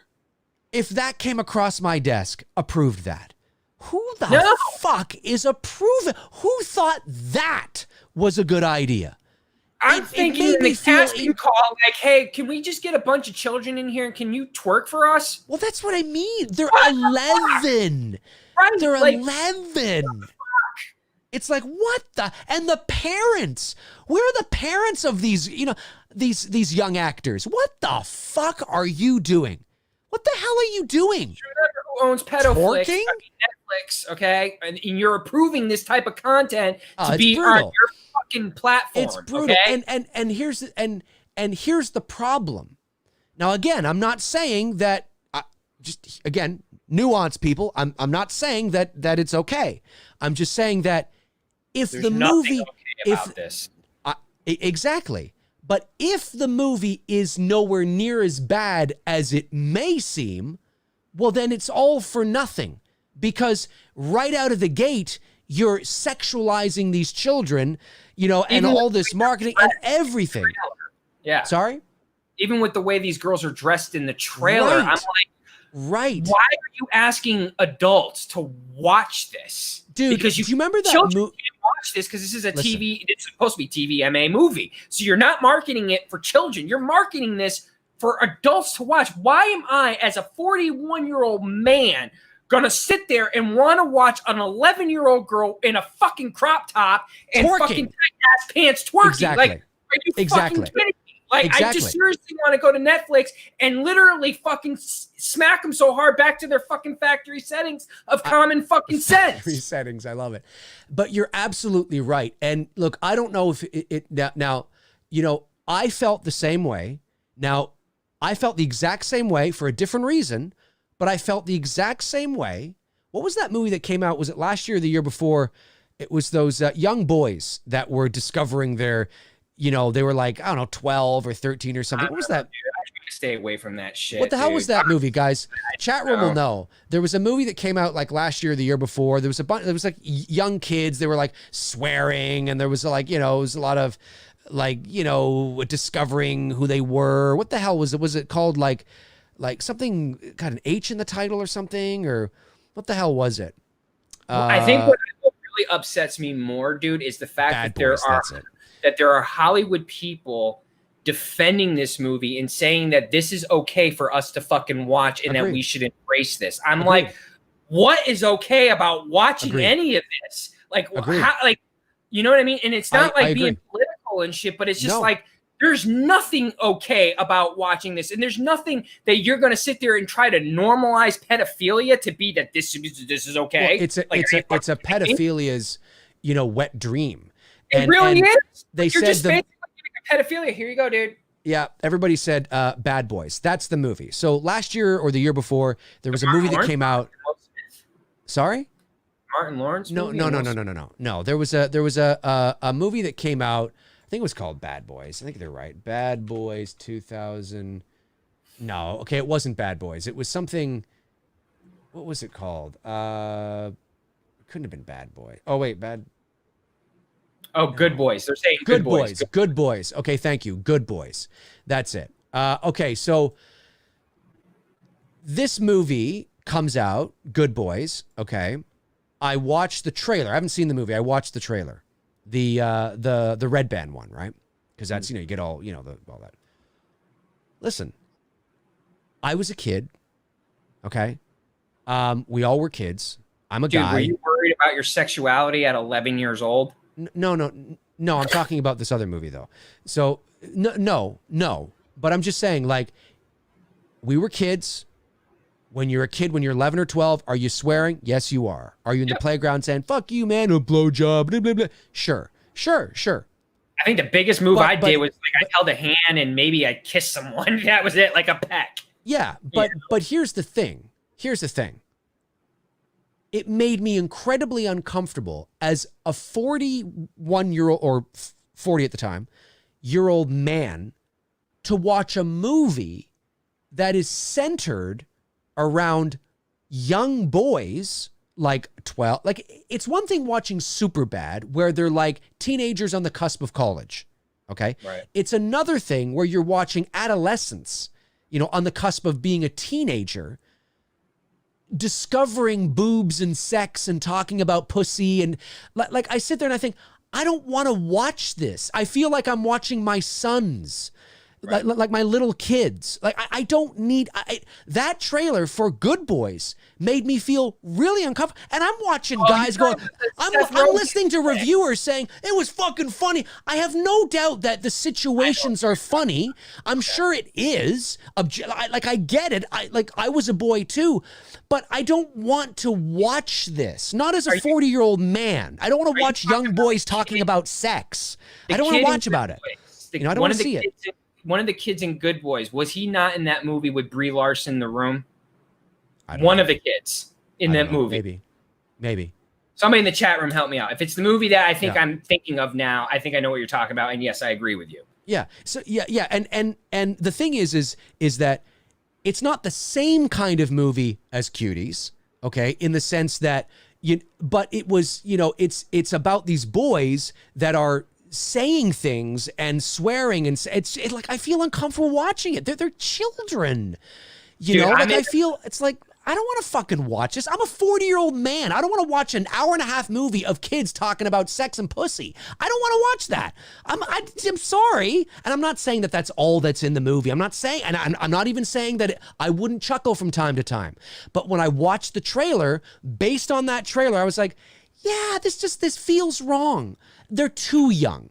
if that came across my desk, approved that. Who the fuck is approving? Who thought that was a good idea? I'm thinking in the casting call, like, hey, can we just get a bunch of children in here and can you twerk for us? Well, that's what I mean. They're 11. Right. They're 11. It's like, what the? And the parents. Where are the parents of these, these young actors? What the fuck are you doing? What the hell are you doing? Who owns Pedoflix? Netflix, okay? And you're approving this type of content to be brutal. On your fucking platform. It's brutal. Okay? And here's the problem. Now, again, I'm not saying that. Nuance, people. I'm not saying that it's okay. I'm just saying that if There's the movie, okay about this. Exactly. But if the movie is nowhere near as bad as it may seem, well, then it's all for nothing. Because right out of the gate, you're sexualizing these children, and all this marketing and everything. Yeah. Sorry? Even with the way these girls are dressed in the trailer, I'm like, right. Why are you asking adults to watch this? Dude, because do you remember that children can't watch this because this is it's supposed to be TVMA movie. So you're not marketing it for children. You're marketing this for adults to watch. Why am I, as a 41-year-old man, gonna sit there and want to watch an 11-year-old girl in a fucking crop top and fucking tight-ass pants twerking? Exactly. Like, are you fucking kidding me? Like, I just seriously want to go to Netflix and literally fucking smack them so hard back to their fucking factory settings of common fucking sense. Factory settings, I love it. But you're absolutely right. And look, I don't know if it now, you know, I felt the same way. Now, I felt the exact same way for a different reason, but I felt the exact same way. What was that movie that came out? Was it last year or the year before? It was those young boys that were discovering their, you know, they were like, I don't know, 12 or 13 or something. What was that? Dude, I try to stay away from that shit. What the hell was that movie, guys? Chat room will know. There was a movie that came out like last year or the year before. There was a bunch, there was like young kids. They were like swearing, and there was like, you know, it was a lot of like, you know, discovering who they were. What the hell was it? Was it called like something, got an H in the title or something? Or what the hell was it? I think what really upsets me more, dude, is the fact that there are Hollywood people defending this movie and saying that this is okay for us to fucking watch and that we should embrace this. I'm like, what is okay about watching any of this? Like, how, like, you know what I mean? And it's not like being political and shit, but it's just like, there's nothing okay about watching this. And there's nothing that you're going to sit there and try to normalize pedophilia to be that this is okay. Well, it's a pedophilia's, you know, wet dream. It really is. They You're said just pedophilia. Here you go, dude. Yeah, everybody said Bad Boys. That's the movie. So last year or the year before, there was a movie that came out. Sorry? Martin Lawrence? No. There was a movie that came out. I think it was called Bad Boys. I think they're right. Bad Boys 2000. No, okay, it wasn't Bad Boys. It was something. What was it called? It couldn't have been Bad Boy. Oh wait, Oh, Good Boys. They're saying Good Boys. Good Boys. Okay, thank you. Good Boys. That's it. Okay, so this movie comes out, Good Boys. Okay, I watched the trailer. I haven't seen the movie. I watched the trailer, the red band one, right? Because that's, you know, you get all, you know, all that. Listen, I was a kid. Okay, we all were kids. I'm a guy. Were you worried about your sexuality at 11 years old? No. I'm talking about this other movie though. So no. But I'm just saying, like, we were kids. When you're a kid, when you're 11 or 12, are you swearing? Yes, you are. Are you in the playground saying, fuck you, man, a blowjob, blah, blah, blah? Sure. I think the biggest move I did was like I held a hand and maybe I kissed someone. That was it, like a peck. Yeah, but here's the thing. It made me incredibly uncomfortable as a 41-year-old, or 40 at the time, year-old man to watch a movie that is centered around young boys like 12. Like, it's one thing watching Superbad where they're like teenagers on the cusp of college. Okay. Right. It's another thing where you're watching adolescents, you know, on the cusp of being a teenager, discovering boobs and sex and talking about pussy. And like, I sit there and I think, I don't want to watch this. I feel like I'm watching my sons. Right. Like my little kids. Like, I don't need that trailer for Good Boys made me feel really uncomfortable. And I'm watching guys going, I'm listening to reviewers saying it was fucking funny. I have no doubt that the situations are funny. I'm sure it is. I get it. I was a boy too, but I don't want to watch this. Not as a 40-year-old man. I don't want to watch young boys talking about sex. I don't want to watch about it. You know, I don't want to see it. One of the kids in Good Boys, was he not in that movie with Brie Larson in the room? One of the kids in that movie. Maybe. Somebody in the chat room help me out. If it's the movie that I think I'm thinking of now, I think I know what you're talking about. And yes, I agree with you. Yeah. So yeah. And the thing is that it's not the same kind of movie as Cuties, okay? In the sense that but it was, you know, it's about these boys that are saying things and swearing, and it's like I feel uncomfortable watching it. They're children, you know. Like, I feel it's like I don't want to fucking watch this. I'm a 40-year-old man. I don't want to watch an hour-and-a-half movie of kids talking about sex and pussy. I don't want to watch that. I'm sorry, and I'm not saying that that's all that's in the movie. I'm not saying, and I'm not even saying that I wouldn't chuckle from time to time. But when I watched the trailer, based on that trailer, I was like, yeah, this feels wrong. They're too young.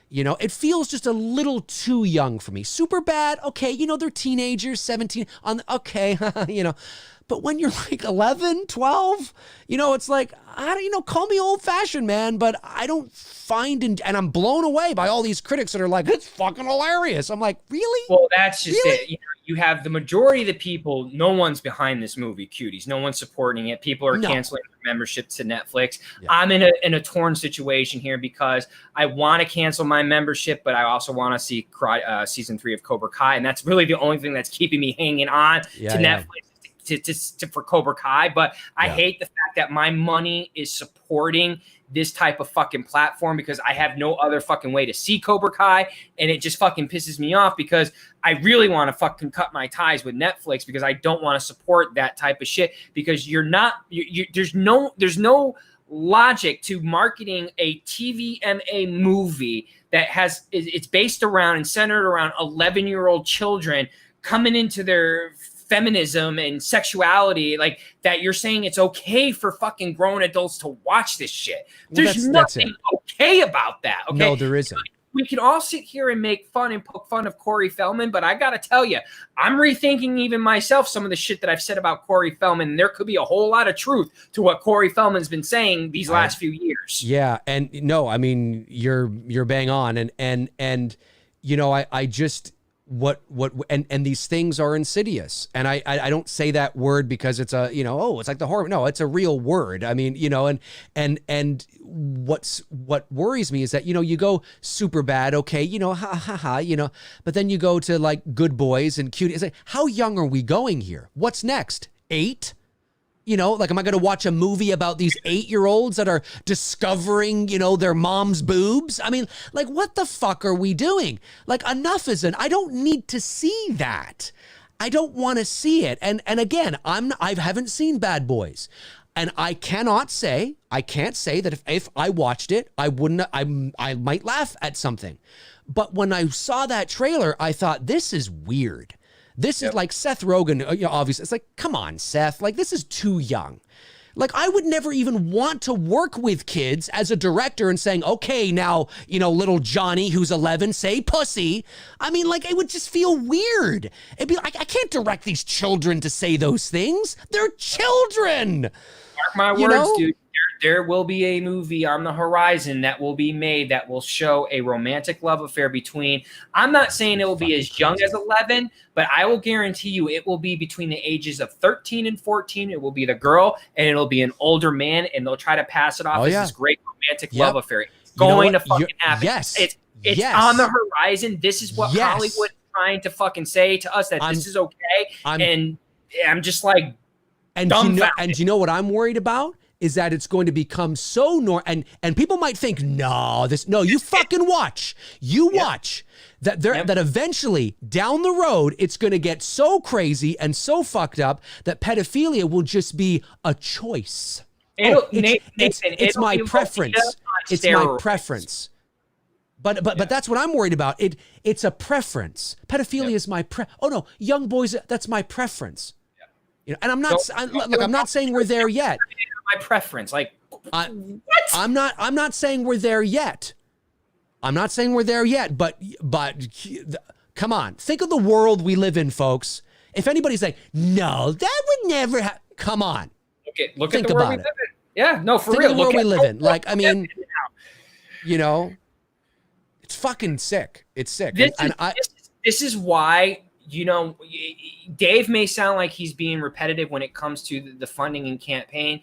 You know, it feels just a little too young for me. Superbad, okay, you know, they're teenagers, 17, okay, you know. But when you're like 11, 12, you know, it's like, call me old fashioned, man, but I don't find, and I'm blown away by all these critics that are like, it's fucking hilarious. I'm like, really? Well, that's just really? it. You have the majority of the people, no one's behind this movie, Cuties. No one's supporting it. People are canceling their membership to Netflix. Yeah. I'm in a torn situation here because I want to cancel my membership, but I also want to see season 3 of Cobra Kai. And that's really the only thing that's keeping me hanging on to Netflix. For Cobra Kai, but I hate the fact that my money is supporting this type of fucking platform because I have no other fucking way to see Cobra Kai, and it just fucking pisses me off because I really want to fucking cut my ties with Netflix because I don't want to support that type of shit because there's no logic to marketing a TVMA movie that it's based around and centered around 11-year-old children coming into their feminism and sexuality, like that you're saying it's okay for fucking grown adults to watch this shit. There's nothing okay about that. Okay? No, there isn't. We can all sit here and make fun and poke fun of Corey Feldman, but I got to tell you, I'm rethinking even myself some of the shit that I've said about Corey Feldman. And there could be a whole lot of truth to what Corey Feldman's been saying these last few years. Yeah, and no, I mean you're bang on, and you know I just. And these things are insidious, and I don't say that word because it's a, you know, oh, it's like the horror. No, it's a real word. I mean, you know, and what worries me is that, you know, you go Superbad, okay, you know, you know, but then you go to like Good Boys and Cute. It's like, how young are we going here? What's next? 8? You know, like, am I going to watch a movie about these 8-year-olds that are discovering, you know, their mom's boobs? I mean, like, what the fuck are we doing? Like, enough isn't. I don't need to see that. I don't want to see it. And again, I haven't seen Bad Boys. And I can't say that if I watched it, I might laugh at something. But when I saw that trailer, I thought, this is weird. This is like Seth Rogen, you know, obviously. It's like, come on, Seth. Like, this is too young. Like, I would never even want to work with kids as a director and saying, okay, now, you know, little Johnny, who's 11, say pussy. I mean, like, it would just feel weird. It'd be like, I can't direct these children to say those things. They're children. Mark my words, dude. There will be a movie on the horizon that will be made that will show a romantic love affair between, I'm not saying it will be as young as 11, but I will guarantee you it will be between the ages of 13 and 14. It will be the girl and it'll be an older man, and they'll try to pass it off as this great romantic love affair. It's going to fucking happen. Yes. It's on the horizon. This is what Hollywood is trying to fucking say to us, that this is okay. And I'm just like, and you know what I'm worried about? Is that it's going to become so and people might think, you fucking watch. You watch that eventually down the road, it's going to get so crazy and so fucked up that pedophilia will just be a choice. It's my preference. It's my preference. But that's what I'm worried about. It's a preference. Pedophilia is my young boys, that's my preference. You know, and I'm not saying we're there yet. My preference, like, what? I'm not saying we're there yet. But come on, think of the world we live in, folks. If anybody's like, no, that would never come on. Okay, look at the world we live in. Yeah, no, for real. Think of the world we live in. Like, I mean, you know, it's fucking sick. It's sick. This is why. You know, Dave may sound like he's being repetitive when it comes to the funding and campaign.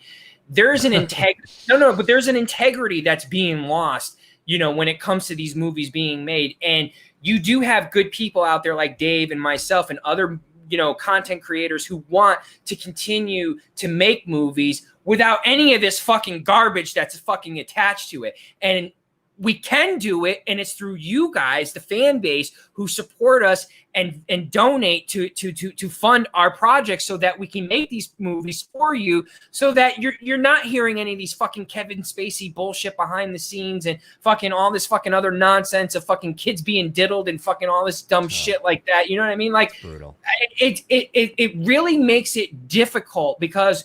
There's an but there's an integrity that's being lost, you know, when it comes to these movies being made. And you do have good people out there like Dave and myself and other, you know, content creators who want to continue to make movies without any of this fucking garbage that's fucking attached to it. And we can do it, and it's through you guys, the fan base, who support us and donate to fund our projects so that we can make these movies for you, so that you're not hearing any of these fucking Kevin Spacey bullshit behind the scenes and fucking all this fucking other nonsense of fucking kids being diddled and fucking all this dumb shit like that. You know what I mean? Like, brutal. It really makes it difficult because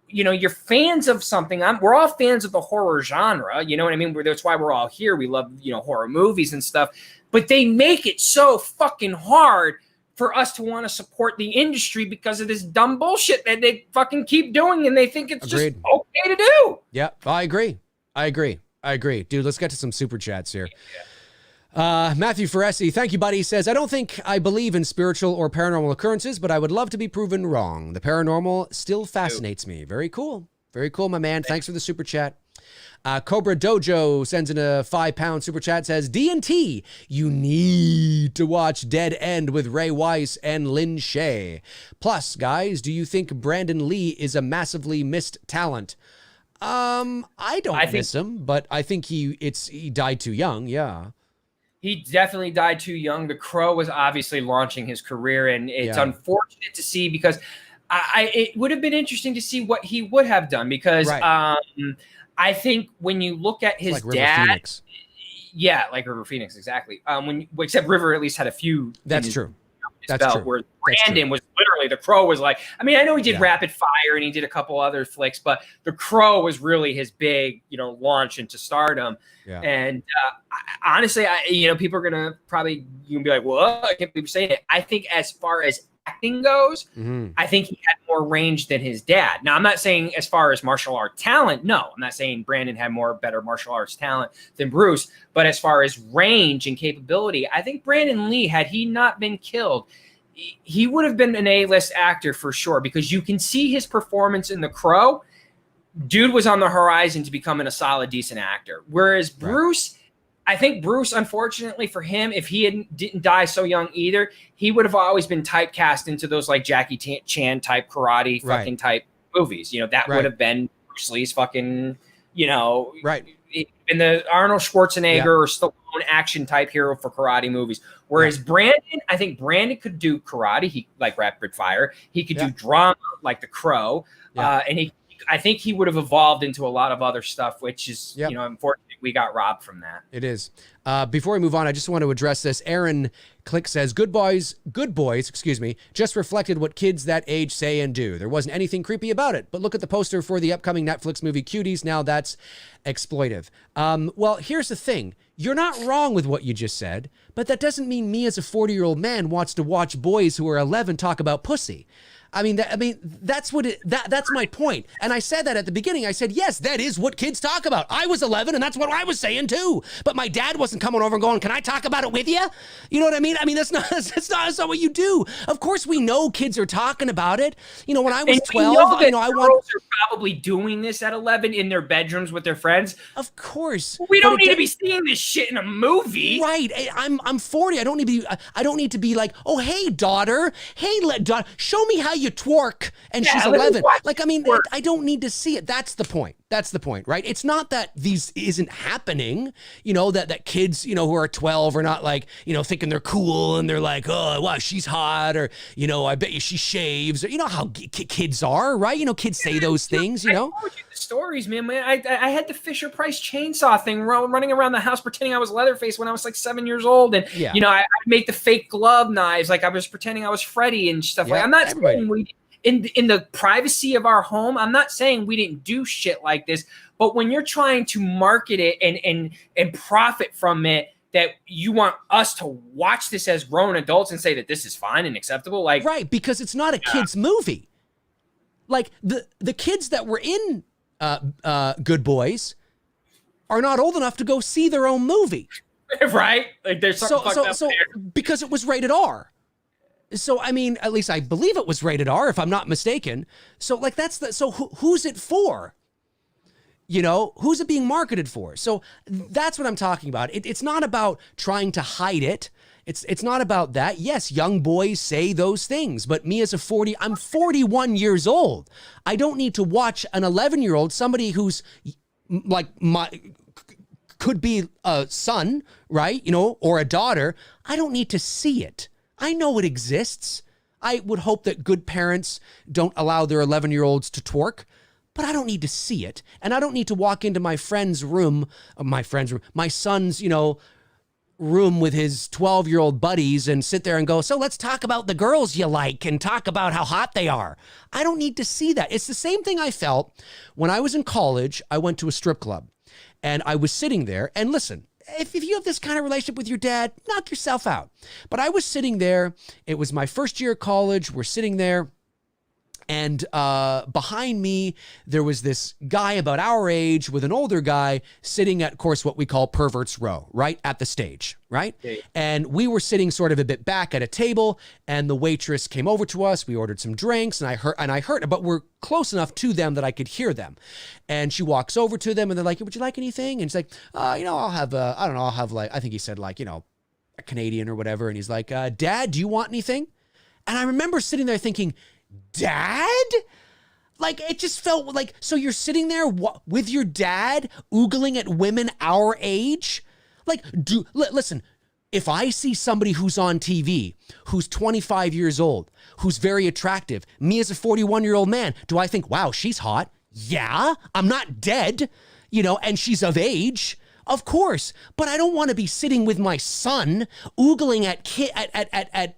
you're fans of something. We're all fans of the horror genre. You know what I mean? That's why we're all here. We love, horror movies and stuff. But they make it so fucking hard for us to want to support the industry because of this dumb bullshit that they fucking keep doing, and they think it's just okay to do. Yeah, I agree. Dude, let's get to some super chats here. Matthew Ferresi, thank you, buddy. Says, I don't think I believe in spiritual or paranormal occurrences, but I would love to be proven wrong. The paranormal still fascinates me. Very cool. Very cool, my man. Thanks for the super chat. Cobra Dojo sends in a £5 super chat, says, D&T, you need to watch Dead End with Ray Weiss and Lynn Shay. Plus, guys, do you think Brandon Lee is a massively missed talent? I don't miss him, but I think he died too young. Yeah. He definitely died too young. The Crow was obviously launching his career, and it's unfortunate to see because it would have been interesting to see what he would have done because I think when you look at his dad, Phoenix. Yeah, like River Phoenix, exactly. Except River at least had a few. That's true. That's true. Where Brandon was literally, the Crow was like, I mean, I know he did Rapid Fire and he did a couple other flicks, but the Crow was really his big, launch into stardom. Yeah. And honestly, people are gonna probably be like, "Well, I can't believe you're saying it." I think as far as acting goes, I think he had more range than his dad. Now, I'm not saying as far as martial art talent. No, I'm not saying Brandon had better martial arts talent than Bruce. But as far as range and capability, I think Brandon Lee, had he not been killed, he would have been an A-list actor for sure, because you can see his performance in The Crow. Dude was on the horizon to becoming a solid, decent actor. Whereas Bruce, I think Bruce, unfortunately for him, if he didn't die so young either, he would have always been typecast into those like Jackie Chan type karate fucking type movies. That would have been Bruce Lee's fucking, in the Arnold Schwarzenegger or Stallone action type hero for karate movies. Whereas Brandon, I think Brandon could do karate, he like Rapid Fire. He could do drama like The Crow, and I think he would have evolved into a lot of other stuff, which is, unfortunately, we got robbed from that. It is. Before we move on, I just want to address this. Aaron Click says, good boys, just reflected what kids that age say and do. There wasn't anything creepy about it, but look at the poster for the upcoming Netflix movie Cuties. Now that's exploitive. Well, here's the thing. You're not wrong with what you just said, but that doesn't mean me as a 40-year-old man wants to watch boys who are 11 talk about pussy. That's my point. And I said that at the beginning. I said, yes, that is what kids talk about. I was 11 and that's what I was saying too. But my dad wasn't coming over and going, can I talk about it with you? You know what I mean? That's not what you do. Of course we know kids are talking about it. When I was 12, girls are probably doing this at 11 in their bedrooms with their friends. Of course. We don't need to be seeing this shit in a movie. Right. I'm 40. I don't need to be like, oh, hey, daughter. Hey, daughter, show me how you twerk, and she's 11. I don't need to see it. That's the point, right? It's not that these isn't happening, that kids, who are 12 are not like, thinking they're cool and they're like, oh, wow, she's hot, or, I bet you she shaves, or, how kids are, right? Kids say those things, I told you the stories, man. I had the Fisher Price chainsaw thing running around the house pretending I was Leatherface when I was like 7 years old. And, I make the fake glove knives. Like I was pretending I was Freddy and stuff. I'm not saying in the privacy of our home, I'm not saying we didn't do shit like this, but when you're trying to market it and profit from it, that you want us to watch this as grown adults and say that this is fine and acceptable, like right, because it's not a kids movie. Like the kids that were in Good Boys are not old enough to go see their own movie, right? Like there's something fucked up there. Because it was rated R. So, at least I believe it was rated R, if I'm not mistaken. So, who's it for? Who's it being marketed for? So that's what I'm talking about. It's not about trying to hide it. It's not about that. Yes, young boys say those things, but me as I'm 41 years old. I don't need to watch an 11-year-old, somebody who's like could be a son, right? Or a daughter. I don't need to see it. I know it exists. I would hope that good parents don't allow their 11-year-olds to twerk, but I don't need to see it. And I don't need to walk into my son's, room with his 12-year-old buddies and sit there and go, so let's talk about the girls you like and talk about how hot they are. I don't need to see that. It's the same thing I felt when I was in college. I went to a strip club and I was sitting there, and listen, if you have this kind of relationship with your dad, knock yourself out. But I was sitting there. It was my first year of college. We're sitting there. And behind me, there was this guy about our age with an older guy sitting at, of course, what we call perverts row, right at the stage, right? Yeah. And we were sitting sort of a bit back at a table, and the waitress came over to us. We ordered some drinks, and I heard, but we're close enough to them that I could hear them. And she walks over to them, and they're like, "Would you like anything?" And she's like, I'll have, I don't know, I'll have like, I think he said like, a Canadian or whatever. And he's like, Dad, do you want anything? And I remember sitting there thinking, Dad? Like, it just felt like, so you're sitting there with your dad oogling at women our age? Like, listen, if I see somebody who's on TV, who's 25 years old, who's very attractive, me as a 41-year-old man, do I think, wow, she's hot? Yeah, I'm not dead, and she's of age. Of course, but I don't want to be sitting with my son oogling at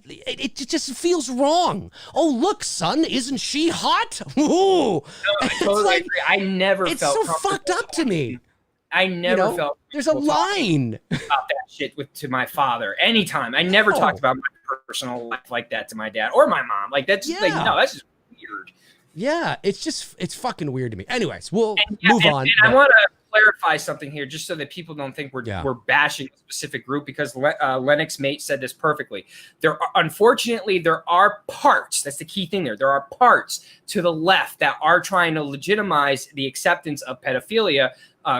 it just feels wrong. Oh, look, son, isn't she hot? Ooh. No, I totally agree. I never it's felt so fucked up to me. I never felt there's a line about that shit to my father anytime. I never talked about my personal life like that to my dad or my mom. Like that's like, no, that's just weird. Yeah, it's fucking weird to me. Anyways, we'll move on. And I want to clarify something here just so that people don't think we're bashing a specific group, because Lennox Mate said this perfectly. Unfortunately, there are parts, that's the key thing there are parts to the left that are trying to legitimize the acceptance of pedophilia,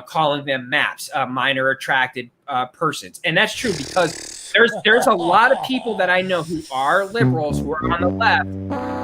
calling them MAPs, minor attracted persons. And that's true, because there's a lot of people that I know who are liberals, who are on the left,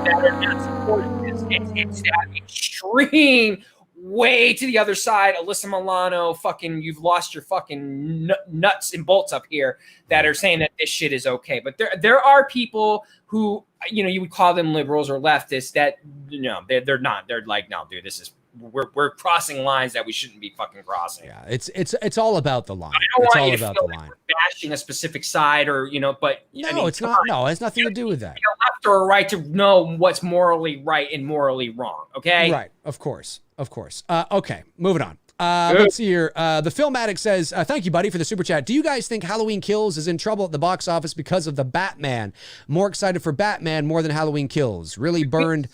that are not supporting this. It's that extreme way to the other side, Alyssa Milano, fucking, you've lost your fucking nuts and bolts up here, that are saying that this shit is okay. But there are people who, you would call them liberals or leftists that, they're not. They're like, no, dude, this is, we're crossing lines that we shouldn't be fucking crossing. Yeah, it's all about the line. I don't want you to feel like we're bashing a specific side, or but no, it's not. No, it has nothing to do with that. Left or right to know what's morally right and morally wrong. Okay. Right. Of course. Okay. Moving on. Let's see here. The Film Addict says, thank you, buddy, for the super chat. Do you guys think Halloween Kills is in trouble at the box office because of the Batman? More excited for Batman more than Halloween Kills. Really burned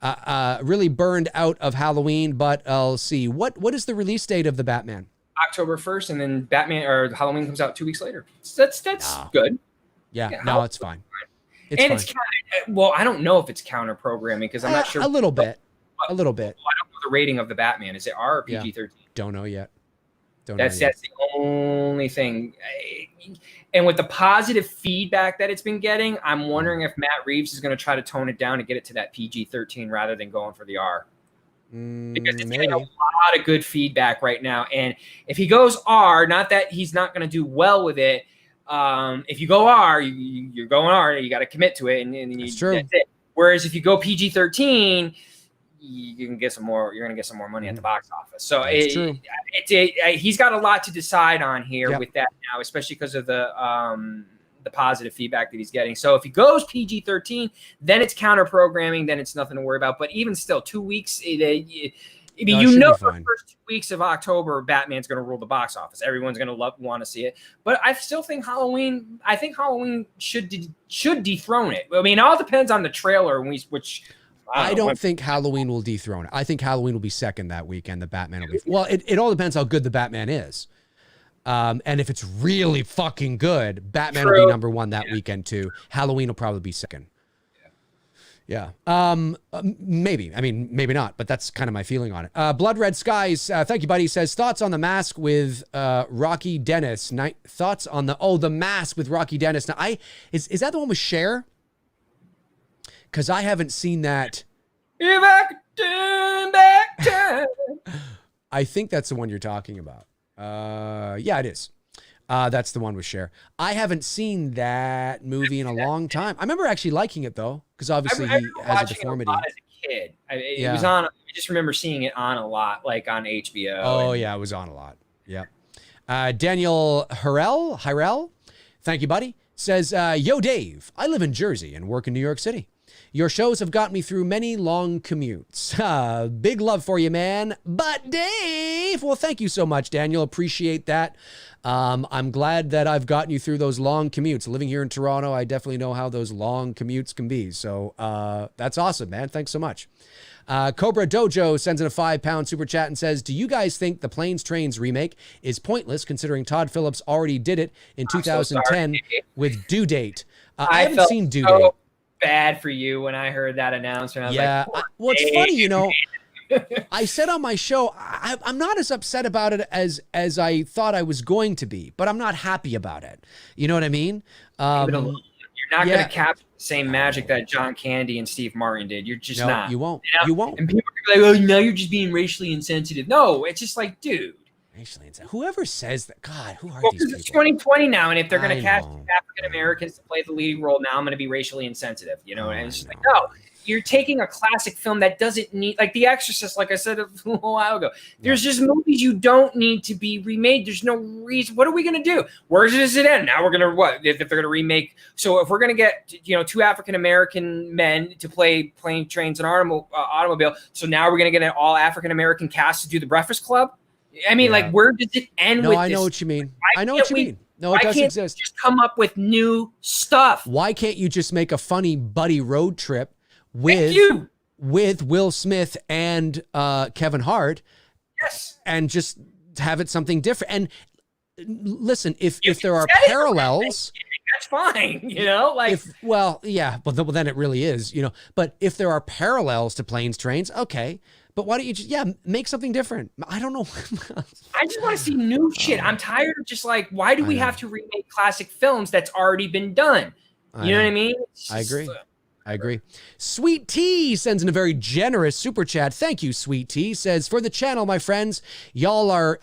out of Halloween, but I'll see. What is the release date of the Batman? October 1st, and then Batman or Halloween comes out 2 weeks later. That's good. Yeah, no, it's fine. It's well, I don't know if it's counter programming, because I'm not sure. A little bit. I don't know the rating of the Batman. Is it R or PG-13? Don't know yet. That's the only thing. And with the positive feedback that it's been getting, I'm wondering if Matt Reeves is going to try to tone it down and get it to that PG-13 rather than going for the R. Because it's getting a lot of good feedback right now. And if he goes R, not that he's not going to do well with it. If you go R, you're going R. You got to commit to it, and that's it. Whereas if you go PG-13, you can get some more. You're going to get some more money at the box office. So he's got a lot to decide on here with that now, especially because of the positive feedback that he's getting. So if he goes PG-13, then it's counter programming. Then it's nothing to worry about. But even still, 2 weeks. The first 2 weeks of October, Batman's going to rule the box office. Everyone's going to want to see it. But I still think Halloween. I think Halloween should dethrone it. I mean, it all depends on the trailer, which. I don't think Halloween will dethrone it. I think Halloween will be second that weekend. The Batman will be. Well, it all depends how good the Batman is. And if it's really fucking good, Batman will be number one that weekend too. Halloween will probably be second. Yeah. Maybe. I mean, maybe not, but that's kind of my feeling on it. Blood Red Skies, thank you, buddy. Says, thoughts on The Mask with Rocky Dennis. Thoughts on The Mask with Rocky Dennis. Now, is that the one with Cher? Because I haven't seen that. If I could turn back time. I think that's the one you're talking about. Yeah, it is. That's the one with Cher. I haven't seen that movie in a long time. I remember actually liking it, though, because obviously he has a deformity. It a lot as a kid. It was on. I just remember seeing it on a lot, like on HBO. Oh, yeah, it was on a lot. Yeah. Daniel Hirel Thank you, buddy. Says, yo, Dave, I live in Jersey and work in New York City. Your shows have got me through many long commutes. Big love for you, man. But Dave, well, thank you so much, Daniel. Appreciate that. I'm glad that I've gotten you through those long commutes. Living here in Toronto, I definitely know how those long commutes can be. So that's awesome, man. Thanks so much. Cobra Dojo sends in a £5 super chat and says, do you guys think the Planes, Trains remake is pointless considering Todd Phillips already did it in 2010 with Due Date? I haven't seen Due Date. Bad for you when I heard that announcement. I was like, well, it's funny, you know, I said on my show, I'm not as upset about it as I thought I was going to be, but I'm not happy about it. You know what I mean? You're not going to capture the same magic that John Candy and Steve Martin did. You're just not. You won't. You know? You won't. And people are like, oh, now you're just being racially insensitive. No, it's just like, dude. Whoever says that, God, who are these people? It's 2020 now, and if they're going to cast African Americans to play the leading role, now I'm going to be racially insensitive, you know? And it's just like, no, you're taking a classic film that doesn't need, like The Exorcist, like I said a little while ago. There's just movies you don't need to be remade. There's no reason. What are we going to do? Where does it end? Now we're going to what? If they're going to remake, so if we're going to get, you know, 2 African American men to play Plane, Trains, and Automobile, so now we're going to get an all African American cast to do The Breakfast Club. I mean, like, where does it end with this? No, I know what you mean. I know what you mean. No, it does exist. Just come up with new stuff. Why can't you just make a funny buddy road trip with Will Smith and Kevin Hart? Yes. And just have it something different. And listen, if there are parallels, that's fine, you know, like, well, then it really is, you know, but if there are parallels to Planes, Trains, okay. But why don't you just, make something different? I don't know. I just want to see new shit. I'm tired of just like, why do we have to remake classic films that's already been done? You know what I mean? I agree. Sweet Tea sends in a very generous super chat. Thank you, Sweet Tea. Says, for the channel, my friends, y'all are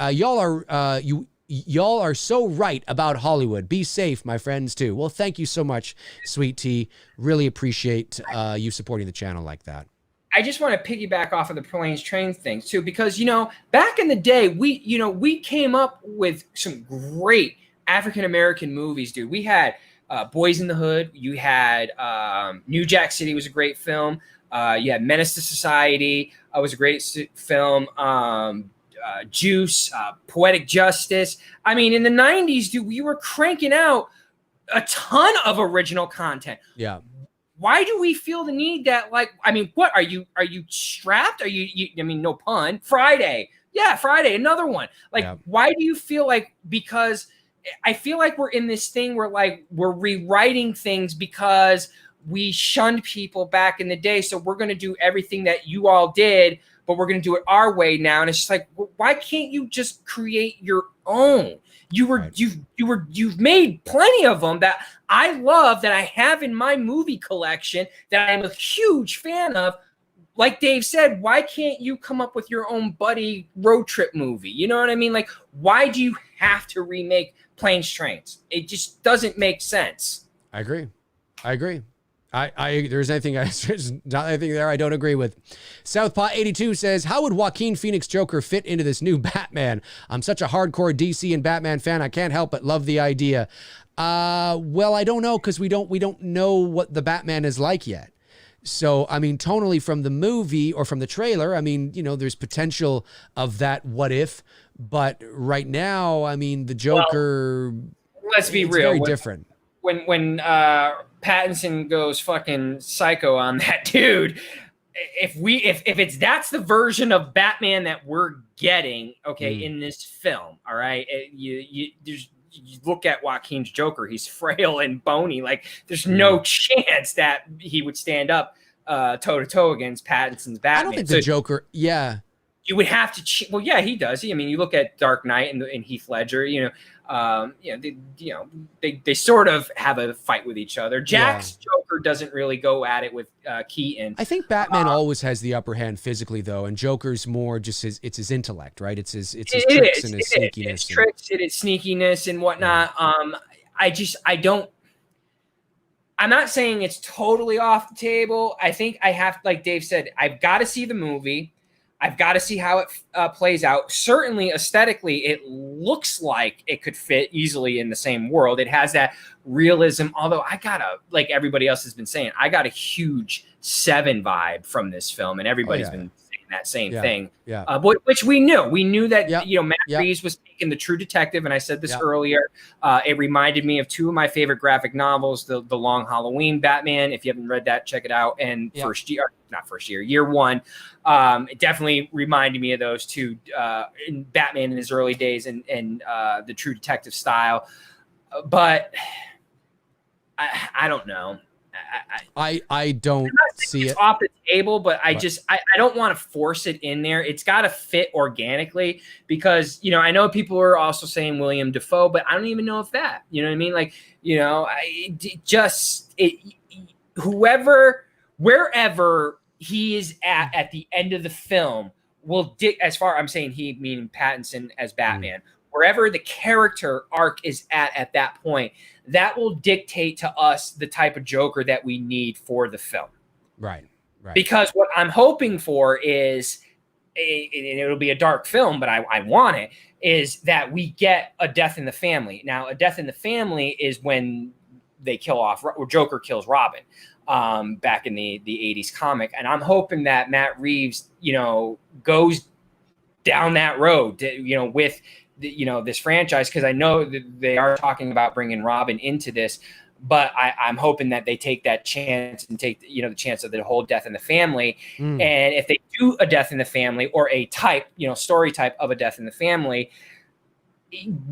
so right about Hollywood. Be safe, my friends, too. Well, thank you so much, Sweet Tea. Really appreciate you supporting the channel like that. I just want to piggyback off of the Planes, Trains thing too, because, you know, back in the day, we came up with some great African-American movies, dude. We had Boys in the Hood. You had New Jack City was a great film. You had Menace to Society was a great film. Juice, Poetic Justice. I mean, in the 90s, dude, we were cranking out a ton of original content. Yeah. Why do we feel the need that, like, I mean, what are you strapped? Are you I mean, no pun. Friday, another one. Like, why do you feel like, because I feel like we're in this thing where, like, we're rewriting things because we shunned people back in the day. So we're going to do everything that you all did, but we're going to do it our way now. And it's just like, why can't you just create your own? You've made plenty of them that I love, that I have in my movie collection, that I'm a huge fan of. Like Dave said, why can't you come up with your own buddy road trip movie? You know what I mean? Like, why do you have to remake Planes, Trains? It just doesn't make sense. I agree. There's not anything there I don't agree with. Southpaw 82 says, how would Joaquin Phoenix Joker fit into this new Batman? I'm such a hardcore DC and Batman fan, I can't help but love the idea. Well, I don't know, because we don't know what the Batman is like yet. So, I mean, tonally from the movie or from the trailer, I mean, you know, there's potential of that what if, but right now, I mean, the Joker, let's be real, very different. When Pattinson goes fucking psycho on that dude, if that's the version of Batman that we're getting, in this film, all right, you look at Joaquin's Joker, he's frail and bony, like there's no chance that he would stand up toe to toe against Pattinson's Batman. I don't think the Joker, you would have to. Well, yeah, he does. I mean, you look at Dark Knight and Heath Ledger. They sort of have a fight with each other. Jack's Joker doesn't really go at it with Keaton. I think Batman always has the upper hand physically, though, and Joker's more just his intellect, right? It's his tricks and his sneakiness. It's tricks, it is sneakiness and whatnot. I'm not saying it's totally off the table. I think I have, like Dave said, I've got to see the movie. I've got to see how it plays out. Certainly, aesthetically, it looks like it could fit easily in the same world. It has that realism, although like everybody else has been saying, I got a huge Seven vibe from this film, and everybody's been saying that same thing. Yeah. Which we knew. We knew that Matt Yep. Reeves was taking the True Detective, and I said this earlier. It reminded me of two of my favorite graphic novels, the Long Halloween Batman. If you haven't read that, check it out. And year one. It definitely reminded me of those two, in Batman in his early days and the True Detective style. But I don't know. I don't see it off the table, but I don't want to force it in there. It's got to fit organically because, I know people are also saying William Dafoe, but I don't even know if that, you know what I mean? Like, wherever he is at the end of the film will as far I'm saying he, meaning Pattinson as Batman, wherever the character arc is at that point, that will dictate to us the type of Joker that we need for the film. Right. Because what I'm hoping for is, and it'll be a dark film, but I want it, is that we get a death in the family. Now, a death in the family is when they kill off, or Joker kills Robin, back in the 80s comic. And I'm hoping that Matt Reeves, goes down that road, with this franchise, because I know that they are talking about bringing Robin into this, but I'm hoping that they take that chance and take the chance of the whole death in the family. And if they do a death in the family or a type, story type of a death in the family,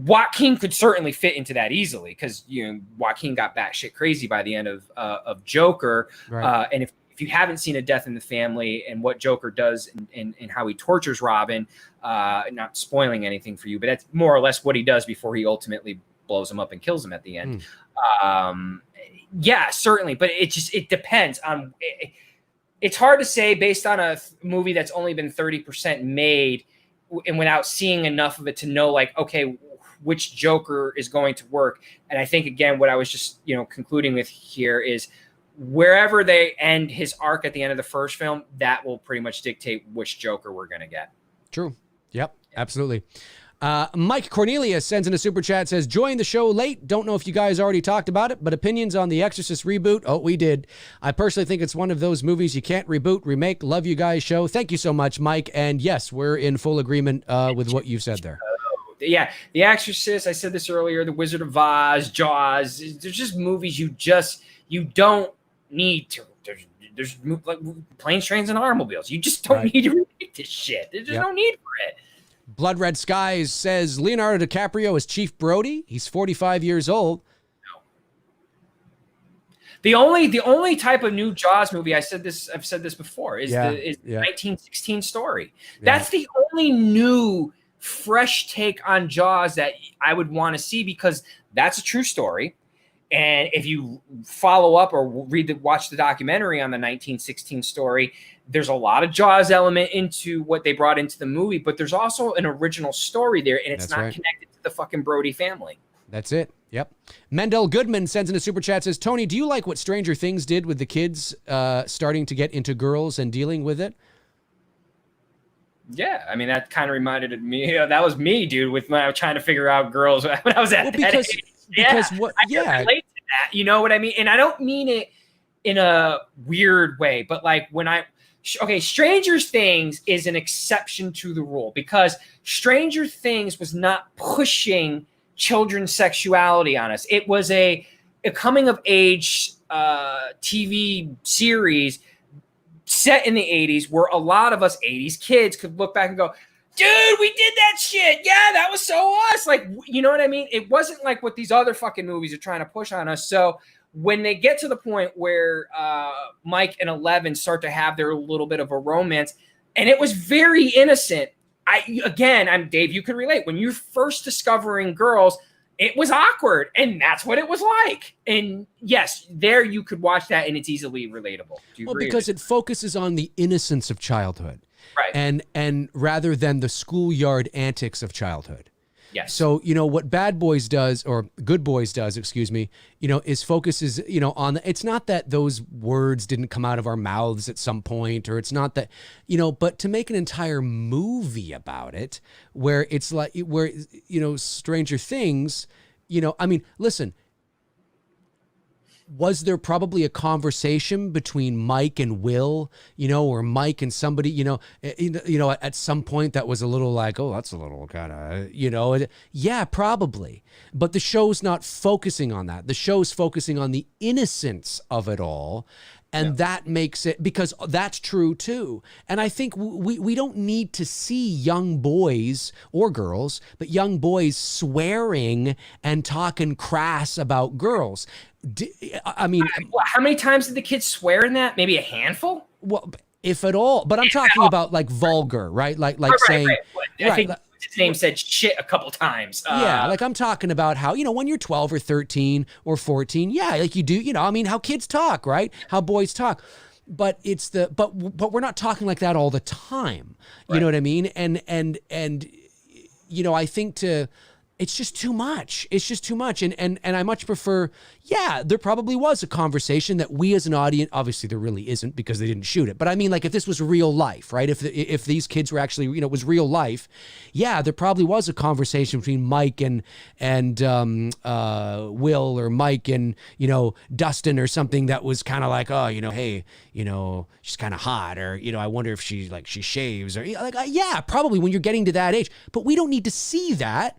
Joaquin could certainly fit into that easily, because Joaquin got batshit crazy by the end of Joker, and if you haven't seen a death in the family and what Joker does and how he tortures Robin, not spoiling anything for you, but that's more or less what he does before he ultimately blows him up and kills him at the end. Yeah, certainly. But it depends on, it's hard to say based on a movie that's only been 30% made and without seeing enough of it to know, like, okay, which Joker is going to work. And I think, again, what I was just, concluding with here is, wherever they end his arc at the end of the first film, that will pretty much dictate which Joker we're going to get. True. Yep. Absolutely. Mike Cornelia sends in a super chat, says, joined the show late. Don't know if you guys already talked about it, but opinions on the Exorcist reboot. Oh, we did. I personally think it's one of those movies you can't reboot, remake. Love you guys show. Thank you so much, Mike. And yes, we're in full agreement with what you've said there. Yeah. The Exorcist, I said this earlier, The Wizard of Oz, Jaws. There's just movies you don't need to. There's like planes, trains, and automobiles. You just don't need to remake this shit. There's no need for it. Blood Red Skies says Leonardo DiCaprio is Chief Brody. He's 45 years old. No. The only type of new Jaws movie, I've said this before, is the 1916 story. That's the only new fresh take on Jaws that I would want to see, because that's a true story. And if you follow up or watch the documentary on the 1916 story, there's a lot of Jaws element into what they brought into the movie, but there's also an original story there, and it's connected to the fucking Brody family. That's it. Yep. Mendel Goodman sends in a super chat, says, Tony, do you like what Stranger Things did with the kids starting to get into girls and dealing with it? Yeah, I mean, that kind of reminded me. That was me, dude, when I was trying to figure out girls when I was at that age. Because what? I can relate to that. You know what I mean? And I don't mean it in a weird way, but like Stranger Things is an exception to the rule, because Stranger Things was not pushing children's sexuality on us. It was a coming of age TV series set in the 80s, where a lot of us 80s kids could look back and go, dude, we did that shit. Yeah, that was so us. Like, you know what I mean? It wasn't like what these other fucking movies are trying to push on us. So when they get to the point where Mike and Eleven start to have their little bit of a romance, and it was very innocent. I'm Dave, you can relate. When you're first discovering girls, it was awkward, and that's what it was like. And yes, there you could watch that, and it's easily relatable. Well, because it focuses on the innocence of childhood. Right. And rather than the schoolyard antics of childhood. Yes. So, what Bad Boys does, or Good Boys does, excuse me, is focuses, on it's not that those words didn't come out of our mouths at some point, or it's not that, but to make an entire movie about it where it's like, Stranger Things, listen, was there probably a conversation between Mike and Will, or Mike and somebody, at some point that was a little like, oh, that's a little kind of, yeah, probably. But the show's not focusing on that. The show's focusing on the innocence of it all. And that makes it, because that's true too. And I think we don't need to see young boys or girls, but young boys swearing and talking crass about girls. I mean, how many times did the kids swear in that? Maybe a handful? Well, if at all. But I'm talking about like vulgar, right? Like saying, I think his name said shit a couple times. Yeah, like I'm talking about how, when you're 12 or 13 or 14, yeah, like you do, how kids talk, right? How boys talk. But it's but we're not talking like that all the time. You know what I mean? And I think it's just too much. It's just too much. And I much prefer, there probably was a conversation that we as an audience, obviously there really isn't because they didn't shoot it. But I mean, like if this was real life, right? If these kids were actually, it was real life. Yeah, there probably was a conversation between Mike and Will, or Mike and, Dustin or something that was kind of like, oh, hey, she's kind of hot, or, I wonder if she shaves, or like, yeah, probably when you're getting to that age. But we don't need to see that.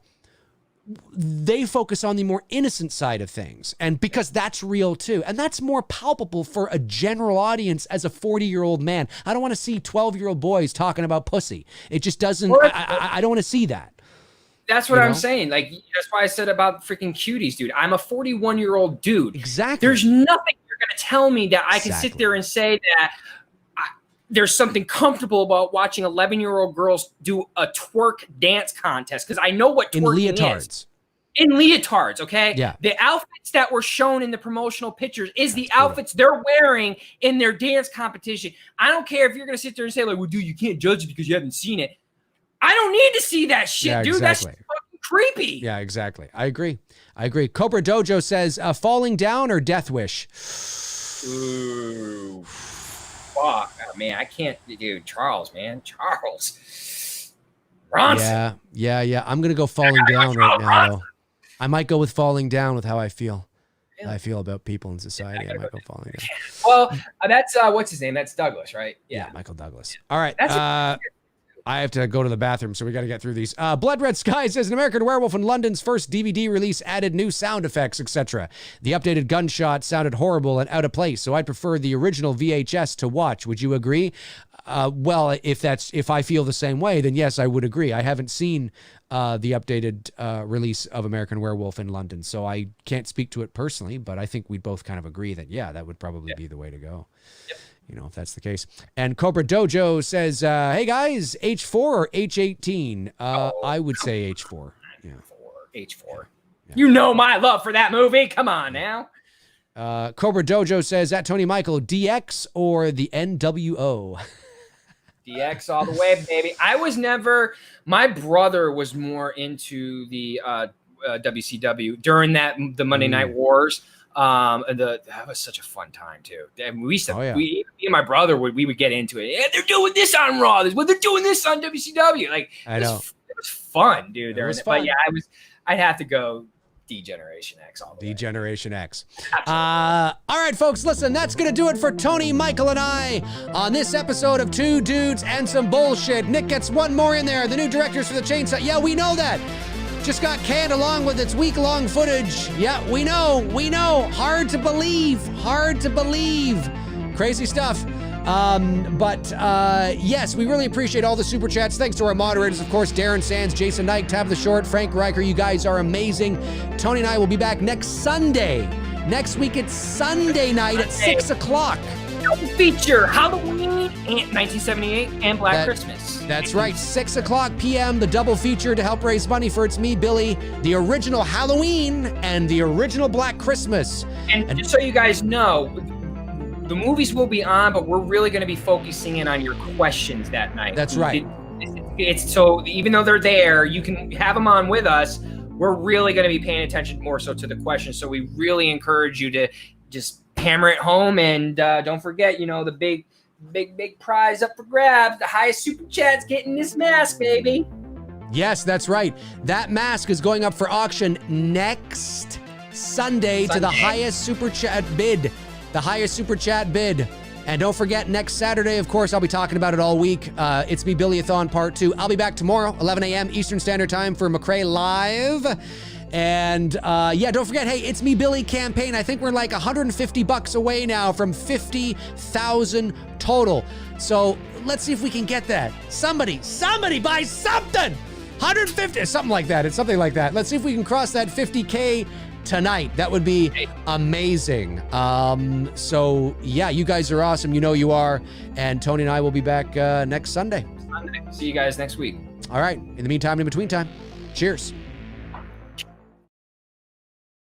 They focus on the more innocent side of things, and because that's real too, and that's more palpable for a general audience as a 40-year-old man. I don't want to see 12-year-old boys talking about pussy. It just doesn't. I don't want to see that. That's what I'm saying. Like, that's why I said about freaking cuties, dude. I'm a 41-year-old dude. Exactly. There's nothing you're gonna tell me that I can sit there and say that there's something comfortable about watching 11-year-old girls do a twerk dance contest, because I know what twerking is. In leotards, okay? Yeah. The outfits that were shown in the promotional pictures is the outfits they're wearing in their dance competition. I don't care if you're going to sit there and say, like, well, dude, you can't judge it because you haven't seen it. I don't need to see that shit, dude. That's fucking creepy. Yeah, exactly. I agree. Cobra Dojo says, Falling Down or Death Wish? Ooh. Fuck, oh, man, I can't, dude. Charles. Ronson. Yeah. I'm gonna go Falling Down right now, though. I might go with Falling Down with how I feel. I feel about people in society. I might go Falling Down. Well, that's what's his name? That's Douglas, right? Yeah, Michael Douglas. All right. I have to go to the bathroom, so we got to get through these. Blood Red Sky says, An American Werewolf in London's first DVD release added new sound effects, etc. The updated gunshot sounded horrible and out of place, so I'd prefer the original VHS to watch. Would you agree? Well, if I feel the same way, then yes, I would agree. I haven't seen the updated release of American Werewolf in London, so I can't speak to it personally, but I think we both kind of agree that, that would probably be the way to go. Yep. If that's the case. And Cobra Dojo says, hey guys, H4 or H18? I would say H4. Yeah. H4. Yeah. You know my love for that movie. Come on now. Cobra Dojo says, at Tony Michael, DX or the NWO? DX all the way, baby. My brother was more into the WCW during the Monday Night Wars. That was such a fun time too. And we me and my brother we would get into it. Yeah, they're doing this on Raw. They're doing this on WCW. Like, it was fun, dude. But yeah, I'd have to go D-Generation X all the way. D-Generation X. All right, folks, listen, that's going to do it for Tony, Michael, and I on this episode of Two Dudes and Some Bullshit. Nick gets one more in there. The new directors for the Chainsaw. Yeah, we know that. Just got canned along with its week-long footage. Yeah, we know. Hard to believe. Crazy stuff. Yes, we really appreciate all the super chats. Thanks to our moderators, of course, Darren Sands, Jason Knight, Tabitha Short, Frank Riker. You guys are amazing. Tony and I will be back next Sunday. Next week, it's Sunday night at 6 o'clock. Feature Halloween, 1978, and Black Christmas. That's right, 6 o'clock p.m., the double feature to help raise money for It's Me, Billy, the original Halloween and the original Black Christmas. And just so you guys know, the movies will be on, but we're really going to be focusing in on your questions that night. That's right. Is it it's so even though they're there, you can have them on with us. We're really going to be paying attention more so to the questions. So we really encourage you to just hammer it home. And don't forget, the big prize up for grabs. The highest super chat's getting this mask, baby. Yes, that's right. That mask is going up for auction next Sunday to the highest super chat bid. The highest super chat bid. And don't forget, next Saturday, of course, I'll be talking about it all week. It's Me Billy-a-thon Part 2. I'll be back tomorrow, 11 a.m. Eastern Standard Time for McRae Live. And don't forget, hey, It's Me Billy campaign. I think we're like $150 away now from 50,000 total. So let's see if we can get that. Somebody buy something. 150, something like that. It's something like that. Let's see if we can cross that 50K tonight. That would be amazing. So yeah, you guys are awesome. You are. And Tony and I will be back next Sunday. See you guys next week. All right. In the meantime, in between time, cheers.